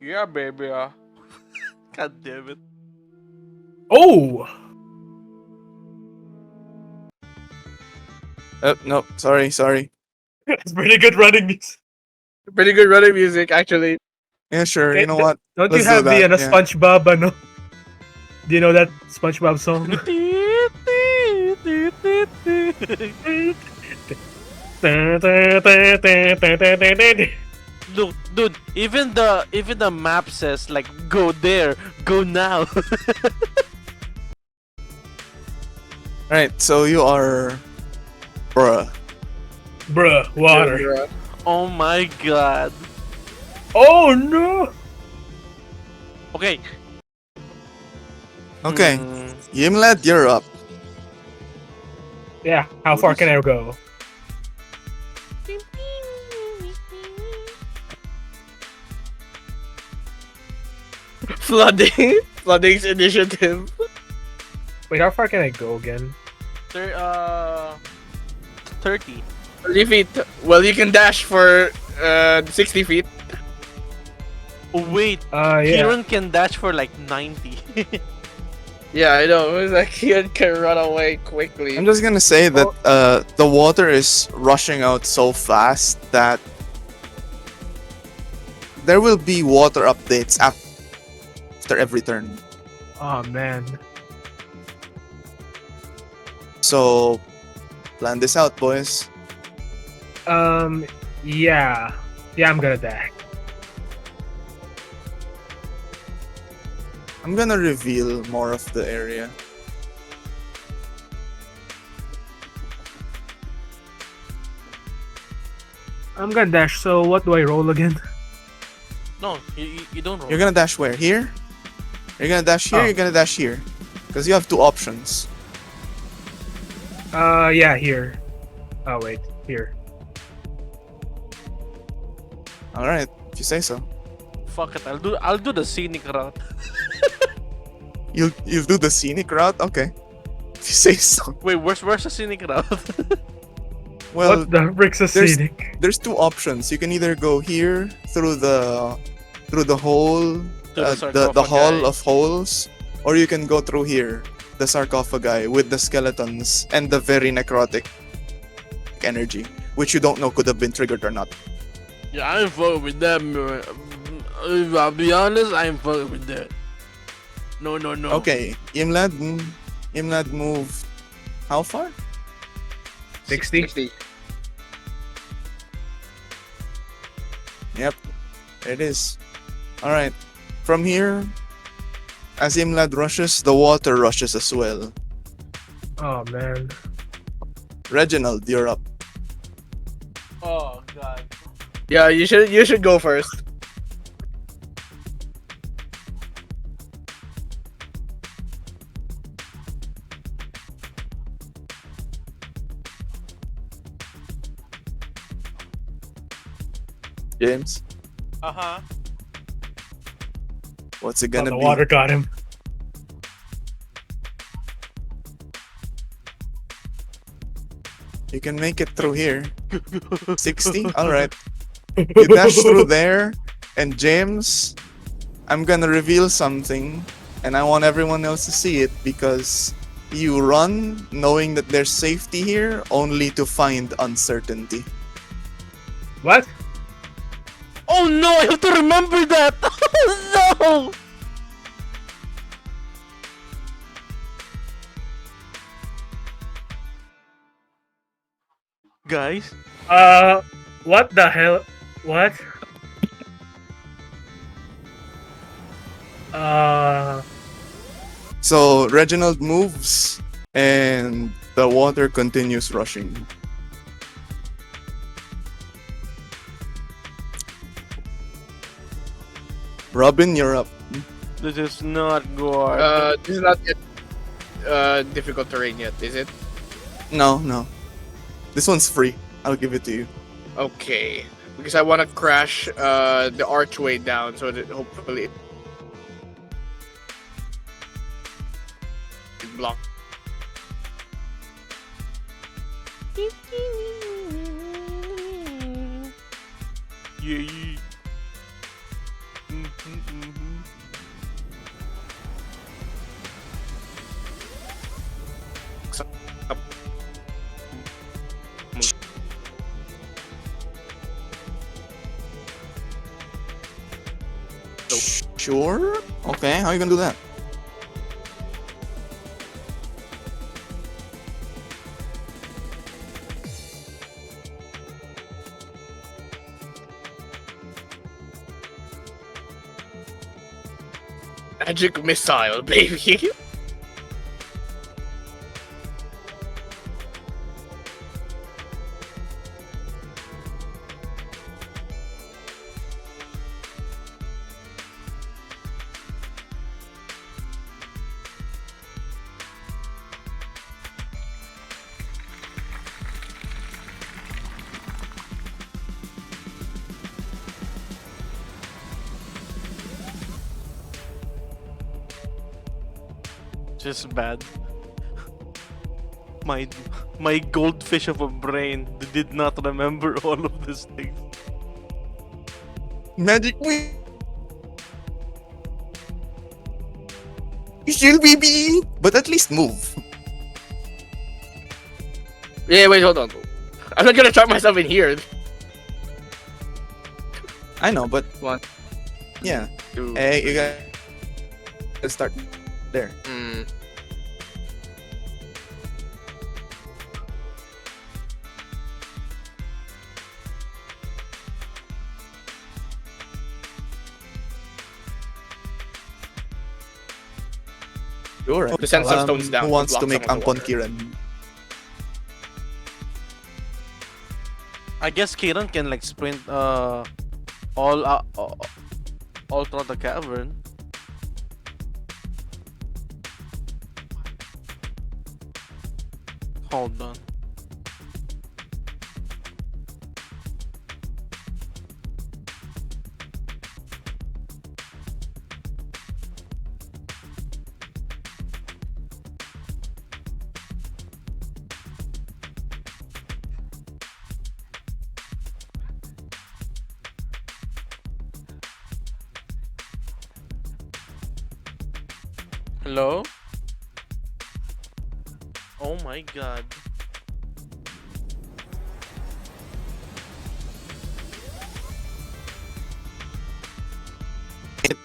Speaker 4: Yeah, baby. God damn it.
Speaker 3: Oh!
Speaker 1: No, sorry.
Speaker 3: That's pretty good running music.
Speaker 2: Pretty good running music, actually.
Speaker 1: Yeah, sure.
Speaker 3: Okay,
Speaker 1: You know what?
Speaker 3: Don't
Speaker 1: Let's
Speaker 3: you
Speaker 1: do
Speaker 3: have the
Speaker 1: that, yeah.
Speaker 3: SpongeBob, ano? Do you know that SpongeBob song?
Speaker 4: Look, dude, even the map says like go there, go now.
Speaker 1: Right, so you are, bruh.
Speaker 3: Bruh, water.
Speaker 2: Yeah.
Speaker 4: Oh my god.
Speaker 3: Oh no!
Speaker 4: Okay.
Speaker 1: Okay,
Speaker 4: Hmm.
Speaker 1: Yimled, you're up.
Speaker 3: Yeah, how far can I go?
Speaker 2: Flooding's initiative.
Speaker 3: Wait, how far can I go again?
Speaker 4: 30.
Speaker 2: 30 feet. Well, you can dash for 60 feet.
Speaker 4: Oh wait,
Speaker 3: Yeah.
Speaker 4: Kieran can dash for like 90.
Speaker 2: Yeah, I know. It's like he can run away quickly.
Speaker 1: I'm just gonna say that the water is rushing out so fast that there will be water updates after every turn.
Speaker 3: Oh man.
Speaker 1: So plan this out, boys.
Speaker 3: Yeah. Yeah, I'm gonna dash.
Speaker 1: I'm gonna reveal more of the area.
Speaker 3: I'm gonna dash, so what do I roll again?
Speaker 4: No, you don't roll.
Speaker 1: You're gonna dash where? Here? You're gonna dash here,
Speaker 3: Oh.
Speaker 1: you're gonna dash here. Because you have two options.
Speaker 3: Yeah, here. Oh wait, here.
Speaker 1: Alright, if you say so.
Speaker 4: Fuck it, I'll do the scenic route.
Speaker 1: You'll do the scenic route? Okay. If you say so.
Speaker 4: Wait, where's the scenic route?
Speaker 1: Well,
Speaker 3: What the frick's a
Speaker 1: there's-
Speaker 3: scenic?
Speaker 1: there's two options. You can either go here through the hole,
Speaker 4: To the
Speaker 1: the hall
Speaker 4: sarcophagi.
Speaker 1: of holes, or you can go through here the sarcophagi with the skeletons and the very necrotic energy, which you don't know could have been triggered or not.
Speaker 4: Yeah, I'm fucking with that. I'll be honest, I'm fucking with that. No.
Speaker 1: Okay, Imlad moved how far?
Speaker 3: 60.
Speaker 2: 60.
Speaker 1: Yep, there it is. Alright, from here, as Imlad rushes, the water rushes as well.
Speaker 3: Oh man.
Speaker 1: Reginald, you're up.
Speaker 4: Oh god.
Speaker 2: Yeah, you should go first.
Speaker 1: James,
Speaker 4: Uh-huh.
Speaker 1: what's it
Speaker 3: Oh,
Speaker 1: gonna
Speaker 3: the
Speaker 1: be?
Speaker 3: water got him.
Speaker 1: You can make it through here. 60? Alright. You dash through there, and James, I'm gonna reveal something, and I want everyone else to see it because you run knowing that there's safety here, only to find uncertainty.
Speaker 3: What?
Speaker 4: Oh no, I have to remember that! No! Guys?
Speaker 3: What the hell? What?
Speaker 1: So Reginald moves, and the water continues rushing. Robin, you're up.
Speaker 4: This is not good.
Speaker 2: This is not yet difficult terrain yet, is it?
Speaker 1: No. This one's free. I'll give it to you.
Speaker 2: Okay. Because I want to crash the archway down so that hopefully it block.
Speaker 4: Yeah. Mhm.
Speaker 1: Sure. Okay, how are you gonna do that?
Speaker 2: Magic missile, baby.
Speaker 4: Just bad. My goldfish of a brain did not remember all of these things.
Speaker 1: Magic wheel. Shield, baby. But at least move.
Speaker 2: Yeah, wait, hold on. I'm not gonna trap myself in here.
Speaker 1: I know, but
Speaker 2: One,
Speaker 1: yeah.
Speaker 2: two.
Speaker 1: Hey, you gotta start there. Sure.
Speaker 2: To send some stones down
Speaker 1: Who
Speaker 2: to
Speaker 1: wants
Speaker 2: block
Speaker 1: to make
Speaker 2: some of the
Speaker 1: Ampon
Speaker 2: water.
Speaker 1: Kiran?
Speaker 4: I guess Kiran can like sprint all throughout the cavern. Hold on. Hello? Oh my god.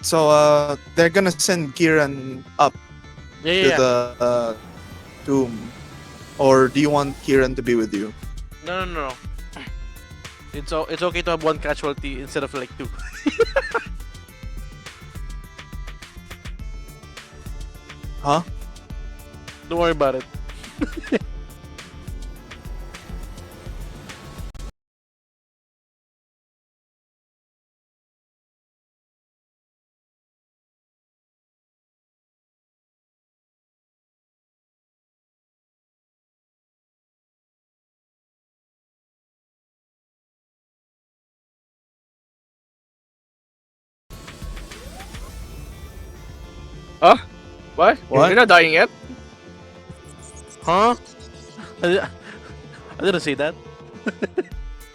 Speaker 1: So they're gonna send Kieran up
Speaker 4: Yeah,
Speaker 1: to
Speaker 4: yeah, yeah.
Speaker 1: the tomb, or do you want Kieran to be with you?
Speaker 4: No, no, no. It's okay to have one casualty instead of like two.
Speaker 1: Huh?
Speaker 4: Don't worry about it.
Speaker 2: Huh? What?
Speaker 1: What?
Speaker 2: You're not dying yet?
Speaker 4: Huh? I, di- I didn't say that.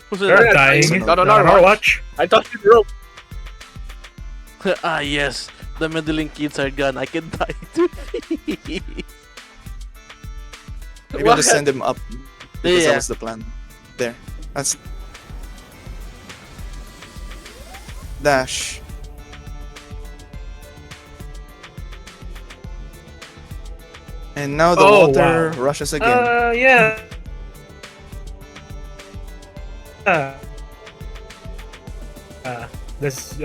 Speaker 4: Who said
Speaker 3: They're
Speaker 4: that?
Speaker 3: not dying.
Speaker 1: It's
Speaker 2: not on
Speaker 3: Not
Speaker 2: our
Speaker 3: on our
Speaker 2: watch.
Speaker 3: watch.
Speaker 2: I thought you broke.
Speaker 4: Ah, yes. The meddling kids are gone. I can die too.
Speaker 1: Maybe I'll just send him up because
Speaker 4: Yeah.
Speaker 1: that was the plan. There. That's dash. And now the
Speaker 3: Oh,
Speaker 1: water
Speaker 3: wow.
Speaker 1: rushes again.
Speaker 3: Yeah. This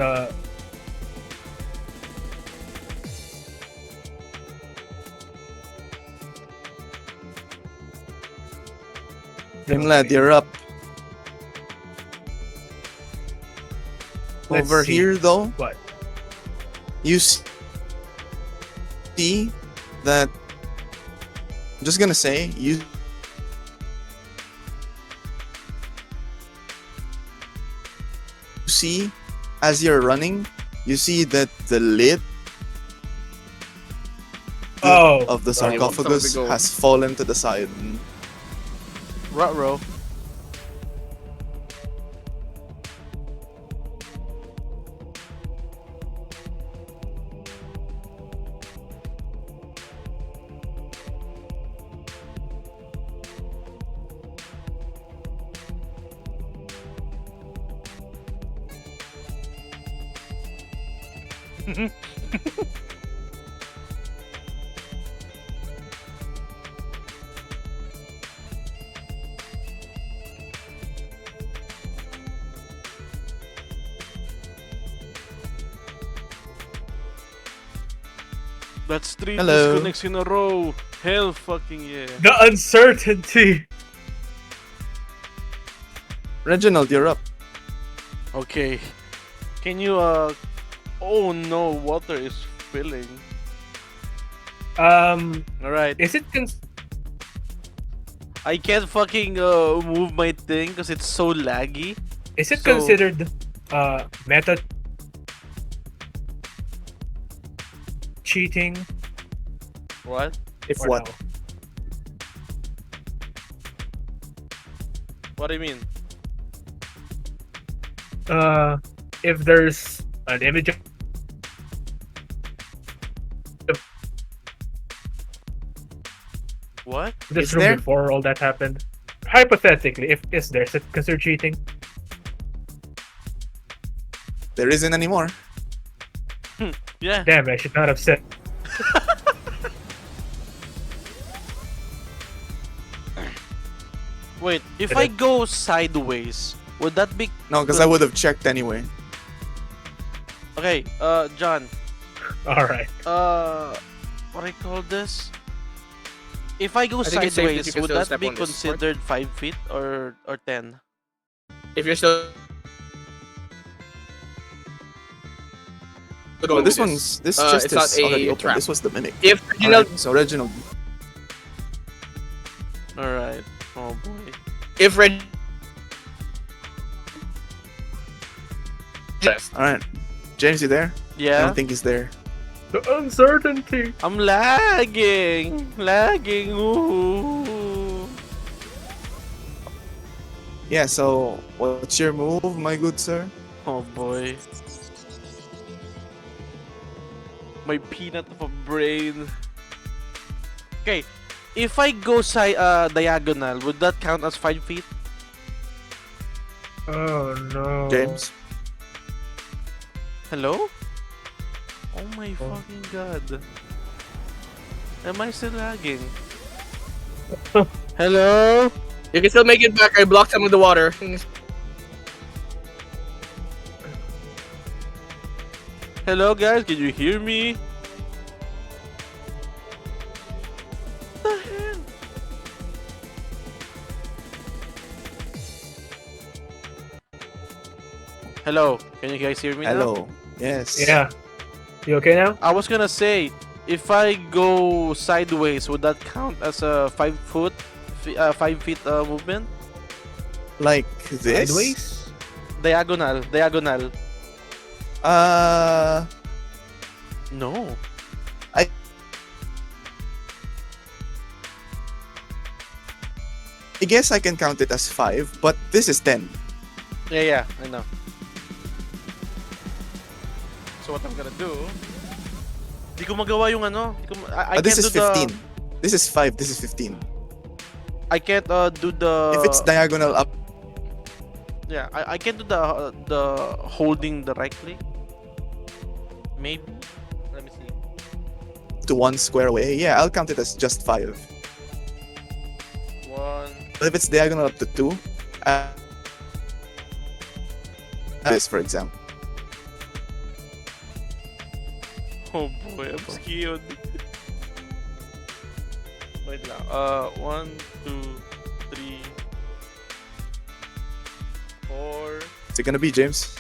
Speaker 1: Grimlad, you're up.
Speaker 3: Let's
Speaker 1: Over
Speaker 3: see.
Speaker 1: here, though,
Speaker 3: what?
Speaker 1: you see that. I'm just gonna say, you see, as you're running, you see that the lid
Speaker 3: Oh,
Speaker 1: of the
Speaker 2: Right,
Speaker 1: sarcophagus
Speaker 2: something go.
Speaker 1: has fallen to the side.
Speaker 4: Ruh-roh. That's three
Speaker 1: Hello.
Speaker 4: disconnects in a row. Hell fucking yeah.
Speaker 3: the uncertainty.
Speaker 1: Reginald, you're up.
Speaker 4: Okay. Can you oh no, water is filling. Alright.
Speaker 3: Is it
Speaker 4: I can't fucking move my thing because it's so laggy. So-
Speaker 3: considered meta cheating?
Speaker 4: What?
Speaker 1: If
Speaker 3: Or
Speaker 1: what?
Speaker 3: no?
Speaker 4: What do you mean?
Speaker 3: If there's an image of
Speaker 4: What?
Speaker 3: this
Speaker 1: Is
Speaker 3: room
Speaker 1: there?
Speaker 3: before all that happened, hypothetically, if is there, is it considered cheating?
Speaker 1: There isn't anymore.
Speaker 4: Yeah.
Speaker 3: Damn, I should not have said.
Speaker 4: Wait, if I go sideways, would that be
Speaker 1: No, because I would have checked anyway.
Speaker 4: okay? John,
Speaker 3: All right.
Speaker 4: what I call this? If I go
Speaker 2: I think it's safe that you
Speaker 4: sideways,
Speaker 2: can
Speaker 4: would
Speaker 2: still
Speaker 4: that
Speaker 2: step
Speaker 4: be
Speaker 2: on this part.
Speaker 4: considered 5 feet or 10?
Speaker 2: If you're still
Speaker 1: But this one's this just
Speaker 2: it's not
Speaker 1: is
Speaker 2: a
Speaker 1: already open.
Speaker 2: trap.
Speaker 1: This was the mimic.
Speaker 2: If Reginald,
Speaker 1: Alright, so Reginald,
Speaker 4: All right. Oh boy.
Speaker 2: if Reg,
Speaker 1: alright. James, you there? I
Speaker 4: Yeah.
Speaker 1: don't think he's there.
Speaker 3: The uncertainty.
Speaker 4: I'm lagging. Lagging. Ooh.
Speaker 1: Yeah, so what's your move, my good sir?
Speaker 4: Oh boy. My peanut of a brain. Okay. If I go diagonal, would that count as 5 feet?
Speaker 3: Oh no.
Speaker 1: James?
Speaker 4: Hello? Oh my
Speaker 3: Oh.
Speaker 4: fucking god. Am I still lagging? Hello?
Speaker 2: You can still make it back. I blocked some of the water.
Speaker 4: Hello guys, can you hear me? What the hell? Hello, can you guys hear me now?
Speaker 1: Hello. Yes.
Speaker 3: Yeah. You okay now?
Speaker 4: I was gonna say, if I go sideways, would that count as a 5 feet movement?
Speaker 1: Like this?
Speaker 3: Sideways?
Speaker 4: Diagonal.
Speaker 1: Uh,
Speaker 4: No.
Speaker 1: I guess I can count it as 5, but this is 10.
Speaker 4: Yeah, I know. So what I'm gonna do? Di ko magawa yung ano. I
Speaker 1: This
Speaker 4: can't
Speaker 1: is
Speaker 4: do
Speaker 1: 15.
Speaker 4: the.
Speaker 1: This is 5, this is 15.
Speaker 4: I can't do the.
Speaker 1: If it's diagonal up
Speaker 4: Yeah, I can't do the holding the right click. Maybe. Let me see.
Speaker 1: to 1 square away, yeah, I'll count it as just 5.
Speaker 4: 1.
Speaker 1: But if it's diagonal up to 2, this, for example.
Speaker 4: Oh boy, I'm scared. Wait lang. 1, 2, 3, 4.
Speaker 1: Is it gonna be James?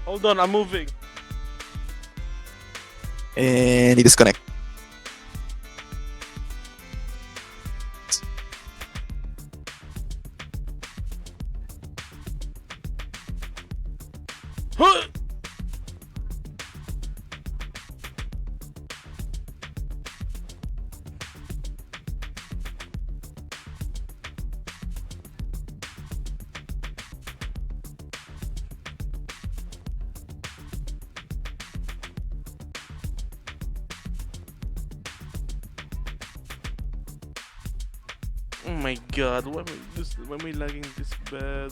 Speaker 4: Hold on, I'm moving.
Speaker 1: And he disconnect.
Speaker 4: Huh! Oh my god, why am I lagging this bad?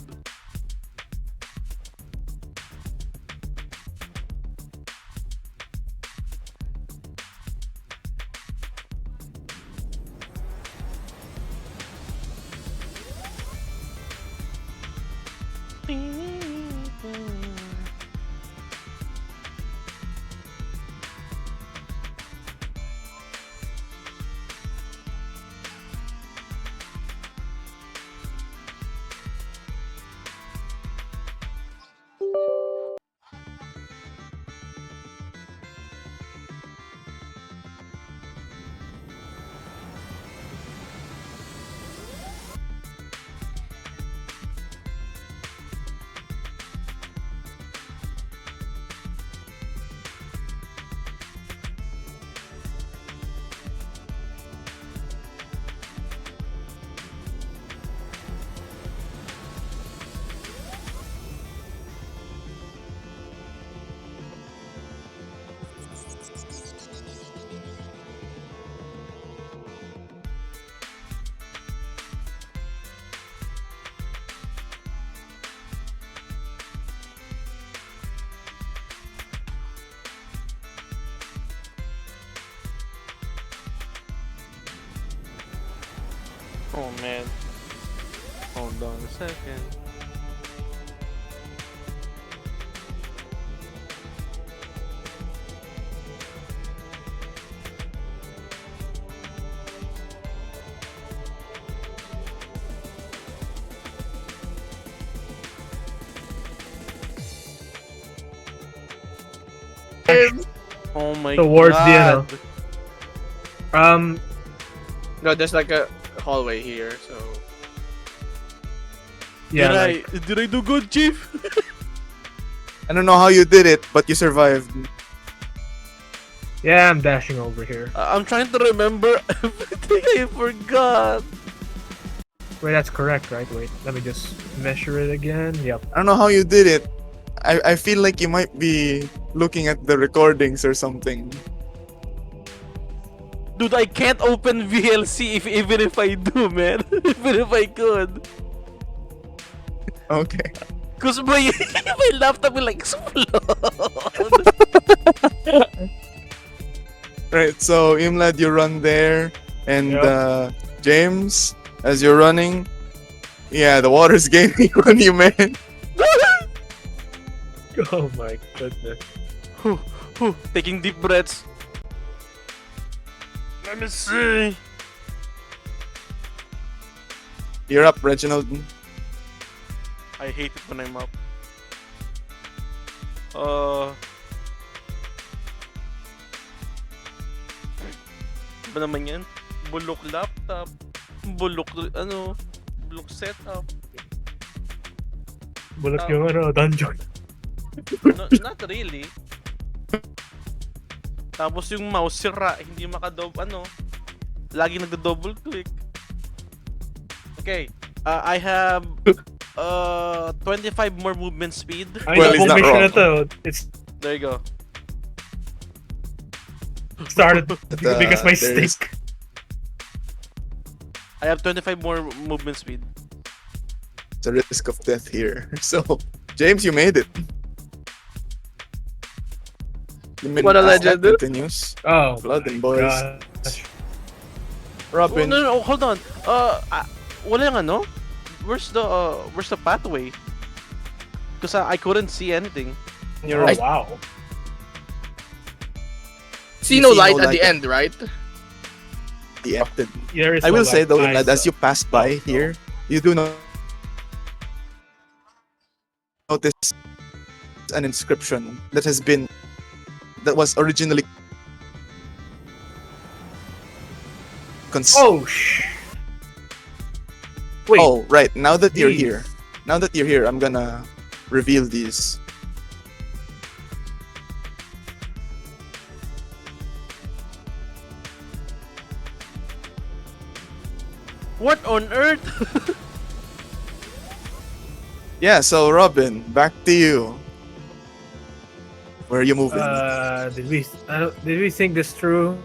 Speaker 4: Oh man. Hold on a second. Oh my
Speaker 3: Towards the
Speaker 4: god.
Speaker 3: end.
Speaker 2: No, there's like a hallway here, so
Speaker 3: Yeah.
Speaker 4: Did I do good, Chief?
Speaker 1: I don't know how you did it, but you survived.
Speaker 3: Yeah, I'm dashing over here.
Speaker 4: I'm trying to remember everything I forgot.
Speaker 3: Wait, that's correct, right? Wait, let me just measure it again. Yep.
Speaker 1: I don't know how you did it. I feel like you might be looking at the recordings or something.
Speaker 4: Dude, I can't open VLC even if I do, man. Even if I could.
Speaker 1: Okay.
Speaker 4: Cause my my laptop will like explode.
Speaker 1: Right, so Imlad, you run there, and
Speaker 3: Yep.
Speaker 1: James, as you're running, yeah, the water's gaining on you, man.
Speaker 3: Oh my goodness.
Speaker 4: Taking deep breaths. Let me see.
Speaker 1: You're up, Reginald.
Speaker 4: I hate it when I'm up. Ba naman yan? Bulok laptop. Bulok bulok setup.
Speaker 3: Bulak yung dungeon.
Speaker 4: No, not really. Tapos yung mouse sira, hindi lagi nagdo-double click. Okay, I have 25 more movement speed.
Speaker 3: Ay,
Speaker 1: Well, it's not
Speaker 3: mission na
Speaker 1: wrong.
Speaker 3: to. It's
Speaker 4: There you go.
Speaker 3: started because my
Speaker 1: there's-
Speaker 3: stick.
Speaker 4: I have 25 more movement speed.
Speaker 1: It's a risk of death here. So, James, you made it.
Speaker 2: What a legend.
Speaker 1: Continues.
Speaker 3: Oh,
Speaker 1: Blood and
Speaker 3: my
Speaker 1: boys.
Speaker 3: gosh.
Speaker 4: Oh,
Speaker 1: Robin.
Speaker 4: no, hold on. Wala yung where's the pathway? Because I couldn't see anything.
Speaker 1: You're
Speaker 3: Oh,
Speaker 1: right.
Speaker 3: wow.
Speaker 2: See
Speaker 1: You
Speaker 2: no
Speaker 1: see
Speaker 2: light
Speaker 1: no
Speaker 2: at the
Speaker 1: light.
Speaker 2: end, right?
Speaker 1: The end.
Speaker 3: There is
Speaker 1: I
Speaker 3: no
Speaker 1: will say
Speaker 3: light.
Speaker 1: though,
Speaker 3: I
Speaker 1: Imlad, as
Speaker 3: saw.
Speaker 1: you pass by
Speaker 3: no.
Speaker 1: here, you do not notice an inscription that was originally
Speaker 3: Oh, wait.
Speaker 1: Oh, right. Now that you're
Speaker 3: These.
Speaker 1: here, I'm gonna reveal these.
Speaker 4: What on earth?
Speaker 1: Yeah, so Robin, back to you. Where are you moving?
Speaker 3: Did we think this through?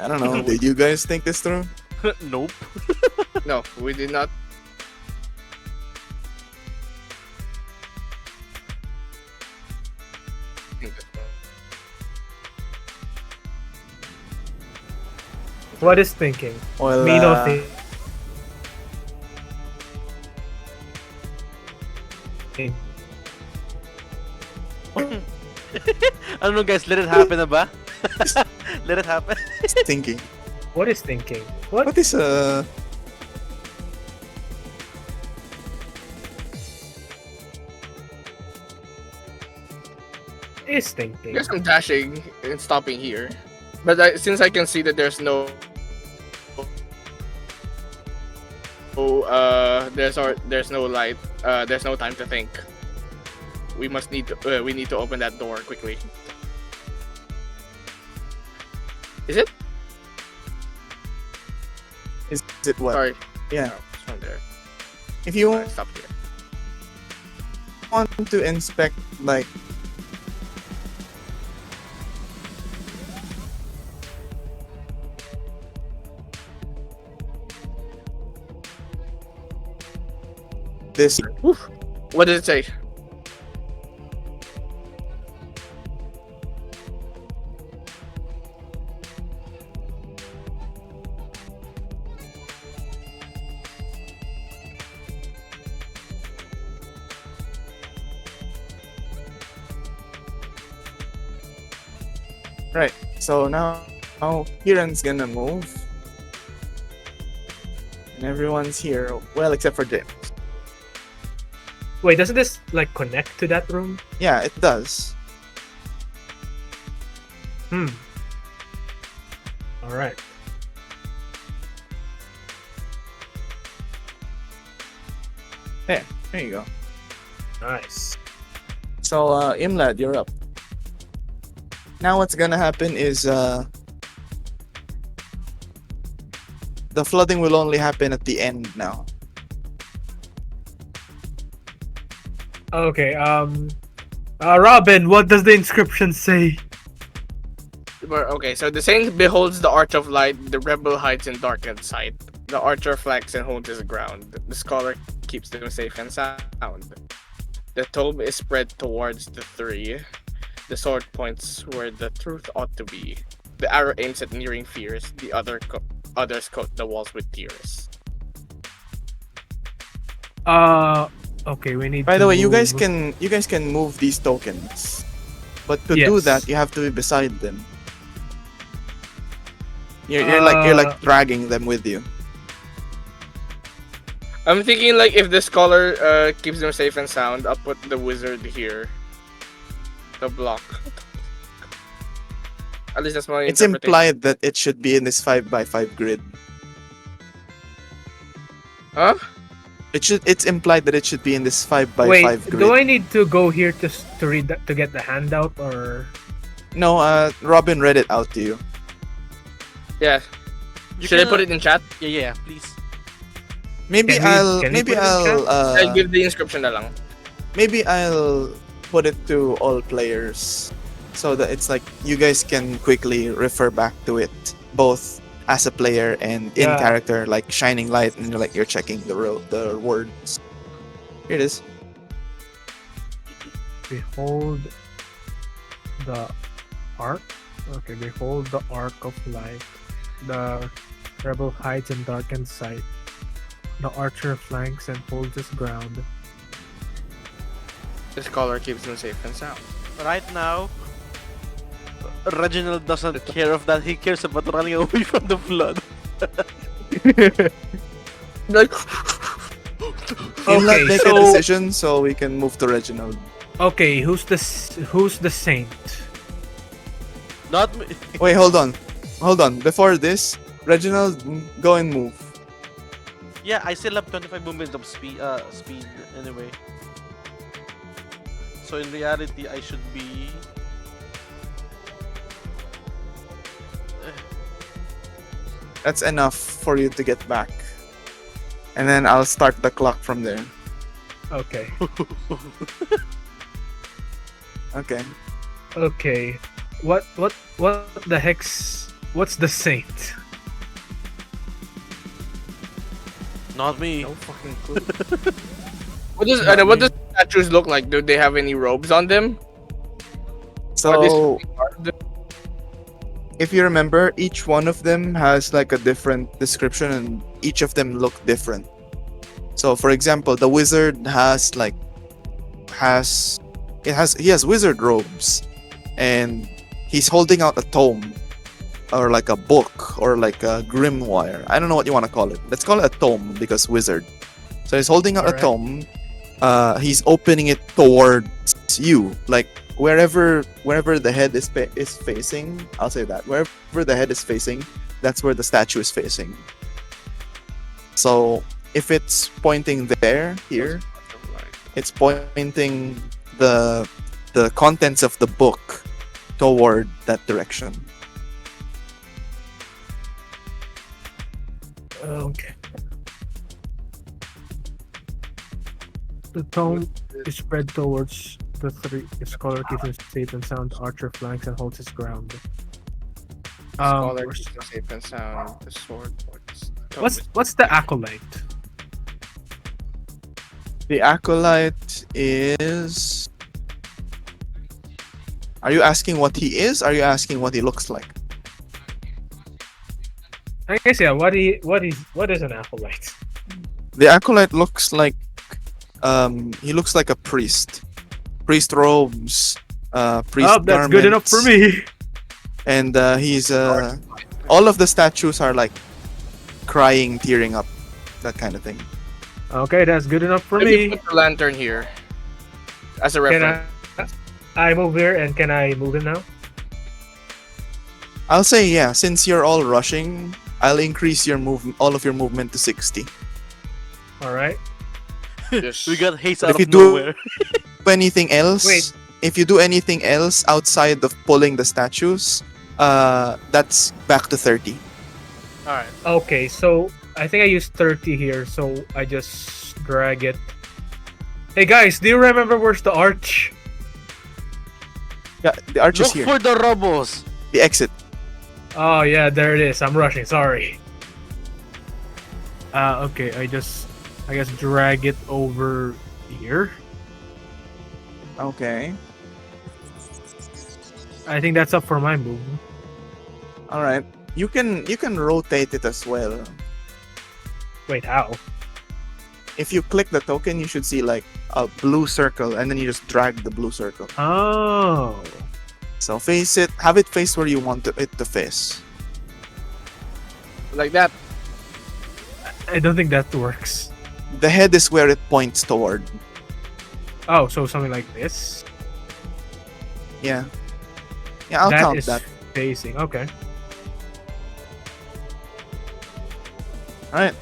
Speaker 1: I don't know. Did you guys think this through?
Speaker 4: Nope.
Speaker 2: No, we did not. think that-
Speaker 3: What is thinking?
Speaker 1: Well,
Speaker 3: Me no think.
Speaker 4: I don't know, guys. Let it happen, ba? Let it happen.
Speaker 1: thinking.
Speaker 3: What is thinking? What?
Speaker 1: What is
Speaker 3: Is
Speaker 2: I
Speaker 3: thinking?
Speaker 2: guess I'm dashing and stopping here. But since I can see that there's no there's no light, there's no time to think. We need to open that door quickly. Is it?
Speaker 1: is it what?
Speaker 2: Sorry.
Speaker 1: Yeah.
Speaker 2: No, it's from there.
Speaker 1: If you
Speaker 2: Alright, stop here.
Speaker 1: want to inspect like this
Speaker 2: What did it say?
Speaker 1: right. So now Kieran's gonna move. And everyone's here. Well, except for James.
Speaker 3: Wait, doesn't this like connect to that room?
Speaker 1: Yeah, it does.
Speaker 3: Hmm. All right.
Speaker 1: There you go.
Speaker 3: Nice.
Speaker 1: So Imlad, you're up. Now what's gonna happen is the flooding will only happen at the end now.
Speaker 3: Okay. Robin, what does the inscription say?
Speaker 2: Okay, so the saint beholds the arch of light, the rebel hides in darkened sight. The archer flanks and holds his ground. The scholar keeps them safe and sound. The tome is spread towards the three. The sword points where the truth ought to be. The arrow aims at nearing fears. The others coat the walls with tears.
Speaker 3: Okay, we need
Speaker 1: By the
Speaker 3: to
Speaker 1: way, you guys
Speaker 3: move-
Speaker 1: can move these tokens, but to do
Speaker 3: Yes.
Speaker 1: that, you have to be beside them. You're like dragging them with you.
Speaker 2: I'm thinking like if the scholar keeps them safe and sound, I'll put the wizard here. The block. At least that's my
Speaker 1: It's
Speaker 2: interpretation.
Speaker 1: implied that it should be in this 5x5 grid.
Speaker 2: Huh?
Speaker 1: It's implied that it should be in this 5x5
Speaker 3: Wait,
Speaker 1: grid.
Speaker 3: do I need to go here to read that to get the handout or?
Speaker 1: No, Robin read it out to you.
Speaker 2: Yeah.
Speaker 4: You
Speaker 2: Should I
Speaker 4: can,
Speaker 2: put it in chat?
Speaker 4: Yeah, please.
Speaker 1: Maybe
Speaker 3: Can we-
Speaker 1: I'll
Speaker 3: can we
Speaker 1: maybe
Speaker 3: put it in
Speaker 1: I'll
Speaker 2: I'll give the inscription na lang.
Speaker 1: maybe I'll put it to all players so that it's like you guys can quickly refer back to it both as a player and in
Speaker 3: Yeah.
Speaker 1: character, like shining light and like you're checking the words. Here it is.
Speaker 3: Behold the arc. Okay, behold the arc of light. The rebel hides in darkened sight. The archer flanks and holds his ground.
Speaker 2: The scholar keeps them safe and sound.
Speaker 4: Right now, Reginald doesn't care of that. He cares about running away from the flood.
Speaker 2: Like,
Speaker 1: He'll not
Speaker 3: Okay,
Speaker 1: make a
Speaker 3: so
Speaker 1: decision, so we can move to Reginald.
Speaker 3: okay, who's the saint?
Speaker 4: Not me.
Speaker 1: Wait, hold on. Before this, Reginald, go and move.
Speaker 4: Yeah, I still have 25 movements of speed anyway. So in reality, I should be.
Speaker 1: That's enough for you to get back. And then I'll start the clock from there.
Speaker 3: Okay.
Speaker 1: Okay.
Speaker 3: Okay. What the heck's what's the saint?
Speaker 4: Not me.
Speaker 2: no fucking clue. What does statues look like? Do they have any robes on them? Are they
Speaker 1: So,
Speaker 2: hard?
Speaker 1: if you remember, each one of them has like a different description and each of them look different. So, for example, the wizard he has wizard robes and he's holding out a tome or like a book or like a grimoire. I don't know what you want to call it. Let's call it a tome because wizard. So he's holding out a
Speaker 3: Alright.
Speaker 1: tome. He's opening it towards you, like wherever the head is facing. I'll say that wherever the head is facing, that's where the statue is facing. So if it's pointing here, it's pointing the contents of the book toward that direction.
Speaker 3: Okay. The tome is spread towards the three. The scholar keeps him safe and sound. Archer flanks and holds his ground.
Speaker 2: Scholar
Speaker 3: where's-
Speaker 2: keeps them safe and sound. The sword points.
Speaker 3: what's the acolyte?
Speaker 1: The acolyte is. Are you asking what he is? Are you asking what he looks like?
Speaker 3: I guess yeah. What is an acolyte?
Speaker 1: The acolyte looks like he looks like a priest. Priest robes, priest
Speaker 3: Oh, that's good enough for
Speaker 1: garments,
Speaker 3: me.
Speaker 1: And he's all of the statues are like crying, tearing up, that kind of thing.
Speaker 3: Okay, that's good enough for
Speaker 2: Maybe
Speaker 3: me.
Speaker 2: put the lantern here as a
Speaker 3: Can
Speaker 2: reference.
Speaker 3: I move here and can I move it now?
Speaker 1: I'll say yeah. Since you're all rushing, I'll increase all of your movement to 60.
Speaker 3: All right.
Speaker 2: Yes.
Speaker 4: We got haste
Speaker 1: But
Speaker 4: out
Speaker 1: if you
Speaker 4: of
Speaker 1: do-
Speaker 4: nowhere.
Speaker 1: Anything else?
Speaker 3: Wait.
Speaker 1: If you do anything else outside of pulling the statues, that's back to 30.
Speaker 2: All right.
Speaker 3: Okay, so I think I used 30 here, so I just drag it Hey guys, do you remember where's the arch?
Speaker 1: Yeah, the arch is
Speaker 4: Look
Speaker 1: here.
Speaker 4: for the rubbles.
Speaker 1: The exit.
Speaker 3: Oh yeah, there it is. I'm rushing. Sorry. Okay. I guess drag it over here.
Speaker 1: Okay.
Speaker 3: I think that's up for my move.
Speaker 1: All right. You can rotate it as well.
Speaker 3: Wait, how?
Speaker 1: If you click the token, you should see like a blue circle, and then you just drag the blue circle.
Speaker 3: Oh.
Speaker 1: So face it. Have it face where you want it to face.
Speaker 2: Like that.
Speaker 3: I don't think that works.
Speaker 1: The head is where it points toward.
Speaker 3: Oh, so something like this.
Speaker 1: Yeah. Yeah, I'll
Speaker 3: That
Speaker 1: count
Speaker 3: is
Speaker 1: that.
Speaker 3: facing. Okay.
Speaker 1: All right.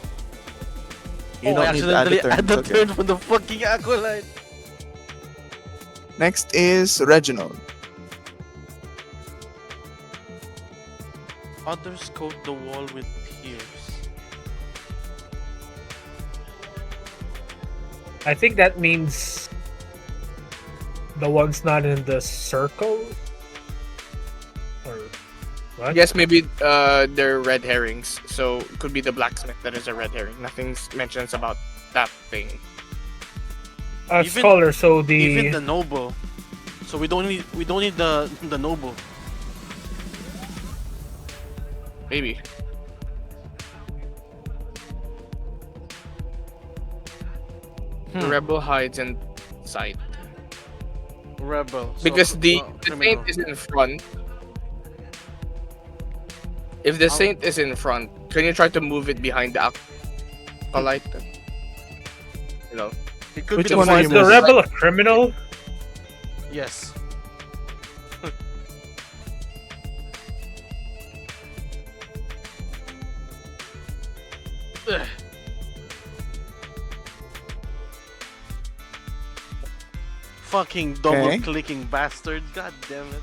Speaker 1: You
Speaker 4: I
Speaker 1: don't need to add
Speaker 4: accidentally
Speaker 1: a turn.
Speaker 4: add the
Speaker 1: Okay.
Speaker 4: turn for the fucking acolyte.
Speaker 1: Next is Reginald.
Speaker 4: Others coat the wall with tears.
Speaker 3: I think that means the one's not in the circle. Or what?
Speaker 2: Yes, maybe they're red herrings. So it could be the blacksmith that is a red herring. Nothing's mentions about that thing.
Speaker 4: Even-
Speaker 3: Scholar. So the
Speaker 4: Even the noble. So we don't need the noble.
Speaker 2: Maybe. The rebel hides in sight.
Speaker 4: Rebel. So-
Speaker 2: Because the
Speaker 4: criminal.
Speaker 2: saint is in front. If the saint is in front, can you try to move it behind the acolyte? You know.
Speaker 4: It could
Speaker 1: Which
Speaker 4: be
Speaker 1: one are you
Speaker 3: is the
Speaker 1: moving?
Speaker 3: rebel a criminal?
Speaker 4: Yes. Ugh. Fucking double
Speaker 1: Okay.
Speaker 4: clicking bastard. God damn it.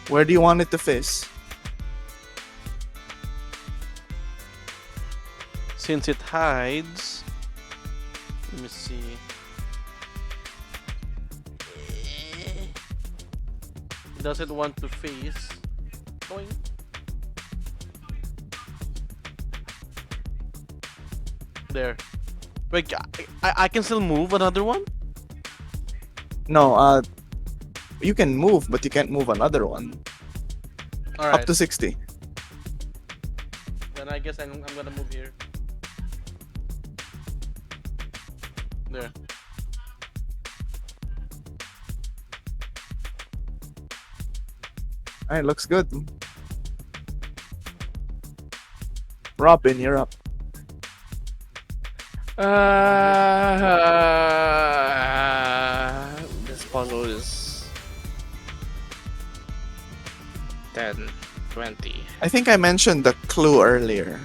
Speaker 1: Where do you want it to face?
Speaker 4: Since it hides. Let me see. Does it want to face? Boing. There. Wait, I can still move another one?
Speaker 1: No, you can move, but you can't move another one.
Speaker 4: Alright,
Speaker 1: Up to 60.
Speaker 4: then I guess I'm gonna move here. There.
Speaker 1: Alright, looks good. Robin, you're up.
Speaker 2: This puzzle is 10, 20.
Speaker 1: I think I mentioned the clue earlier.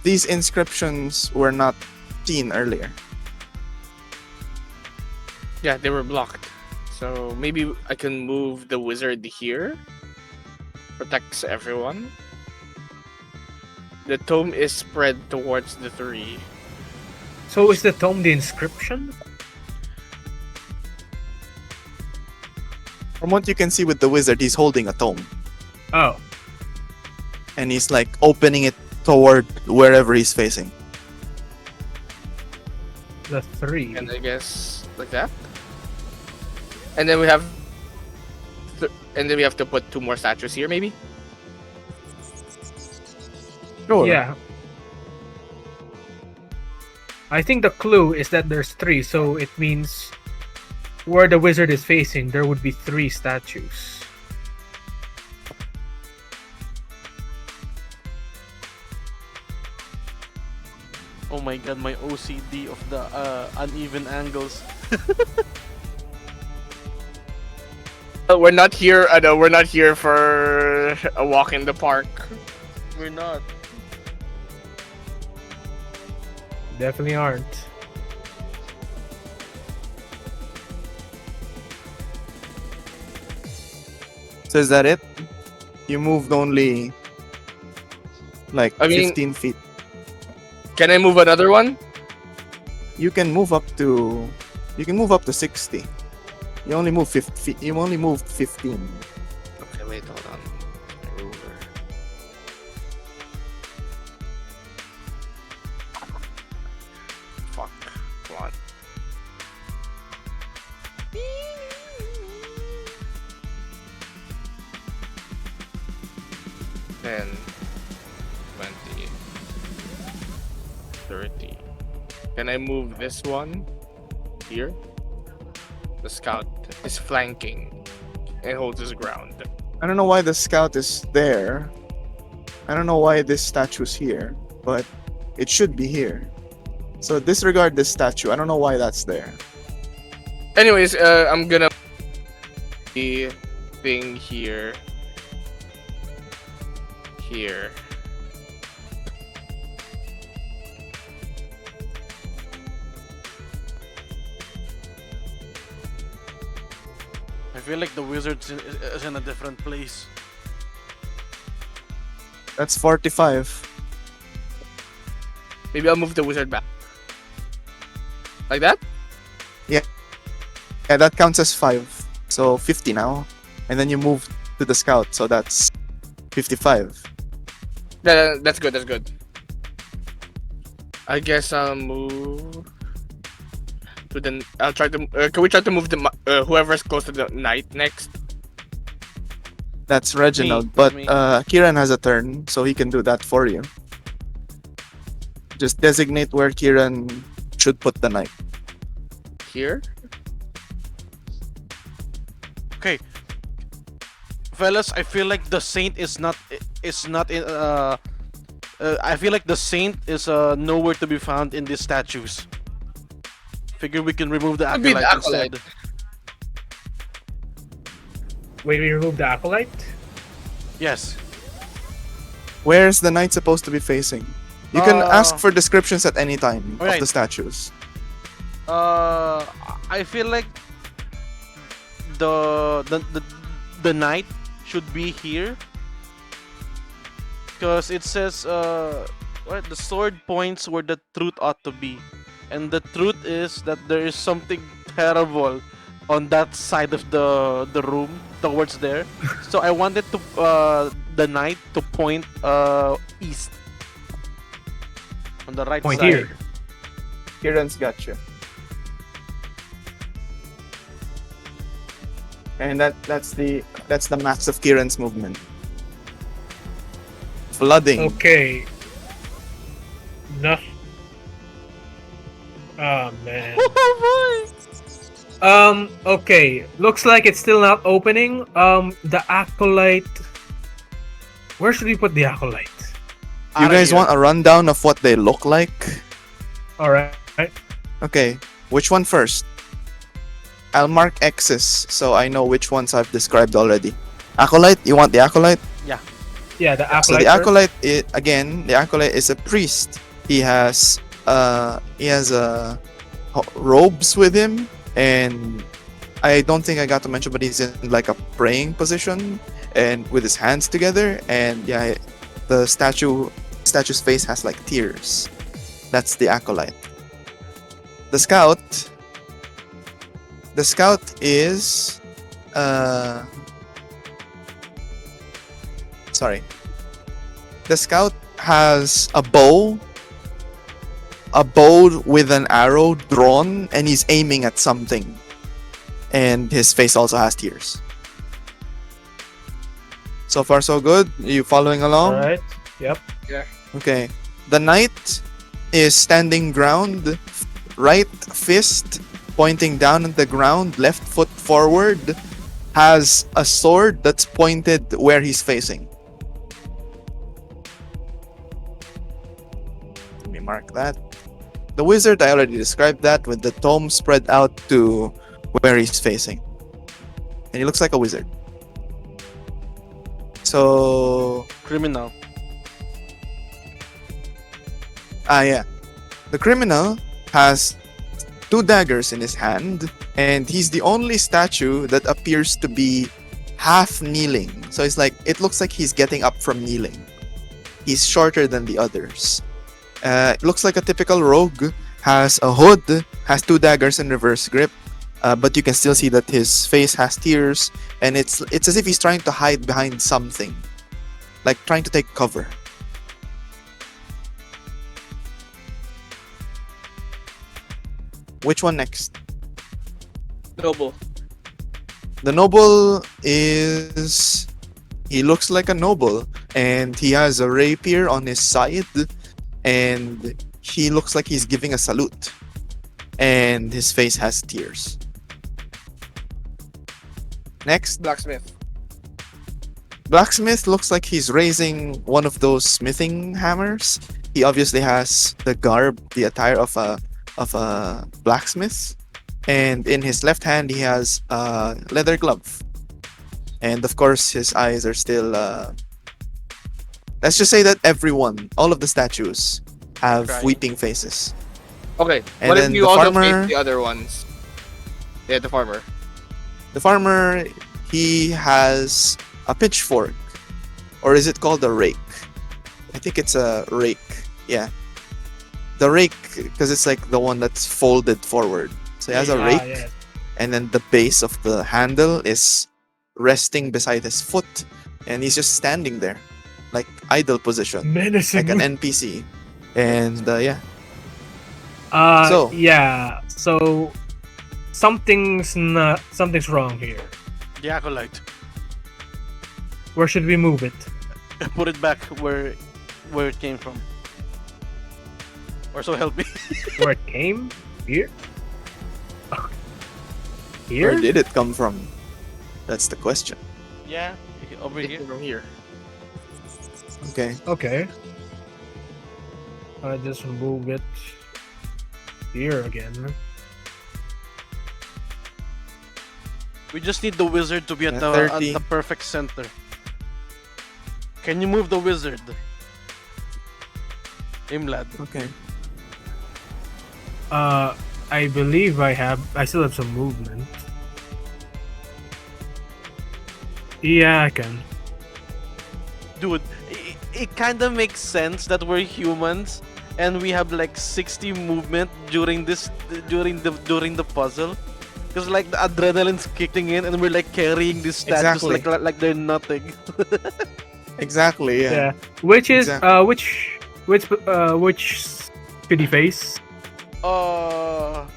Speaker 1: These inscriptions were not seen earlier.
Speaker 2: Yeah, they were blocked. So maybe I can move the wizard here. Protects everyone. The tome is spread towards the 3.
Speaker 3: So is the tome the inscription?
Speaker 1: From what you can see with the wizard, he's holding a tome.
Speaker 3: Oh,
Speaker 1: And he's like opening it toward wherever he's facing.
Speaker 3: the 3.
Speaker 2: And I guess like that. And then we have to put 2 more statues here maybe.
Speaker 1: Sure.
Speaker 3: Yeah. I think the clue is that there's 3, so it means where the wizard is facing, there would be 3 statues.
Speaker 4: Oh my god, my OCD of the uneven angles.
Speaker 2: We're not here. No, we're not here for a walk in the park.
Speaker 4: We're not.
Speaker 3: Definitely aren't.
Speaker 1: So is that it? You moved only like
Speaker 2: I mean-
Speaker 1: 15 feet.
Speaker 2: Can I move another one?
Speaker 1: You can move up to 60. You only move 50. You only move 15.
Speaker 2: Okay, wait, hold on. Ruler. Fuck. Come on. Ten, 20, 30. Can I move this one here? The scout is flanking and holds his ground.
Speaker 1: I don't know why the scout is there. I don't know why this statue's here, but it should be here. So disregard this statue. I don't know why that's there.
Speaker 2: Anyways, I'm gonna the thing here. Here.
Speaker 4: I feel like the wizard is in a different place.
Speaker 1: That's 45.
Speaker 2: Maybe I'll move the wizard back. Like that?
Speaker 1: Yeah, that counts as 5. So 50 now. And then you move to the scout, so that's 55.
Speaker 2: That's good, that's good. I guess I'll move to the. I'll try to. Can we try to move the whoever's close to the knight next?
Speaker 1: That's Reginald,
Speaker 4: Me,
Speaker 1: but
Speaker 4: me.
Speaker 1: Kieran has a turn, so he can do that for you. Just designate where Kieran should put the knight.
Speaker 2: Here?
Speaker 4: Okay, fellas, I feel like the saint is not in. I feel like the saint is nowhere to be found in these statues. Figure we can remove the
Speaker 2: Could be the
Speaker 4: acolyte instead.
Speaker 3: Wait, we remove the acolyte?
Speaker 4: Yes.
Speaker 1: Where's the knight supposed to be facing? You can ask
Speaker 4: Uh,
Speaker 1: for descriptions at any time of
Speaker 4: alright.
Speaker 1: the statues.
Speaker 4: I feel like the knight should be here because it says what the sword points where the truth ought to be, and the truth is that there is something terrible on that side of the room towards there. So I wanted to the knight to point east on the right
Speaker 3: Point
Speaker 4: side.
Speaker 3: here.
Speaker 1: Kieran's got you. And that's the max of Kieran's movement. Flooding.
Speaker 3: Okay. No. Oh man. Okay. Looks like it's still not opening. The acolyte. Where should we put the acolyte?
Speaker 1: You
Speaker 4: Outta
Speaker 1: guys
Speaker 4: here.
Speaker 1: want a rundown of what they look like?
Speaker 3: Alright.
Speaker 1: Okay, which one first? I'll mark X's so I know which ones I've described already. Acolyte, you want the acolyte?
Speaker 3: Yeah, the acolyte.
Speaker 1: So the
Speaker 3: first.
Speaker 1: acolyte the acolyte is a priest. He has robes with him, and I don't think I got to mention, but he's in like a praying position and with his hands together, and yeah, the statue's face has like tears. That's the acolyte. The scout is sorry. The scout has a bow with an arrow drawn, and he's aiming at something. And his face also has tears. So far so good. You following along?
Speaker 3: Alright. Yep.
Speaker 1: Okay. The knight is standing ground, right fist pointing down at the ground, left foot forward, has a sword that's pointed where he's facing. Let me mark that. The wizard, I already described that with the tome spread out to where he's facing. And he looks like a wizard. So,
Speaker 4: Criminal.
Speaker 1: yeah. The criminal has 2 daggers in his hand, and he's the only statue that appears to be half kneeling. So it's like, it looks like he's getting up from kneeling. He's shorter than the others. It looks like a typical rogue. Has a hood, has two daggers in reverse grip, but you can still see that his face has tears, and it's as if he's trying to hide behind something, like trying to take cover. Which one next?
Speaker 2: Noble.
Speaker 1: The noble is... He looks like a noble, and he has a rapier on his side, and he looks like he's giving a salute, and his face has tears. Next,
Speaker 2: Blacksmith.
Speaker 1: blacksmith looks like he's raising one of those smithing hammers. He obviously has the garb, the attire of a blacksmith, and in his left hand he has a leather glove. And of course, his eyes are still. Let's just say that all of the statues, have
Speaker 4: Crying.
Speaker 1: weeping faces.
Speaker 2: Okay.
Speaker 1: And
Speaker 2: What if
Speaker 1: then
Speaker 2: you
Speaker 1: the
Speaker 2: also
Speaker 1: farmer-
Speaker 2: face the other ones? Yeah, the farmer.
Speaker 1: The farmer, he has a pitchfork, or is it called a rake? I think it's a rake. Yeah, the rake, because it's like the one that's folded forward. So he has a rake,
Speaker 3: Yeah.
Speaker 1: and then the base of the handle is resting beside his foot, and he's just standing there, like idle position,
Speaker 3: Menacing.
Speaker 1: like an NPC. And yeah,
Speaker 3: So
Speaker 1: So-
Speaker 3: yeah. So something's wrong here.
Speaker 4: The acolyte.
Speaker 3: Where should we move it?
Speaker 4: Put it back where it came from. Or so help me.
Speaker 3: Where it came? Here?
Speaker 1: where
Speaker 3: Here?
Speaker 1: did it come from? That's the question.
Speaker 4: Yeah, over here.
Speaker 2: From here.
Speaker 1: Okay.
Speaker 3: Okay. I just move it here again.
Speaker 4: We just need the wizard to be at
Speaker 1: Yeah,
Speaker 4: the
Speaker 1: 30.
Speaker 4: perfect center. Can you move the wizard? Imlad.
Speaker 1: Okay.
Speaker 3: I believe I still have some movement. Yeah, I can.
Speaker 4: Dude, it kind of makes sense that we're humans and we have like 60 movement during the puzzle, because like the adrenaline's kicking in and we're like carrying these statues
Speaker 1: Exactly.
Speaker 4: like they're nothing.
Speaker 1: Exactly. Yeah.
Speaker 3: Yeah. Which is
Speaker 1: Exactly.
Speaker 3: which should he face?
Speaker 4: Over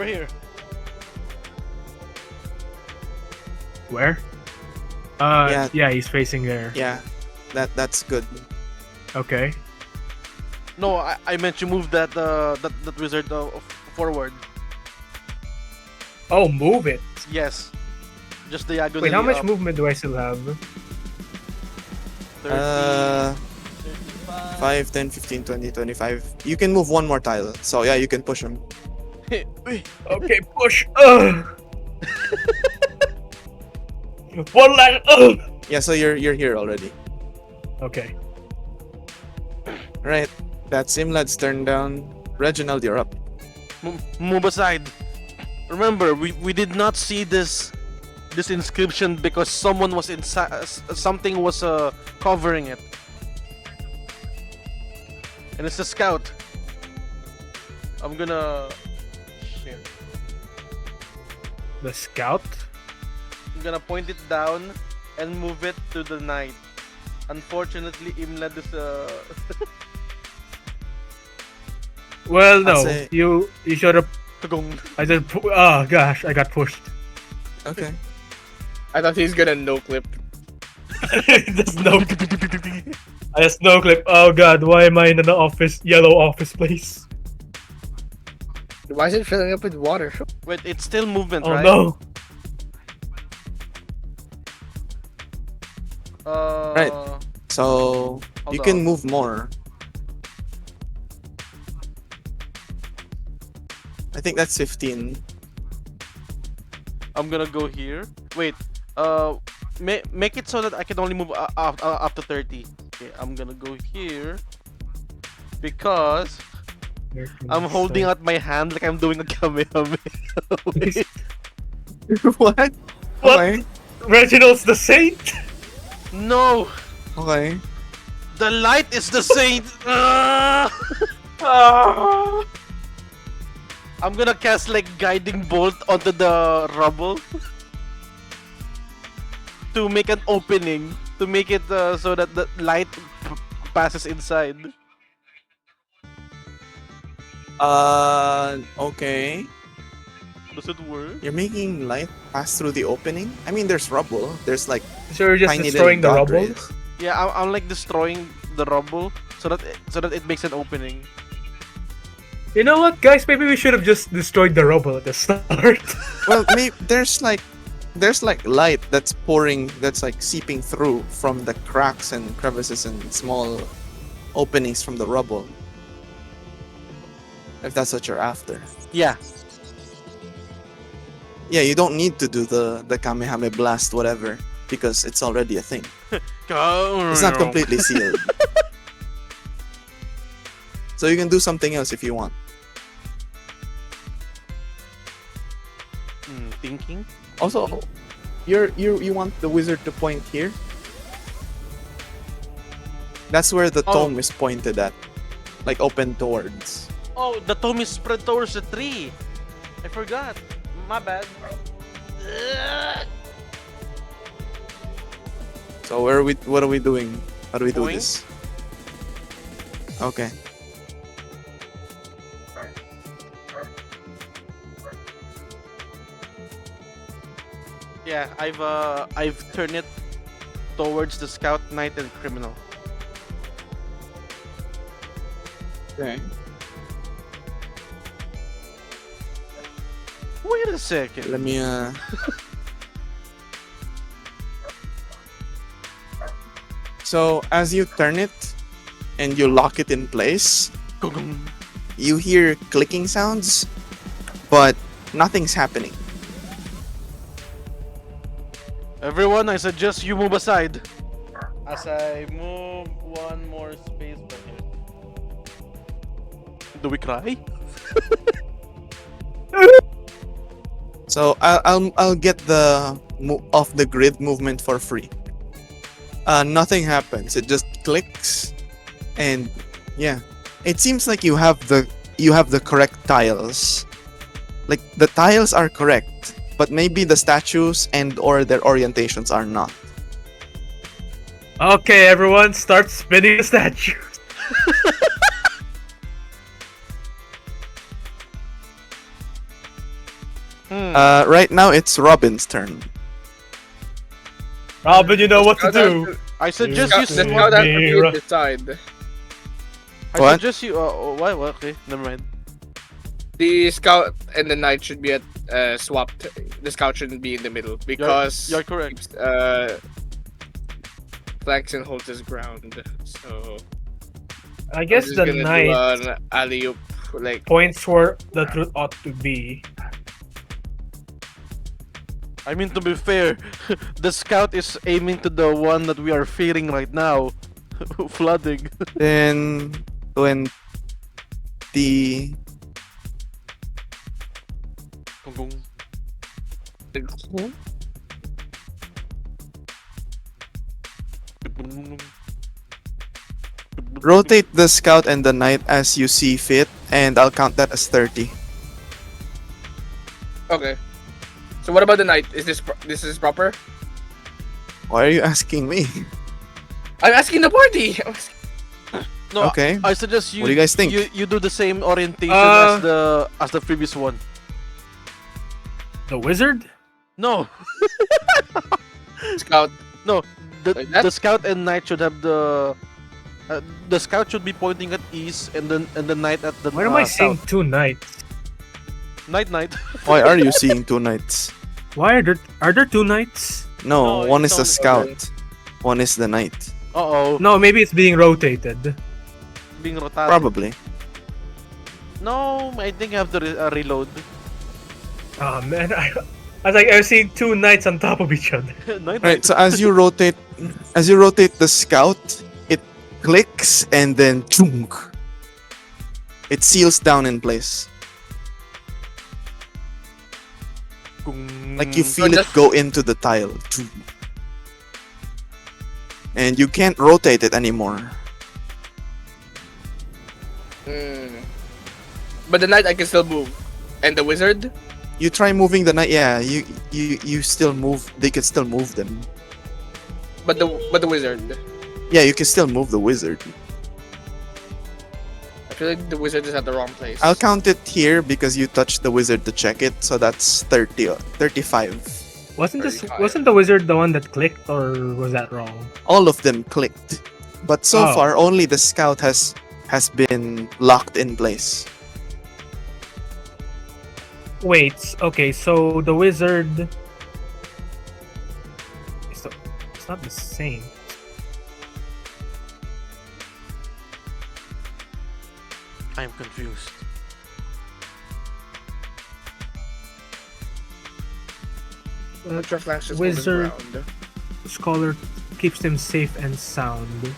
Speaker 4: here.
Speaker 3: Where? Yeah, he's facing there.
Speaker 1: Yeah. That's good.
Speaker 3: Okay.
Speaker 4: No, I meant you move that wizard forward.
Speaker 3: Oh, move it.
Speaker 4: Yes. Just diagonally.
Speaker 3: Wait, how much
Speaker 4: up.
Speaker 3: movement do I still have?
Speaker 4: 30,
Speaker 1: 5, 10, 15, 20, 25. You can move one more tile. So yeah, you can push him.
Speaker 3: Okay, push. One last.
Speaker 1: Yeah, so you're here already.
Speaker 3: Okay.
Speaker 1: Right. That's Imlad's turn down. Reginald, you're up.
Speaker 4: Move aside. Remember, we did not see this inscription because someone was inside. Something was covering it. And it's a scout. I'm gonna. Shit.
Speaker 3: The scout.
Speaker 4: I'm gonna point it down and move it to the night. Unfortunately, Imlad is
Speaker 3: Well, no.
Speaker 1: I'll say-
Speaker 3: You should have.
Speaker 4: Tugong.
Speaker 3: I just. Oh gosh, I got pushed.
Speaker 1: Okay.
Speaker 2: I thought he's gonna no clip.
Speaker 3: There's no. I just no clip. Oh god, why am I in an yellow office place?
Speaker 2: Why is it filling up with water?
Speaker 4: Wait, it's still movement,
Speaker 3: Oh
Speaker 4: right?
Speaker 3: no.
Speaker 1: Right. So
Speaker 4: Hold
Speaker 1: you can
Speaker 4: on.
Speaker 1: move more. I think that's 15.
Speaker 4: I'm gonna go here. Wait. Make it so that I can only move up to 30. Okay, I'm gonna go here because I'm holding out my hand like I'm doing a kamehameha. Wait.
Speaker 1: What?
Speaker 3: What?
Speaker 1: Okay.
Speaker 3: Reginald's the saint.
Speaker 4: No,
Speaker 1: Okay.
Speaker 4: The light is the saint. I'm gonna cast like guiding bolt onto the rubble to make an opening, to make it so that the light passes inside.
Speaker 1: Okay.
Speaker 4: Does it work?
Speaker 1: You're making light pass through the opening? I mean, there's rubble. There's like
Speaker 3: So you're just
Speaker 1: tiny
Speaker 3: destroying the
Speaker 1: little dot
Speaker 3: rubble?
Speaker 1: rays.
Speaker 4: Yeah, I'm like destroying the rubble so that it makes an opening.
Speaker 3: You know what, guys? Maybe we should have just destroyed the rubble at the start.
Speaker 1: Well, maybe there's like light that's pouring, that's like seeping through from the cracks and crevices and small openings from the rubble. If that's what you're after.
Speaker 4: Yeah.
Speaker 1: Yeah, you don't need to do the Kamehame blast whatever because it's already a thing. It's not completely sealed. So you can do something else if you want.
Speaker 4: Thinking.
Speaker 1: Also, you want the wizard to point here? That's where the
Speaker 4: Oh.
Speaker 1: tome is pointed at. Like open towards.
Speaker 4: Oh, the tome is spread towards the tree. I forgot. My bad.
Speaker 1: So what are we doing? How do we do
Speaker 4: Going?
Speaker 1: this? Okay.
Speaker 4: Yeah, I've turned it towards the scout, knight, and criminal.
Speaker 1: Okay.
Speaker 4: Wait a second.
Speaker 1: Let me So as you turn it and you lock it in place, you hear clicking sounds, but nothing's happening.
Speaker 4: Everyone, I suggest you move aside. As I move one more space back here. Do we cry?
Speaker 1: So I'll get the off the grid movement for free. Nothing happens. It just clicks, and yeah, it seems like you have the correct tiles. Like the tiles are correct, but maybe the statues and or their orientations are not.
Speaker 3: Okay, everyone, start spinning the statues.
Speaker 1: Right now it's Robin's turn.
Speaker 3: Robin, you know what to do.
Speaker 4: I suggest
Speaker 3: Scout-
Speaker 4: you.
Speaker 2: The
Speaker 3: Scout-
Speaker 2: scout has to be
Speaker 3: Mira.
Speaker 2: at the side.
Speaker 4: I
Speaker 1: What?
Speaker 4: suggest you. What? Okay, never mind.
Speaker 2: The scout and the knight should be at swapped. The scout shouldn't be in the middle because
Speaker 4: You're correct.
Speaker 2: flanks and holds his ground. So
Speaker 3: I guess
Speaker 2: I'm just
Speaker 3: the
Speaker 2: gonna
Speaker 3: knight
Speaker 2: do an alley-oop, like
Speaker 3: points where the truth ought to be.
Speaker 4: I mean, to be fair, the scout is aiming to the one that we are fearing right now, flooding.
Speaker 1: Then 20. Rotate the scout and the knight as you see fit, and I'll count that as 30.
Speaker 2: okay. So what about the knight? Is this is proper?
Speaker 1: Why are you asking me?
Speaker 2: I'm asking the party.
Speaker 4: No,
Speaker 1: Okay.
Speaker 4: I suggest you.
Speaker 1: What do you guys think?
Speaker 4: You do the same orientation as the previous one.
Speaker 3: The wizard?
Speaker 4: No,
Speaker 2: Scout.
Speaker 4: no.
Speaker 2: Like that?
Speaker 4: The scout and knight should have the scout should be pointing at east, and the knight at the
Speaker 3: Why am I seeing
Speaker 4: south.
Speaker 3: two knights?
Speaker 4: Knight.
Speaker 1: Why are you seeing two knights?
Speaker 3: Why are there two knights?
Speaker 1: No,
Speaker 4: No,
Speaker 1: one
Speaker 4: it's
Speaker 1: is the
Speaker 4: only-
Speaker 1: scout, one is the knight.
Speaker 4: Uh oh,
Speaker 3: No, maybe it's being rotated.
Speaker 4: being rotated.
Speaker 1: Probably.
Speaker 4: No, I think I have to reload.
Speaker 3: Oh man, I was seeing two knights on top of each other.
Speaker 4: Knight.
Speaker 1: Right. So as you rotate the scout, it clicks and then chunk. It seals down in place. Like you feel it
Speaker 2: just-
Speaker 1: go into the tile. And you can't rotate it anymore.
Speaker 2: Mm. But the knight I can still move, and the wizard.
Speaker 1: You try moving the knight. Yeah, you still move. They can still move them.
Speaker 2: But the wizard.
Speaker 1: Yeah, you can still move the wizard.
Speaker 2: I feel like the wizard is at the wrong place.
Speaker 1: I'll count it here because you touched the wizard to check it. So that's 30, 35.
Speaker 3: Wasn't the wizard the one that clicked, or was that wrong?
Speaker 1: All of them clicked, but so
Speaker 3: Oh.
Speaker 1: far only the scout has been locked in place.
Speaker 3: Wait, okay, so the wizard. It's not the same.
Speaker 4: I'm confused.
Speaker 2: Ultra flash is
Speaker 3: Wizard.
Speaker 2: holding ground.
Speaker 3: Scholar keeps them safe and sound.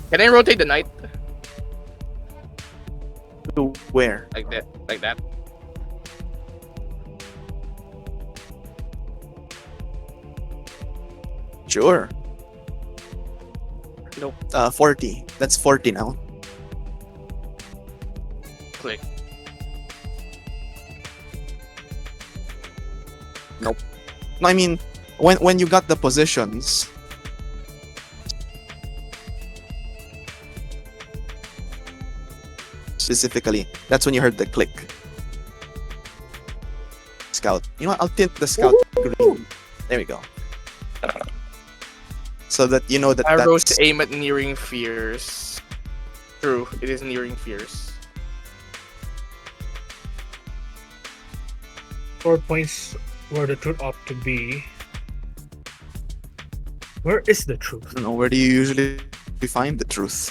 Speaker 2: Can I rotate the knight
Speaker 1: To where?
Speaker 2: like that? Like that.
Speaker 1: Sure.
Speaker 2: Nope.
Speaker 1: 40. That's 40 now.
Speaker 2: Click.
Speaker 1: No, I mean, when you got the positions, specifically, that's when you heard the click. Scout. You know what? I'll tint the scout green. There we go. So that you know that
Speaker 2: Arrows
Speaker 1: that's
Speaker 2: to aim at nearing fears. True, it is nearing fears.
Speaker 3: 4 points where the truth ought to be. Where is the truth?
Speaker 1: I don't know, where do you usually find the truth?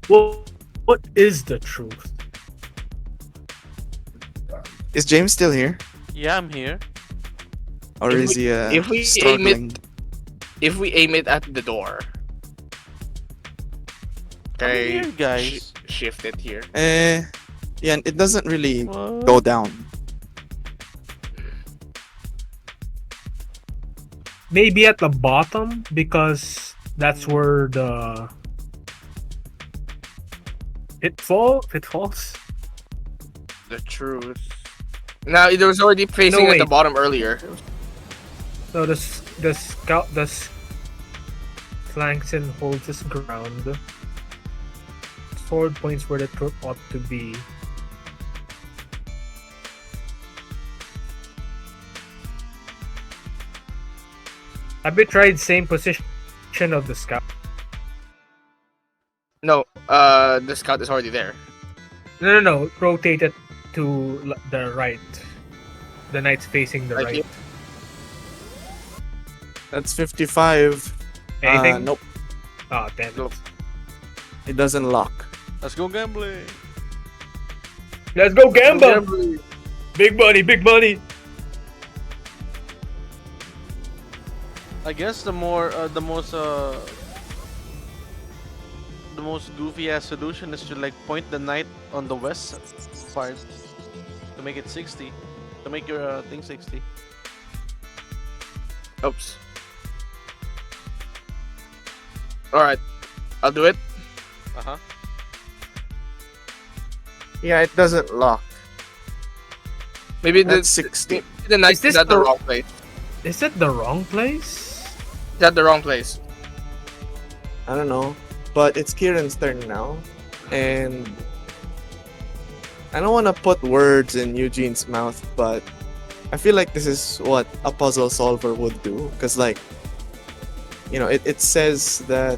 Speaker 3: Well, what is the truth?
Speaker 1: Is James still here?
Speaker 4: Yeah, I'm here.
Speaker 1: Or
Speaker 2: If
Speaker 1: is he
Speaker 2: if we aim
Speaker 1: struggling?
Speaker 2: If we aim it at the door. Okay,
Speaker 4: here, guys.
Speaker 2: shift it here.
Speaker 1: Yeah, it doesn't really
Speaker 4: What?
Speaker 1: go down.
Speaker 3: Maybe at the bottom, because that's where the it falls.
Speaker 2: The truth. Now it was already facing at the
Speaker 3: wait.
Speaker 2: bottom earlier.
Speaker 3: So the scout flanks and holds his ground. 4 points where the truth ought to be. Have you tried same position of the scout?
Speaker 2: No, the scout is already there.
Speaker 3: No. Rotate it to the right. The knight's facing the
Speaker 2: Right
Speaker 3: right.
Speaker 2: here?
Speaker 1: That's 55.
Speaker 3: Anything?
Speaker 1: Nope,
Speaker 3: Oh, damn it.
Speaker 2: Nope.
Speaker 1: it doesn't lock.
Speaker 4: Let's go gambling.
Speaker 3: Let's go gamble! Big money, big money!
Speaker 4: I guess the most goofy ass solution is to like point the knight on the west part to make it 60, to make your thing 60.
Speaker 2: Oops. Alright, I'll do it.
Speaker 4: Uh huh.
Speaker 1: Yeah, it doesn't lock.
Speaker 2: Maybe the
Speaker 1: That's 60.
Speaker 2: the knight
Speaker 3: Is this
Speaker 2: is at the
Speaker 3: the-
Speaker 2: wrong place.
Speaker 3: Is it the wrong place?
Speaker 2: It's at the wrong place.
Speaker 1: I don't know, but it's Kieran's turn now, and I don't want to put words in Eugene's mouth, but I feel like this is what a puzzle solver would do, because like, you know, it says that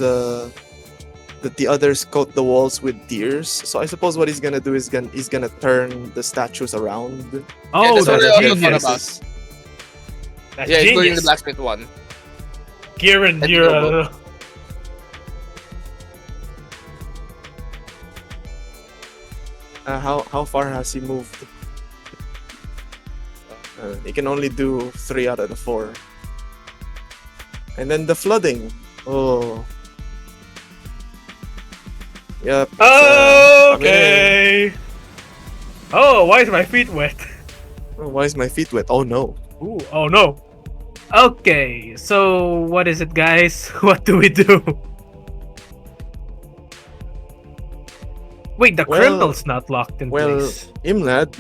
Speaker 1: the others coat the walls with tears. So I suppose what he's gonna do is he's gonna turn the statues around.
Speaker 3: Oh,
Speaker 2: that's what
Speaker 3: that's
Speaker 2: I also thought
Speaker 3: genius.
Speaker 2: about.
Speaker 3: That's
Speaker 2: Yeah, including the
Speaker 3: genius.
Speaker 2: blacksmith one.
Speaker 3: Kieran,
Speaker 2: That's
Speaker 3: you're
Speaker 2: noble.
Speaker 1: How far has he moved? He can only do 3 out of the 4. And then the flooding. Oh. Yep. it's, coming in.
Speaker 3: Okay. Oh, why is my feet wet?
Speaker 1: Oh, why is my feet wet? Oh no.
Speaker 3: Ooh, oh no. Okay, so what is it, guys? What do we do? Wait, the
Speaker 1: Well-
Speaker 3: criminal's not locked in
Speaker 1: Well,
Speaker 3: place.
Speaker 1: Imlad,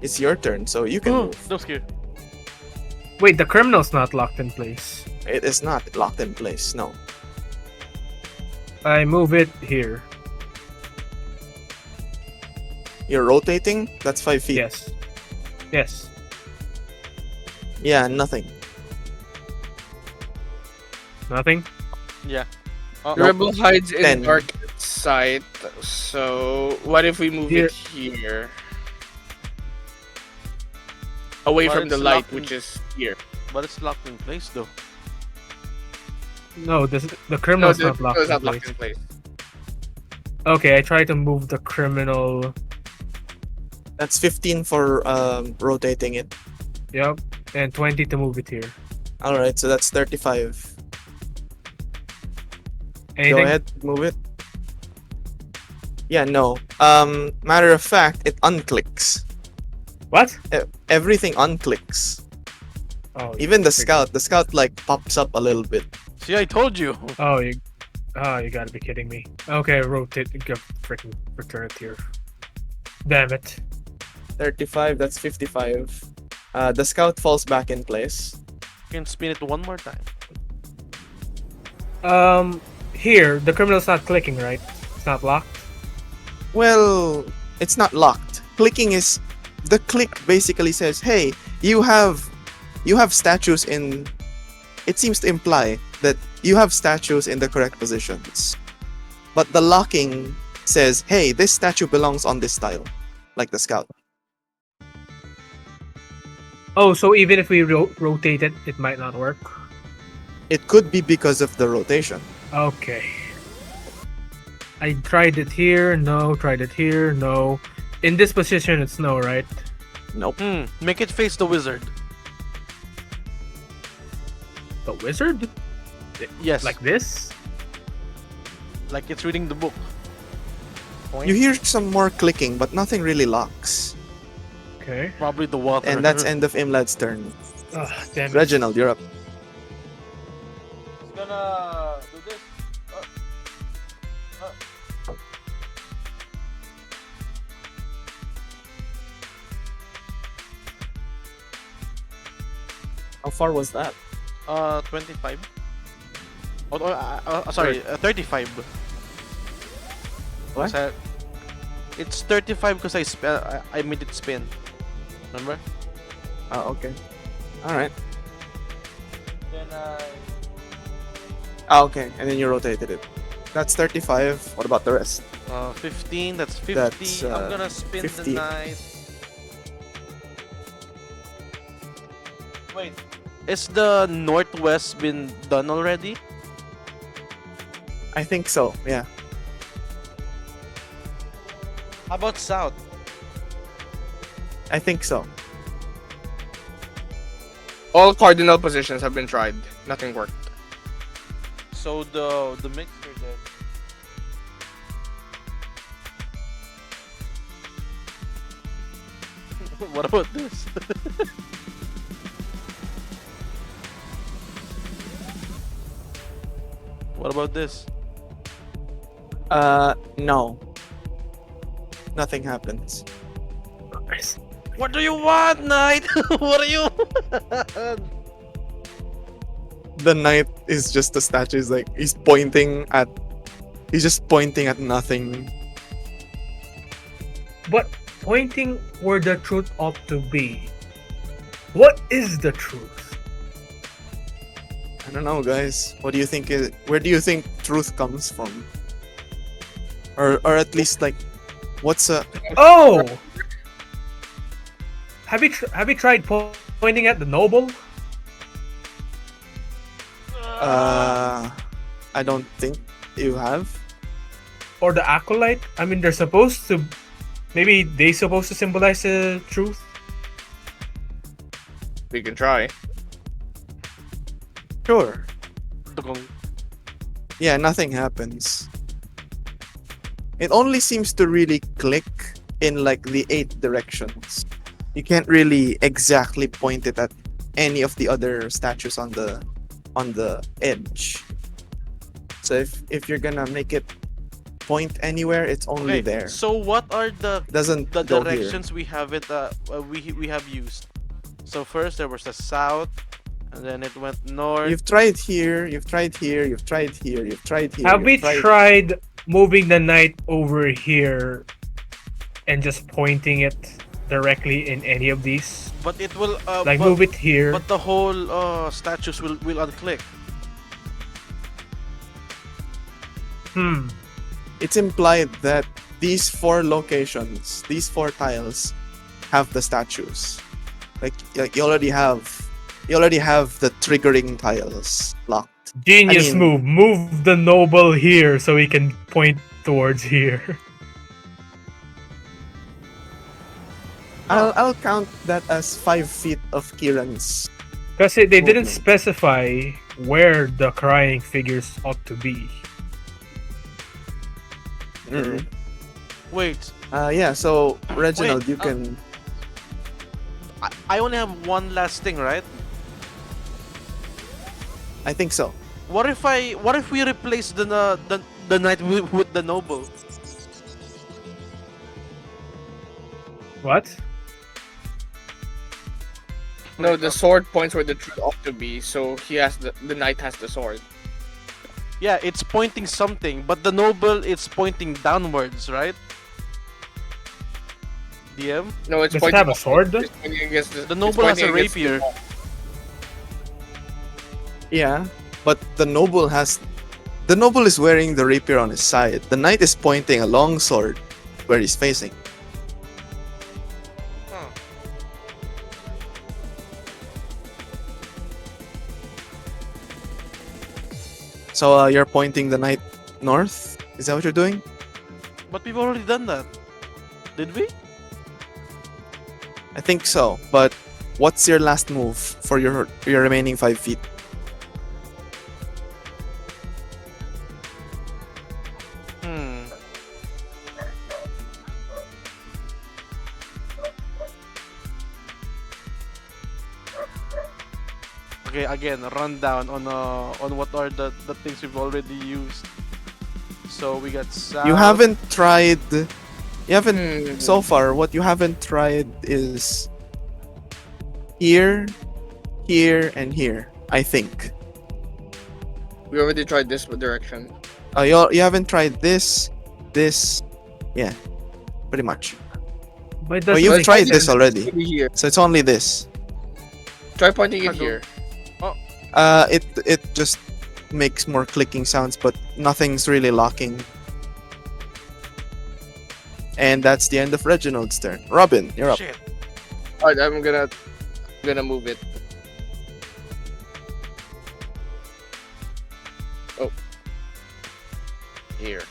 Speaker 1: it's your turn, so you can
Speaker 4: Oh,
Speaker 1: move.
Speaker 4: don't scare.
Speaker 3: Wait, the criminal's not locked in place.
Speaker 1: It is not locked in place. No.
Speaker 3: I move it here.
Speaker 1: You're rotating. That's 5 feet.
Speaker 3: Yes. Yes.
Speaker 1: Yeah, nothing.
Speaker 3: Nothing?
Speaker 4: Yeah.
Speaker 2: The rebel hides in
Speaker 1: 10.
Speaker 2: dark sight. So what if we move
Speaker 3: Here.
Speaker 2: it here? Away
Speaker 4: But
Speaker 2: from the
Speaker 4: it's
Speaker 2: light,
Speaker 4: locked in-
Speaker 2: which is here.
Speaker 4: But it's locked in place though.
Speaker 3: No, the
Speaker 2: No,
Speaker 3: criminal's
Speaker 2: the
Speaker 3: not locked
Speaker 2: it's
Speaker 3: in
Speaker 2: not
Speaker 3: place.
Speaker 2: locked in place.
Speaker 3: Okay, I try to move the criminal.
Speaker 1: That's 15 for rotating it.
Speaker 3: Yep. And 20 to move it here.
Speaker 1: All right, so that's 35.
Speaker 3: Anything?
Speaker 1: Go ahead, move it. Yeah, no. Matter of fact, it unclicks.
Speaker 3: What?
Speaker 1: Everything unclicks.
Speaker 3: Oh,
Speaker 1: Even the
Speaker 3: freaking-
Speaker 1: scout. The scout like pops up a little bit.
Speaker 4: See, I told you.
Speaker 3: Oh, you gotta be kidding me. Okay, rotate. Go freaking return it here. Damn it.
Speaker 1: 35. That's 55. The scout falls back in place.
Speaker 4: You can spin it one more time.
Speaker 3: Here, the criminal's not clicking, right? It's not locked.
Speaker 1: Well, it's not locked. Clicking is the click basically says, "Hey, you have statues in." It seems to imply that you have statues in the correct positions. But the locking says, "Hey, this statue belongs on this tile," like the scout.
Speaker 3: Oh, so even if we rotate it, it might not work.
Speaker 1: It could be because of the rotation.
Speaker 3: Okay. I tried it here, no. Tried it here, no. In this position, it's no, right?
Speaker 1: Nope.
Speaker 4: Make it face the wizard.
Speaker 3: The wizard?
Speaker 4: Yes.
Speaker 3: Like this?
Speaker 4: Like it's reading the book. Point.
Speaker 1: You hear some more clicking, but nothing really locks.
Speaker 3: Okay.
Speaker 4: Probably the water.
Speaker 1: And that's end of Imlad's turn.
Speaker 3: Ah, damn it.
Speaker 1: Reginald, you're up.
Speaker 4: It's gonna do this.
Speaker 1: How far was that?
Speaker 4: 25. Sorry, 35.
Speaker 1: What?
Speaker 4: So, it's 35 because I made it spin. Remember?
Speaker 1: Oh, okay. Alright.
Speaker 4: Then
Speaker 1: Ah, okay. And then you rotated it. That's 35. What about the rest?
Speaker 4: 15. That's 50.
Speaker 1: That's,
Speaker 4: I'm gonna spin
Speaker 1: 50.
Speaker 4: the knight. Wait, is the northwest been done already?
Speaker 1: I think so, yeah.
Speaker 4: How about south?
Speaker 1: I think so.
Speaker 2: All cardinal positions have been tried. Nothing worked.
Speaker 4: So the mixture then. What about this? What about this?
Speaker 1: No. Nothing happens.
Speaker 3: Nice.
Speaker 4: What do you want, knight? What do you want?
Speaker 1: The knight is just a statue. He's like, he's pointing at... He's just pointing at nothing.
Speaker 3: But pointing where the truth ought to be. What is the truth?
Speaker 1: I don't know, guys. What do you think is... Where do you think truth comes from? Or at least, like, what's a...
Speaker 3: Oh! Have you tried pointing at the noble?
Speaker 1: I don't think you have.
Speaker 3: Or the acolyte? I mean, they're supposed to... Maybe they're supposed to symbolize the truth?
Speaker 2: We can try.
Speaker 1: Sure.
Speaker 4: Tugong.
Speaker 1: Yeah, nothing happens. It only seems to really click in like the 8 directions. You can't really exactly point it at any of the other statues on the edge. So if you're gonna make it point anywhere. It's only
Speaker 4: Okay,
Speaker 1: there.
Speaker 4: so what are the
Speaker 1: It doesn't
Speaker 4: the
Speaker 1: go here.
Speaker 4: directions we haven't we have used? So first there was the south, and then it went north.
Speaker 1: You've tried here. You've tried here. You've tried here. You've tried here.
Speaker 3: Have we
Speaker 1: you've
Speaker 3: tried moving the knight over here and just pointing it directly in any of these?
Speaker 4: But it will
Speaker 3: Like
Speaker 4: but,
Speaker 3: move it here.
Speaker 4: but the whole statues will unclick.
Speaker 1: It's implied that these 4 locations, these 4 tiles, have the statues. Like you already have the triggering tiles locked.
Speaker 3: Genius
Speaker 1: I mean-
Speaker 3: move. Move the noble here so he can point towards here.
Speaker 1: I'll count that as 5 feet of Kieran's.
Speaker 3: Because they didn't
Speaker 1: Movement.
Speaker 3: specify where the crying figures ought to be.
Speaker 1: Mm.
Speaker 4: Wait,
Speaker 1: Yeah. So Reginald,
Speaker 4: Wait,
Speaker 1: you can.
Speaker 4: I only have one last thing, right?
Speaker 1: I think so.
Speaker 4: What if we replace the knight with the noble?
Speaker 3: What?
Speaker 2: No, the sword points where the tree ought to be, so he has the knight has the sword.
Speaker 4: Yeah, it's pointing something, but the noble it's pointing downwards, right? DM?
Speaker 2: No, it's
Speaker 3: Does it
Speaker 2: pointing.
Speaker 3: have a sword?
Speaker 2: It's pointing against
Speaker 4: The
Speaker 2: it's
Speaker 4: noble has a
Speaker 2: pointing against the
Speaker 4: rapier.
Speaker 2: wall.
Speaker 1: Yeah, but the noble is wearing the rapier on his side. The knight is pointing a long sword where he's facing.
Speaker 4: Huh.
Speaker 1: So you're pointing the knight north? Is that what you're doing?
Speaker 4: But we've already done that. Did we?
Speaker 1: I think so. But what's your last move for your remaining 5 feet?
Speaker 4: Hmm. Okay, again, rundown on what are the things we've already used. So we got south.
Speaker 1: You haven't tried. You haven't
Speaker 2: Hmm.
Speaker 1: so far. What you haven't tried is here, here, and here. I think.
Speaker 2: We already tried this direction.
Speaker 1: You haven't tried this, yeah, pretty much.
Speaker 3: But it
Speaker 1: Oh,
Speaker 3: doesn't
Speaker 1: you've
Speaker 3: make
Speaker 1: tried
Speaker 3: sense.
Speaker 1: this already,
Speaker 2: Maybe here.
Speaker 1: so it's only this.
Speaker 2: Try pointing it
Speaker 4: Hello.
Speaker 2: here.
Speaker 1: It just makes more clicking sounds, but nothing's really locking. And that's the end of Reginald's turn. Robin, you're up.
Speaker 4: Shit.
Speaker 2: Alright, I'm gonna move it. Oh. Here.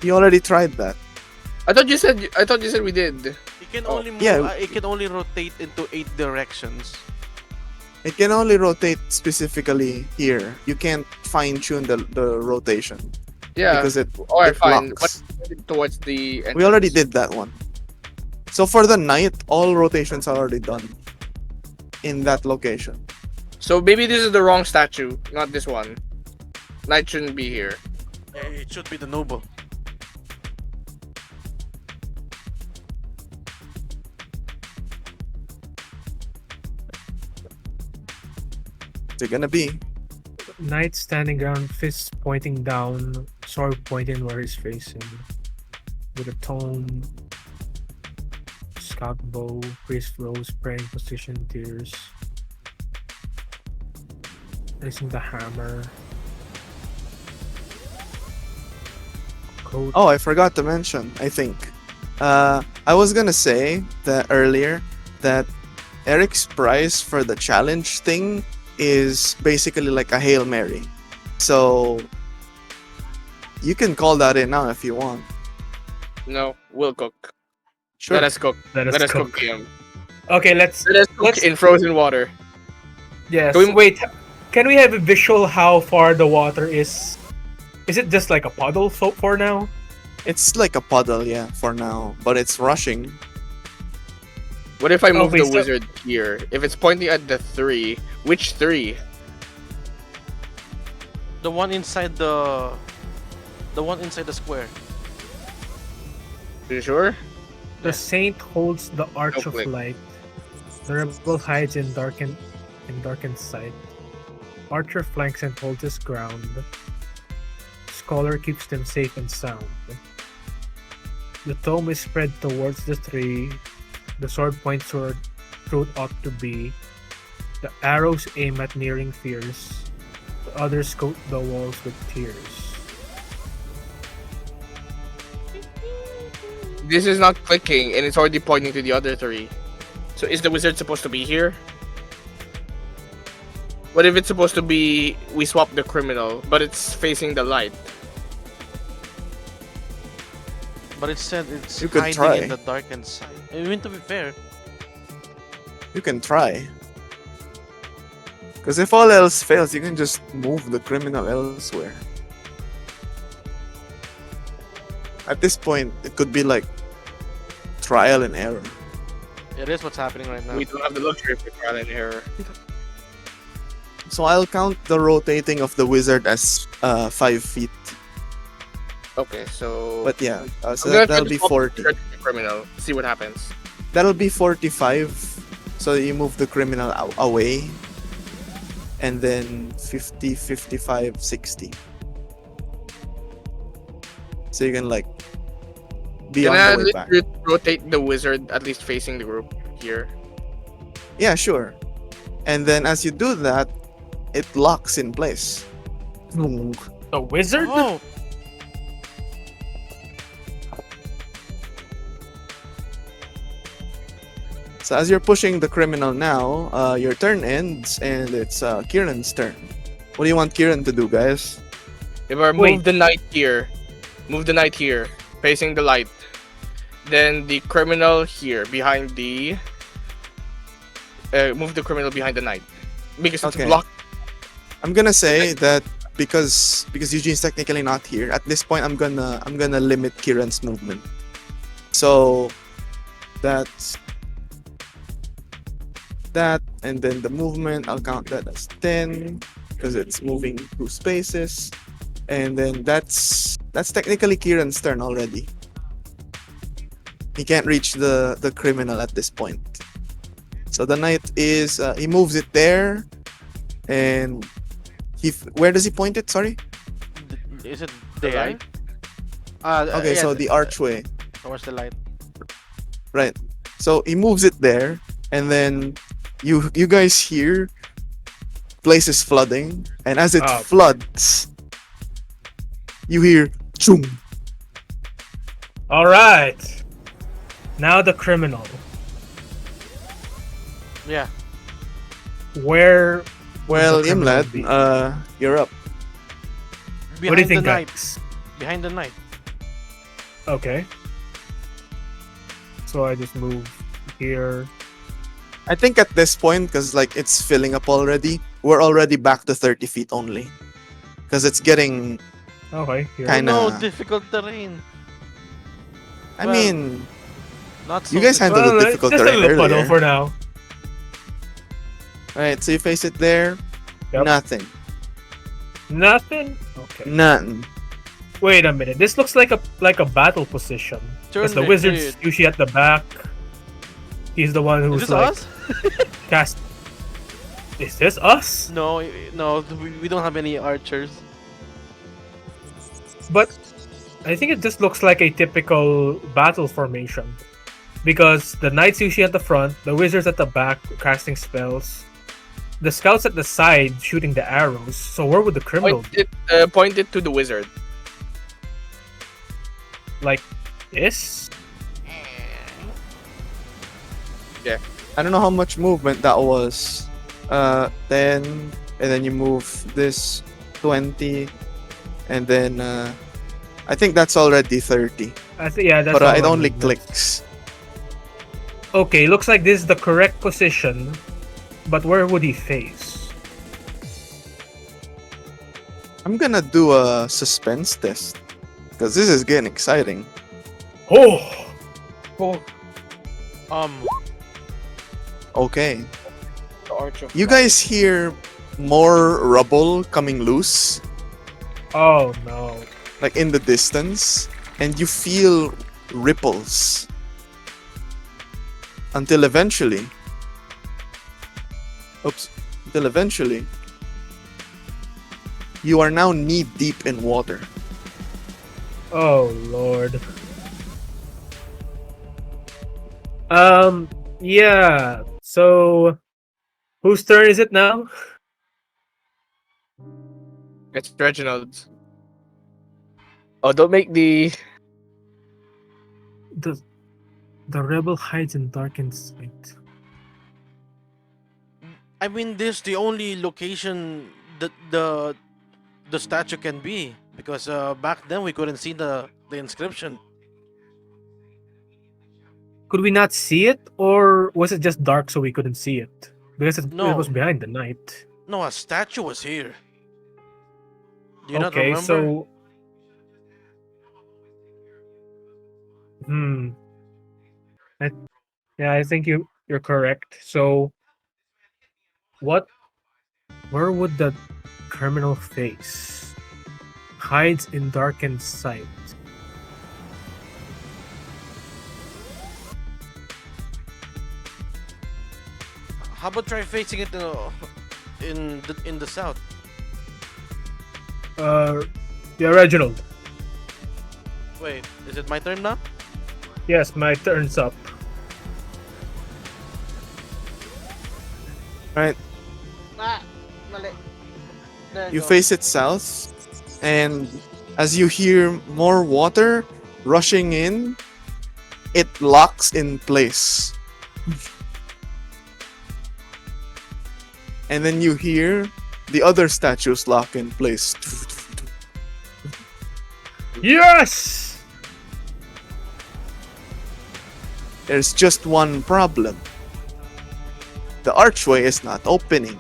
Speaker 1: You already tried that.
Speaker 2: I thought you said we did.
Speaker 4: It can
Speaker 2: Oh,
Speaker 4: only move,
Speaker 1: yeah.
Speaker 4: it can only rotate into 8 directions.
Speaker 1: It can only rotate specifically here. You can't fine tune the rotation
Speaker 2: Yeah.
Speaker 1: because it
Speaker 2: Alright, fine.
Speaker 1: locks.
Speaker 2: But towards the
Speaker 1: We already
Speaker 2: entrance.
Speaker 1: did that one. So for the knight, all rotations are already done in that location.
Speaker 2: So maybe this is the wrong statue, not this one. Knight shouldn't be here.
Speaker 4: Yeah, it should be the noble.
Speaker 1: They're gonna be.
Speaker 3: Knight standing ground, fists pointing down, sword pointing where he's facing. With a tone, scout bow, priest rose, praying position, tears. Placing the hammer. Coat.
Speaker 1: Oh, I forgot to mention. I think. I was gonna say that earlier that Eric's prize for the challenge thing is basically like a Hail Mary. So you can call that in now if you want.
Speaker 2: No, we'll cook.
Speaker 1: Sure.
Speaker 2: Let us cook.
Speaker 3: Let us
Speaker 2: Let us
Speaker 3: cook.
Speaker 2: cook him.
Speaker 3: Okay, let's.
Speaker 2: Let us cook
Speaker 3: Let's-
Speaker 2: in frozen water.
Speaker 3: Yes.
Speaker 2: Can we-
Speaker 3: Wait. Can we have a visual how far the water is? Is it just like a puddle so for now?
Speaker 1: It's like a puddle, yeah, for now, but it's rushing.
Speaker 2: What if I move
Speaker 3: wait,
Speaker 2: the
Speaker 3: so-
Speaker 2: wizard here? If it's pointing at the 3, which 3?
Speaker 4: The one inside the The one inside the square.
Speaker 2: You sure?
Speaker 3: The saint holds the arch
Speaker 2: No
Speaker 3: of
Speaker 2: click.
Speaker 3: light. The rebel hides in darkened sight. Archer flanks and holds his ground. Scholar keeps them safe and sound. The tome is spread towards the tree. The sword points where truth ought to be. The arrows aim at nearing fears. The others coat the walls with tears.
Speaker 2: This is not clicking, and it's already pointing to the other three. So is the wizard supposed to be here? What if it's supposed to be we swap the criminal, but it's facing the light?
Speaker 4: But it said it's
Speaker 1: You could
Speaker 4: hiding
Speaker 1: try.
Speaker 4: in the darkened side. I mean, to be fair,
Speaker 1: You can try. Because if all else fails, you can just move the criminal elsewhere. At this point, it could be like trial and error.
Speaker 4: it is what's happening right now.
Speaker 2: We don't have the luxury for trial and error.
Speaker 1: So I'll count the rotating of the wizard as 5 feet.
Speaker 2: Okay, so
Speaker 1: But yeah, so
Speaker 2: I'm gonna try
Speaker 1: that'll
Speaker 2: to
Speaker 1: be
Speaker 2: swap
Speaker 1: 40.
Speaker 2: the criminal. See what happens.
Speaker 1: That'll be 45. So you move the criminal away. And then 50, 55, 60. So you can like be
Speaker 2: Can
Speaker 1: on
Speaker 2: I
Speaker 1: the way back.
Speaker 2: rotate the wizard at least facing the group here?
Speaker 1: Yeah, sure. And then as you do that, it locks in place.
Speaker 3: The wizard?
Speaker 4: Oh,
Speaker 1: So as you're pushing the criminal now, your turn ends and it's Kieran's turn. What do you want Kieran to do, guys?
Speaker 2: If I
Speaker 3: Wait.
Speaker 2: move the knight here, facing the light, then the criminal here behind the. Move the criminal behind the knight because it's
Speaker 1: Okay.
Speaker 2: blocked.
Speaker 1: I'm gonna say that because Eugene's technically not here. At this point, I'm gonna limit Kieran's movement. So that's that, and then the movement, I'll count that as 10 because it's moving 2 spaces, and then that's technically Kieran's turn already. He can't reach the criminal at this point. So the knight is he moves it there, and where does he point it? Sorry.
Speaker 4: is it
Speaker 2: The
Speaker 4: there?
Speaker 2: light?
Speaker 1: Okay, so the archway.
Speaker 4: Towards the light.
Speaker 1: Right. So he moves it there, and then you guys hear places flooding, and as it
Speaker 3: Oh.
Speaker 1: floods, you hear choom.
Speaker 3: All right. Now the criminal.
Speaker 4: Yeah.
Speaker 3: Where?
Speaker 1: Well,
Speaker 3: the criminal
Speaker 1: Imlad,
Speaker 3: be?
Speaker 1: you're up.
Speaker 4: Behind
Speaker 3: What do you think,
Speaker 4: the knight.
Speaker 3: guys?
Speaker 4: Behind the knight.
Speaker 3: Okay. So I just move here.
Speaker 1: I think at this point, because like it's filling up already, we're already back to 30 feet only, because it's getting.
Speaker 3: Okay. Here.
Speaker 1: Kinda-
Speaker 4: No, difficult terrain.
Speaker 1: I
Speaker 4: Well,
Speaker 1: mean,
Speaker 4: Not so
Speaker 1: you guys handled
Speaker 3: Well,
Speaker 1: the
Speaker 3: it's
Speaker 1: difficult
Speaker 3: just a
Speaker 1: terrain
Speaker 3: little puddle
Speaker 1: earlier.
Speaker 3: for now.
Speaker 1: Right, so you face it there.
Speaker 3: Yep.
Speaker 1: Nothing.
Speaker 3: Nothing. Okay.
Speaker 1: Nothing.
Speaker 3: Wait a minute. This looks like a battle position. Because the
Speaker 4: Turn
Speaker 3: wizard's
Speaker 4: it.
Speaker 3: usually at the back. He's the one
Speaker 4: Is
Speaker 3: who's
Speaker 4: this
Speaker 3: like
Speaker 4: us?
Speaker 3: cast. Is this us?
Speaker 4: No, no, we don't have any archers.
Speaker 3: But I think it just looks like a typical battle formation. Because the knight's usually at the front, the wizard's at the back casting spells, the scouts at the side shooting the arrows. So where would the criminal be?
Speaker 2: Point it to the wizard.
Speaker 3: Like this?
Speaker 1: I don't know how much movement that was. 10, and then you move this 20, and then I think that's already 30.
Speaker 3: I think yeah, that's
Speaker 1: But
Speaker 3: all
Speaker 1: it
Speaker 3: I
Speaker 1: only
Speaker 3: need.
Speaker 1: clicks.
Speaker 3: Okay, looks like this is the correct position. But where would he face?
Speaker 1: I'm gonna do a suspense test because this is getting exciting.
Speaker 3: Oh!
Speaker 1: Okay,
Speaker 2: The Arch of
Speaker 1: you
Speaker 2: Light.
Speaker 1: guys hear more rubble coming loose,
Speaker 3: Oh no.
Speaker 1: like in the distance, and you feel ripples until eventually, you are now knee deep in water.
Speaker 3: Oh lord. Yeah. So, whose turn is it now?
Speaker 2: It's Reginald's. Oh, don't make the.
Speaker 3: The rebel hides in darkened sight.
Speaker 4: I mean, this the only location that the statue can be, because back then we couldn't see the inscription.
Speaker 3: Could we not see it, or was it just dark so we couldn't see it? Because it
Speaker 4: No.
Speaker 3: was behind the night.
Speaker 4: No, a statue was here. Do you not
Speaker 3: Okay,
Speaker 4: remember?
Speaker 3: so I, yeah, I think you're correct. So where would the criminal face hides in darkened sight?
Speaker 4: How about try facing it in the south?
Speaker 3: Yeah, Reginald.
Speaker 4: Wait, is it my turn now?
Speaker 3: Yes, my turn's up.
Speaker 1: Right?
Speaker 4: Ah, mali. There
Speaker 1: You
Speaker 4: go.
Speaker 1: face it south, and as you hear more water rushing in, it locks in place. And then you hear the other statues lock in place.
Speaker 3: Yes!
Speaker 1: There's just one problem. The archway is not opening.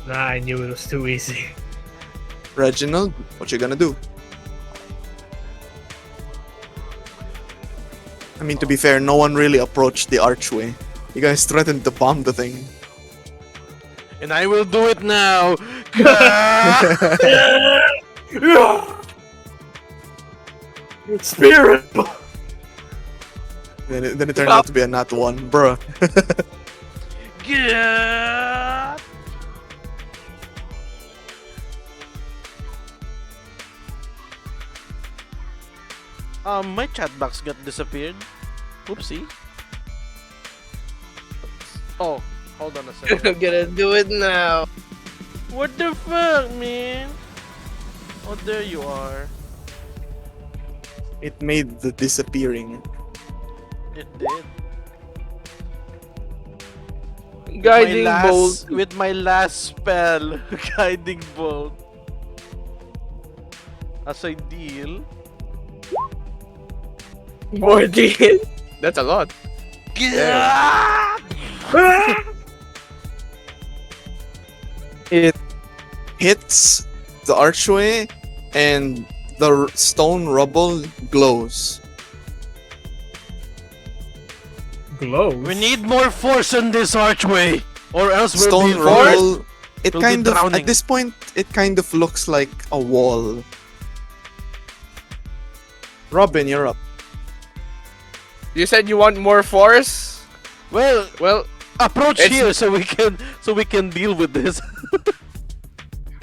Speaker 3: Nah, I knew it was too easy.
Speaker 1: Reginald, what you gonna do? I mean, to be fair, no one really approached the archway. You guys threatened to bomb the thing.
Speaker 4: And I will do it now.
Speaker 3: Spirit!
Speaker 1: Then it turned out to be a nat one, bruh.
Speaker 4: Yeah. My chat box got disappeared. Oopsie. Oh, hold on a second.
Speaker 2: I'm gonna do it now.
Speaker 4: What the fuck, man? Oh, there you are.
Speaker 1: It made the disappearing.
Speaker 4: It did.
Speaker 2: Guiding bolt.
Speaker 4: With my last spell, guiding bolt. As I deal.
Speaker 2: 14. That's a lot.
Speaker 1: It hits the archway, and the stone rubble glows.
Speaker 3: Glows.
Speaker 4: We need more force on this archway, or else we'll
Speaker 1: Stone
Speaker 4: be forced.
Speaker 1: rubble. It
Speaker 4: We'll be
Speaker 1: kind of,
Speaker 4: drowning.
Speaker 1: at this point, it kind of looks like a wall. Robin, you're up.
Speaker 2: You said you want more force?
Speaker 4: Well,
Speaker 2: Well,
Speaker 4: approach
Speaker 2: It's-
Speaker 4: here so we can deal with this.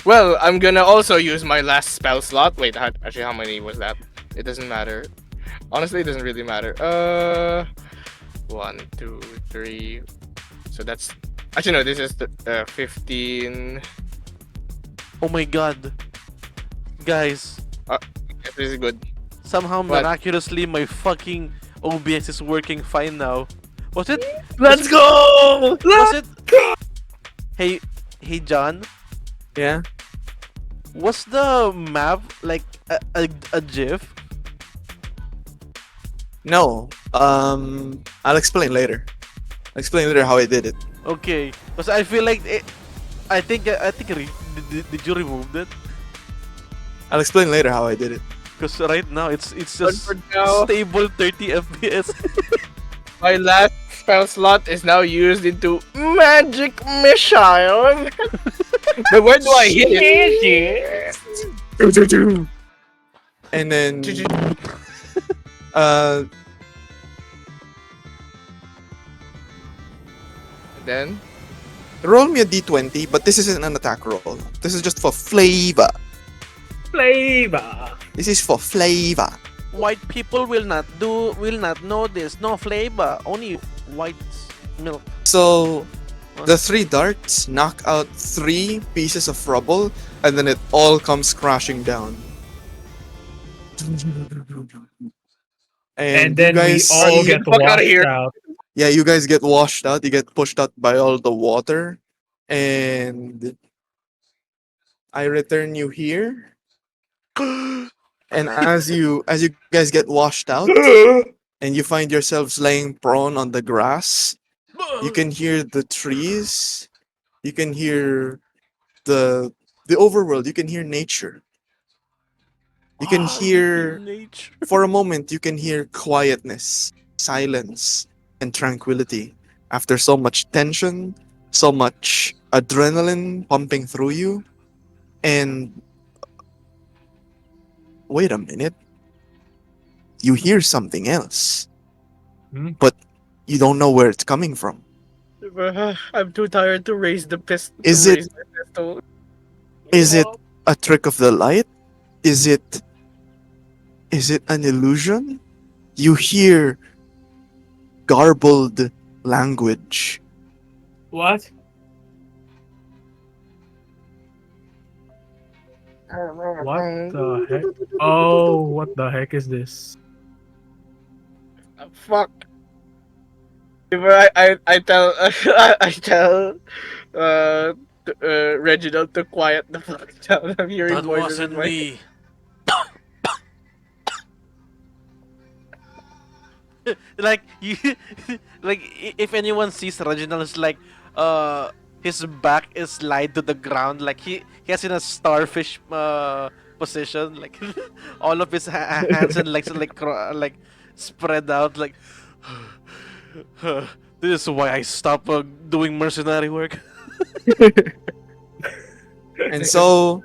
Speaker 2: well, I'm gonna also use my last spell slot. Wait, actually, how many was that? It doesn't matter. Honestly, it doesn't really matter. 1, 2, 3. So that's actually no. This is the 15.
Speaker 4: Oh my god, guys!
Speaker 2: This is good.
Speaker 4: Somehow
Speaker 2: What?
Speaker 4: miraculously my fucking OBS is working fine now. Was it?
Speaker 2: Let's go!
Speaker 4: Was it? Hey John,
Speaker 1: Yeah?
Speaker 4: was the map like a GIF?
Speaker 1: No. I'll explain later. I'll explain later how I did it.
Speaker 4: Okay, because I feel like I think did you remove that?
Speaker 1: I'll explain later how I did it.
Speaker 4: Because right now it's
Speaker 2: But
Speaker 4: just
Speaker 2: for now,
Speaker 4: stable 30 FPS.
Speaker 2: my last spell slot is now used into magic missile. But where do I hit it?
Speaker 1: And then uh
Speaker 2: Then
Speaker 1: roll me a d20, but this isn't an attack roll. This is just for flavor.
Speaker 3: Flavor.
Speaker 1: This is for flavor.
Speaker 4: White people will not know this. No flavor. Only white milk.
Speaker 1: So the 3 darts knock out 3 pieces of rubble, and then it all comes crashing down.
Speaker 3: And
Speaker 1: you
Speaker 3: then we
Speaker 1: guys
Speaker 3: all
Speaker 1: see-
Speaker 3: get
Speaker 2: Fuck outta here.
Speaker 3: washed out.
Speaker 1: Yeah, you guys get washed out. You get pushed out by all the water, and I return you here. And as you guys get washed out, and you find yourselves laying prone on the grass, you can hear the trees. You can hear the overworld. You can hear nature. You can hear,
Speaker 4: nature.
Speaker 1: for a moment, you can hear quietness, silence, and tranquility. After so much tension, so much adrenaline pumping through you, and wait a minute, you hear something else,
Speaker 3: Hmm?
Speaker 1: but you don't know where it's coming from.
Speaker 2: I'm too tired to raise the pistol.
Speaker 1: Is it- Is it a trick of the light? Is it an illusion? You hear garbled language.
Speaker 3: What? What the heck? Oh, what the heck is this?
Speaker 2: Fuck. I tell I tell Reginald to quiet the fuck down. I'm hearing
Speaker 4: That
Speaker 2: voices in
Speaker 4: wasn't
Speaker 2: my
Speaker 4: me. Like you, like if anyone sees Reginald, it's like his back is lied to the ground, like he has in a starfish position, like all of his hands and legs are like spread out, like this is why I stopped doing mercenary work.
Speaker 1: And so,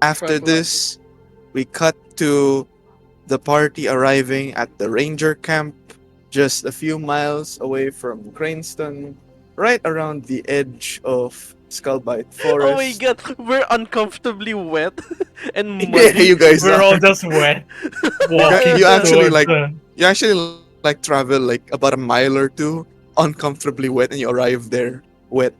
Speaker 1: after this, we cut to the party arriving at the ranger camp, just a few miles away from Craneston, right around the edge of Skullbite Forest.
Speaker 4: Oh my god, we're uncomfortably wet and
Speaker 1: Yeah,
Speaker 4: muddy.
Speaker 1: you guys
Speaker 3: We're
Speaker 1: are.
Speaker 3: all just wet. Walking
Speaker 1: You actually,
Speaker 3: towards
Speaker 1: like-
Speaker 3: the-
Speaker 1: You actually like travel like about a mile or two, uncomfortably wet, and you arrive there wet,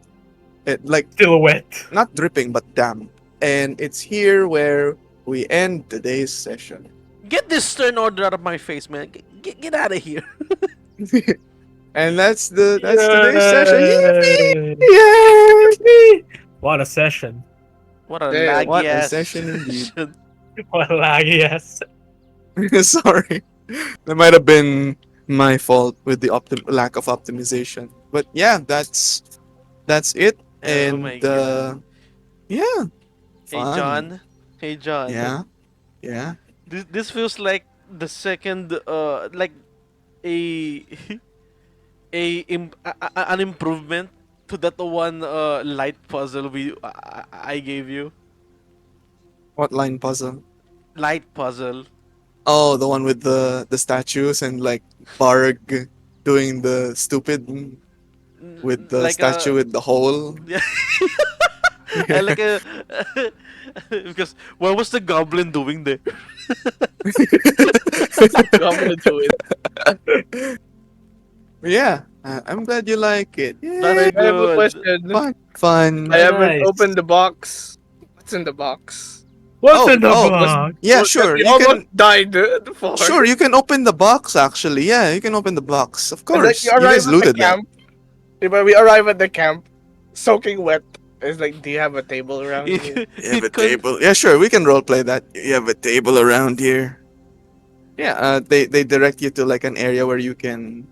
Speaker 1: like
Speaker 3: still wet.
Speaker 1: not dripping but damp. And it's here where we end today's session.
Speaker 4: Get this stern order out of my face, man. Get out of here.
Speaker 1: And that's today's session.
Speaker 3: Yay!
Speaker 1: Yay!
Speaker 3: What a session.
Speaker 4: What a
Speaker 2: Damn,
Speaker 4: laggy
Speaker 1: what a
Speaker 4: ass
Speaker 1: session indeed.
Speaker 4: session.
Speaker 3: What a laggy ass.
Speaker 1: Sorry, that might have been my fault with the lack of optimization. But yeah, that's it.
Speaker 4: Oh
Speaker 1: And
Speaker 4: my God.
Speaker 1: yeah,
Speaker 4: Hey
Speaker 1: fun.
Speaker 4: John. Hey John.
Speaker 1: Yeah.
Speaker 4: This feels like the second like a an improvement to that one light puzzle I gave you.
Speaker 1: What line puzzle?
Speaker 4: Light puzzle.
Speaker 1: Oh, the one with the statues and like Barg doing the stupid with the
Speaker 4: Like
Speaker 1: statue with the hole.
Speaker 4: Yeah. I like a because what was the goblin doing there?
Speaker 2: I'm gonna do it.
Speaker 1: Yeah, I'm glad you like it.
Speaker 4: That's
Speaker 2: I have a
Speaker 4: good.
Speaker 2: question.
Speaker 1: Fun.
Speaker 2: I haven't
Speaker 3: Nice.
Speaker 2: opened the box. What's in the box?
Speaker 3: What's in the
Speaker 1: oh,
Speaker 3: box?
Speaker 1: Yeah,
Speaker 2: Well,
Speaker 1: sure.
Speaker 2: we
Speaker 1: You
Speaker 2: almost
Speaker 1: can.
Speaker 2: died before.
Speaker 1: Sure, you can open the box. Actually, yeah, you can open the box. Of
Speaker 2: It's like
Speaker 1: course,
Speaker 2: you
Speaker 1: you
Speaker 2: arrive
Speaker 1: guys
Speaker 2: at
Speaker 1: looted
Speaker 2: the
Speaker 1: that.
Speaker 2: camp. But we arrive at the camp, soaking wet. It's like, do you have a table around here?
Speaker 1: You have a table. Yeah, sure. We can roleplay that. You have a table around here. Yeah. They direct you to like an area where you can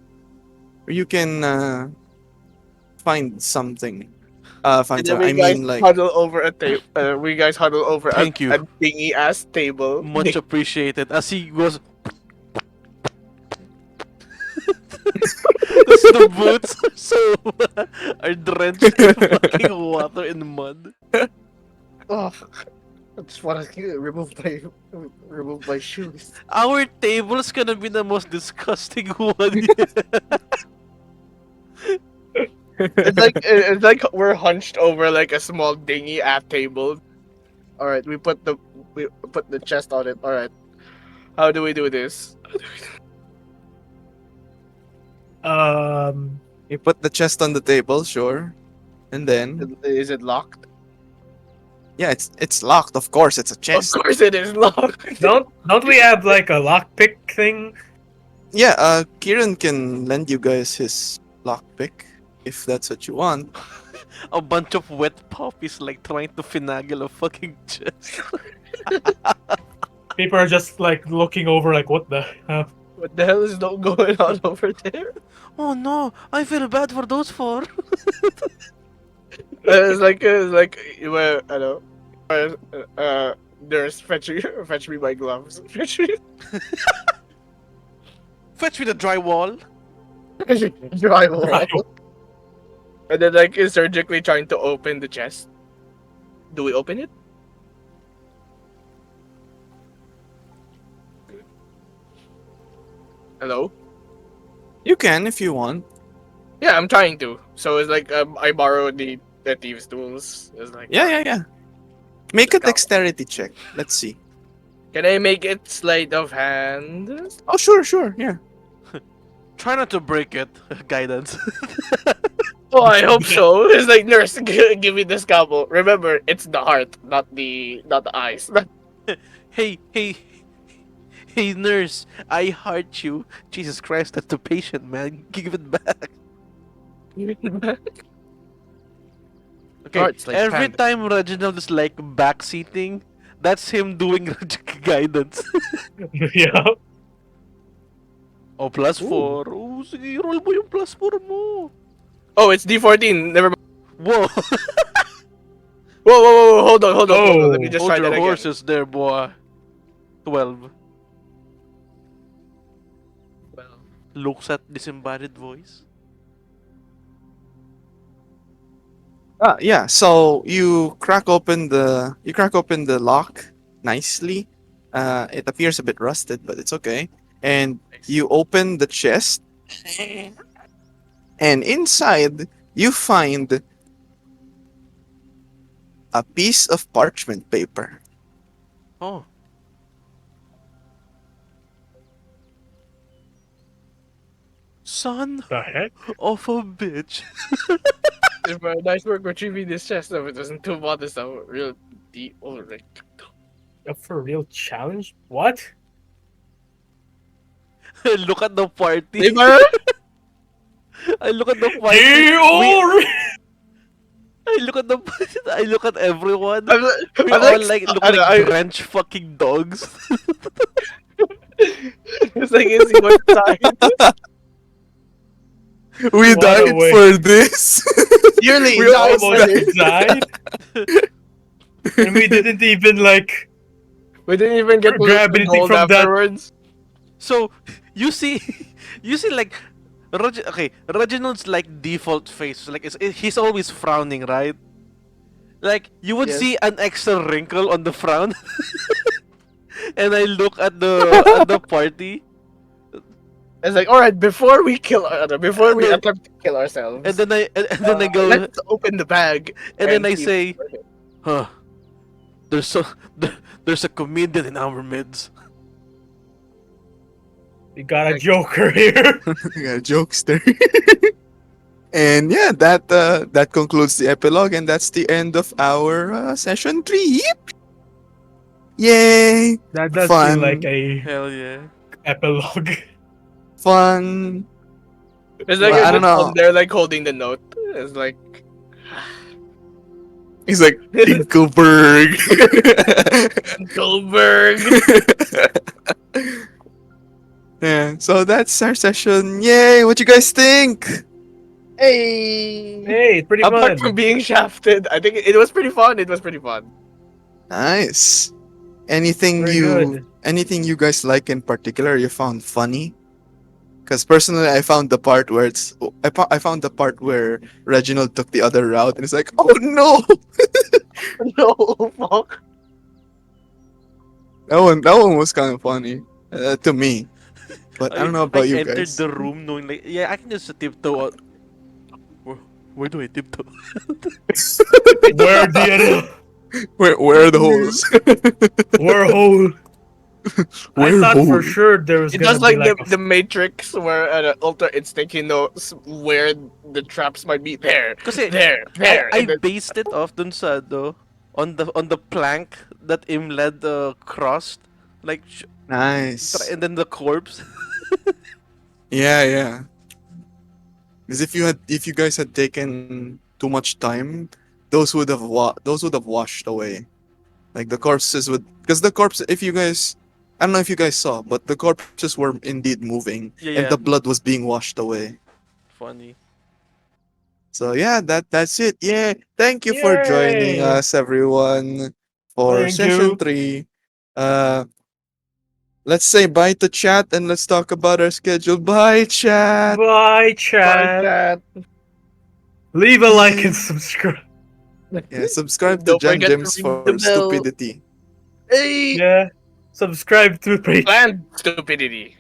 Speaker 1: find something. Find
Speaker 2: And then
Speaker 1: something. I
Speaker 2: we guys
Speaker 1: mean, like.
Speaker 2: huddle over a table. We guys huddle over
Speaker 4: Thank you.
Speaker 2: a dingy ass table.
Speaker 4: Much appreciated. As he goes the boots are drenched in fucking water and mud.
Speaker 2: Oh, I just want to remove my shoes.
Speaker 4: Our table's gonna be the most disgusting one.
Speaker 2: It's like we're hunched over like a small dinghy at table. All right, we put the chest on it. All right, how do we do this?
Speaker 1: You put the chest on the table, sure, and then
Speaker 2: Is it locked?
Speaker 1: yeah, it's locked. Of course, it's a
Speaker 2: Of
Speaker 1: chest.
Speaker 2: course, it is locked.
Speaker 3: don't we have like a lockpick thing?
Speaker 1: Yeah, Kieran can lend you guys his lockpick if that's what you want.
Speaker 4: A bunch of wet puppies like trying to finagle a fucking chest.
Speaker 3: People are just like looking over, like, what the hell?
Speaker 2: What the hell is not going on over there?
Speaker 4: Oh no, I feel bad for those four.
Speaker 2: It's like well, I know. Nurse, fetch me my gloves. Fetch me
Speaker 4: Fetch me the drywall.
Speaker 2: drywall. And then like is surgically trying to open the chest. Do we open it? Hello?
Speaker 1: You can if you want.
Speaker 2: Yeah, I'm trying to. So it's like I borrow the thieves' tools. It's like
Speaker 1: Yeah. Make a
Speaker 2: Let's go.
Speaker 1: dexterity check. Let's see.
Speaker 2: Can I make it sleight of hand?
Speaker 1: Oh, sure, yeah.
Speaker 4: Try not to break it. Guidance.
Speaker 2: Oh, I hope so. It's like nurse, give me the scalpel. Remember, it's the heart, not the eyes.
Speaker 4: Hey, nurse. I heart you. Jesus Christ, that's the patient, man. Give it back. Okay,
Speaker 2: Heart's like
Speaker 4: every
Speaker 2: panda.
Speaker 4: time Reginald is like backseating, that's him doing guidance.
Speaker 3: Yeah.
Speaker 4: Oh, +4. Oh, sige, roll mo yung +4 mo.
Speaker 2: Oh, it's D14. Never mind.
Speaker 4: Whoa.
Speaker 2: Whoa. Hold on.
Speaker 3: Oh,
Speaker 2: Let me just
Speaker 4: Hold
Speaker 2: try
Speaker 4: your
Speaker 2: that again.
Speaker 4: horses there, boy. 12.
Speaker 2: Well,
Speaker 4: Looks at disembodied voice.
Speaker 1: Yeah. So you crack open the lock nicely. It appears a bit rusted, but it's okay. And you open the chest, and inside you find a piece of parchment paper.
Speaker 4: Oh. Son
Speaker 3: The heck?
Speaker 4: of a bitch.
Speaker 2: nice work retrieving this chest. Though it wasn't too modest. Though real deep. Oh, like
Speaker 3: Up for a real challenge? What?
Speaker 4: Look at the party.
Speaker 2: Neighbor?
Speaker 4: I look at the party. I look at the. I look at everyone.
Speaker 2: I'm
Speaker 4: We
Speaker 2: I'm
Speaker 4: all like look like
Speaker 2: I-
Speaker 4: French fucking dogs.
Speaker 2: It's like is he one side?
Speaker 1: We
Speaker 3: What a
Speaker 1: died
Speaker 3: way.
Speaker 1: for this.
Speaker 2: Yearly,
Speaker 1: We
Speaker 2: died
Speaker 1: almost
Speaker 2: for this.
Speaker 3: died. And we didn't even like.
Speaker 2: We didn't even get to
Speaker 3: Grab
Speaker 2: the
Speaker 3: anything
Speaker 2: gold
Speaker 3: from that.
Speaker 2: afterwards.
Speaker 4: So you see, like, Reginald's like default face, like he's always frowning, right? Like you would
Speaker 2: Yes.
Speaker 4: see an extra wrinkle on the frown, and I look at the party,
Speaker 2: It's like, all right, before we attempt to kill ourselves,
Speaker 4: and then I go,
Speaker 2: let's open the bag.
Speaker 4: and then I
Speaker 2: see
Speaker 4: say,
Speaker 2: what's in it.
Speaker 4: huh? There's a comedian in our midst.
Speaker 3: We got a joker here.
Speaker 1: We got a jokester. And yeah, that concludes the epilogue, and that's the end of our session 3. Yay!
Speaker 3: That does
Speaker 1: Fun.
Speaker 3: feel like a
Speaker 4: Hell yeah!
Speaker 3: epilogue.
Speaker 1: Fun.
Speaker 2: It's like
Speaker 1: Well, I
Speaker 2: you're
Speaker 1: don't
Speaker 2: just
Speaker 1: know.
Speaker 2: on there, like holding the note. It's like,
Speaker 1: He's like Dinkelberg.
Speaker 2: Goldberg.
Speaker 1: Yeah, so that's our session. Yay! What you guys think?
Speaker 2: Hey.
Speaker 3: Hey, it's pretty
Speaker 2: Apart
Speaker 3: fun.
Speaker 2: from being shafted, I think it was pretty fun. It was pretty fun.
Speaker 1: Nice. Anything
Speaker 3: Very
Speaker 1: you
Speaker 3: good.
Speaker 1: anything you guys like in particular you found funny? Because personally, I found the part where I found the part where Reginald took the other route, and it's like, oh no!
Speaker 2: No, fuck.
Speaker 1: That one was kind of funny to me, but I don't know
Speaker 4: I
Speaker 1: about you
Speaker 4: entered
Speaker 1: guys.
Speaker 4: the room knowing like, yeah, I can just tiptoe out. Where, where do I tiptoe?
Speaker 3: Where the
Speaker 1: Where are the holes?
Speaker 3: where hole? I
Speaker 1: Where
Speaker 3: thought for
Speaker 1: hole?
Speaker 3: sure there was
Speaker 2: It
Speaker 3: gonna
Speaker 2: does
Speaker 3: be
Speaker 2: like
Speaker 3: like
Speaker 2: the Matrix where Ultra Instinct he knows where the traps might be. There,
Speaker 4: Kasi
Speaker 2: there,
Speaker 4: I
Speaker 2: and then
Speaker 4: based it off dun sa on the plank that Imled crossed, like
Speaker 1: Nice.
Speaker 4: and then the corpse.
Speaker 1: Yeah, yeah. Because if you guys had taken too much time, those would have washed away. Like the corpses would, because the corpse, if you guys, I don't know if you guys saw, but the corpses were indeed moving,
Speaker 4: Yeah,
Speaker 1: and the
Speaker 4: yeah,
Speaker 1: blood was being washed away.
Speaker 4: funny.
Speaker 1: So yeah, that's it. Yeah, thank you for joining
Speaker 3: yay!
Speaker 1: us, everyone, for
Speaker 3: Thank
Speaker 1: session
Speaker 3: you.
Speaker 1: 3. Uh, let's say bye to chat and let's talk about our schedule. Bye, chat.
Speaker 3: Bye,
Speaker 2: by
Speaker 3: chat.
Speaker 2: that.
Speaker 3: Leave a like and
Speaker 1: Yeah,
Speaker 3: subscribe.
Speaker 1: yeah. Subscribe to
Speaker 2: Don't forget to
Speaker 1: JanJems
Speaker 2: ring
Speaker 1: for
Speaker 2: the bell.
Speaker 1: stupidity.
Speaker 2: Hey,
Speaker 3: Yeah. Subscribe to Patreon.
Speaker 2: planned stupidity.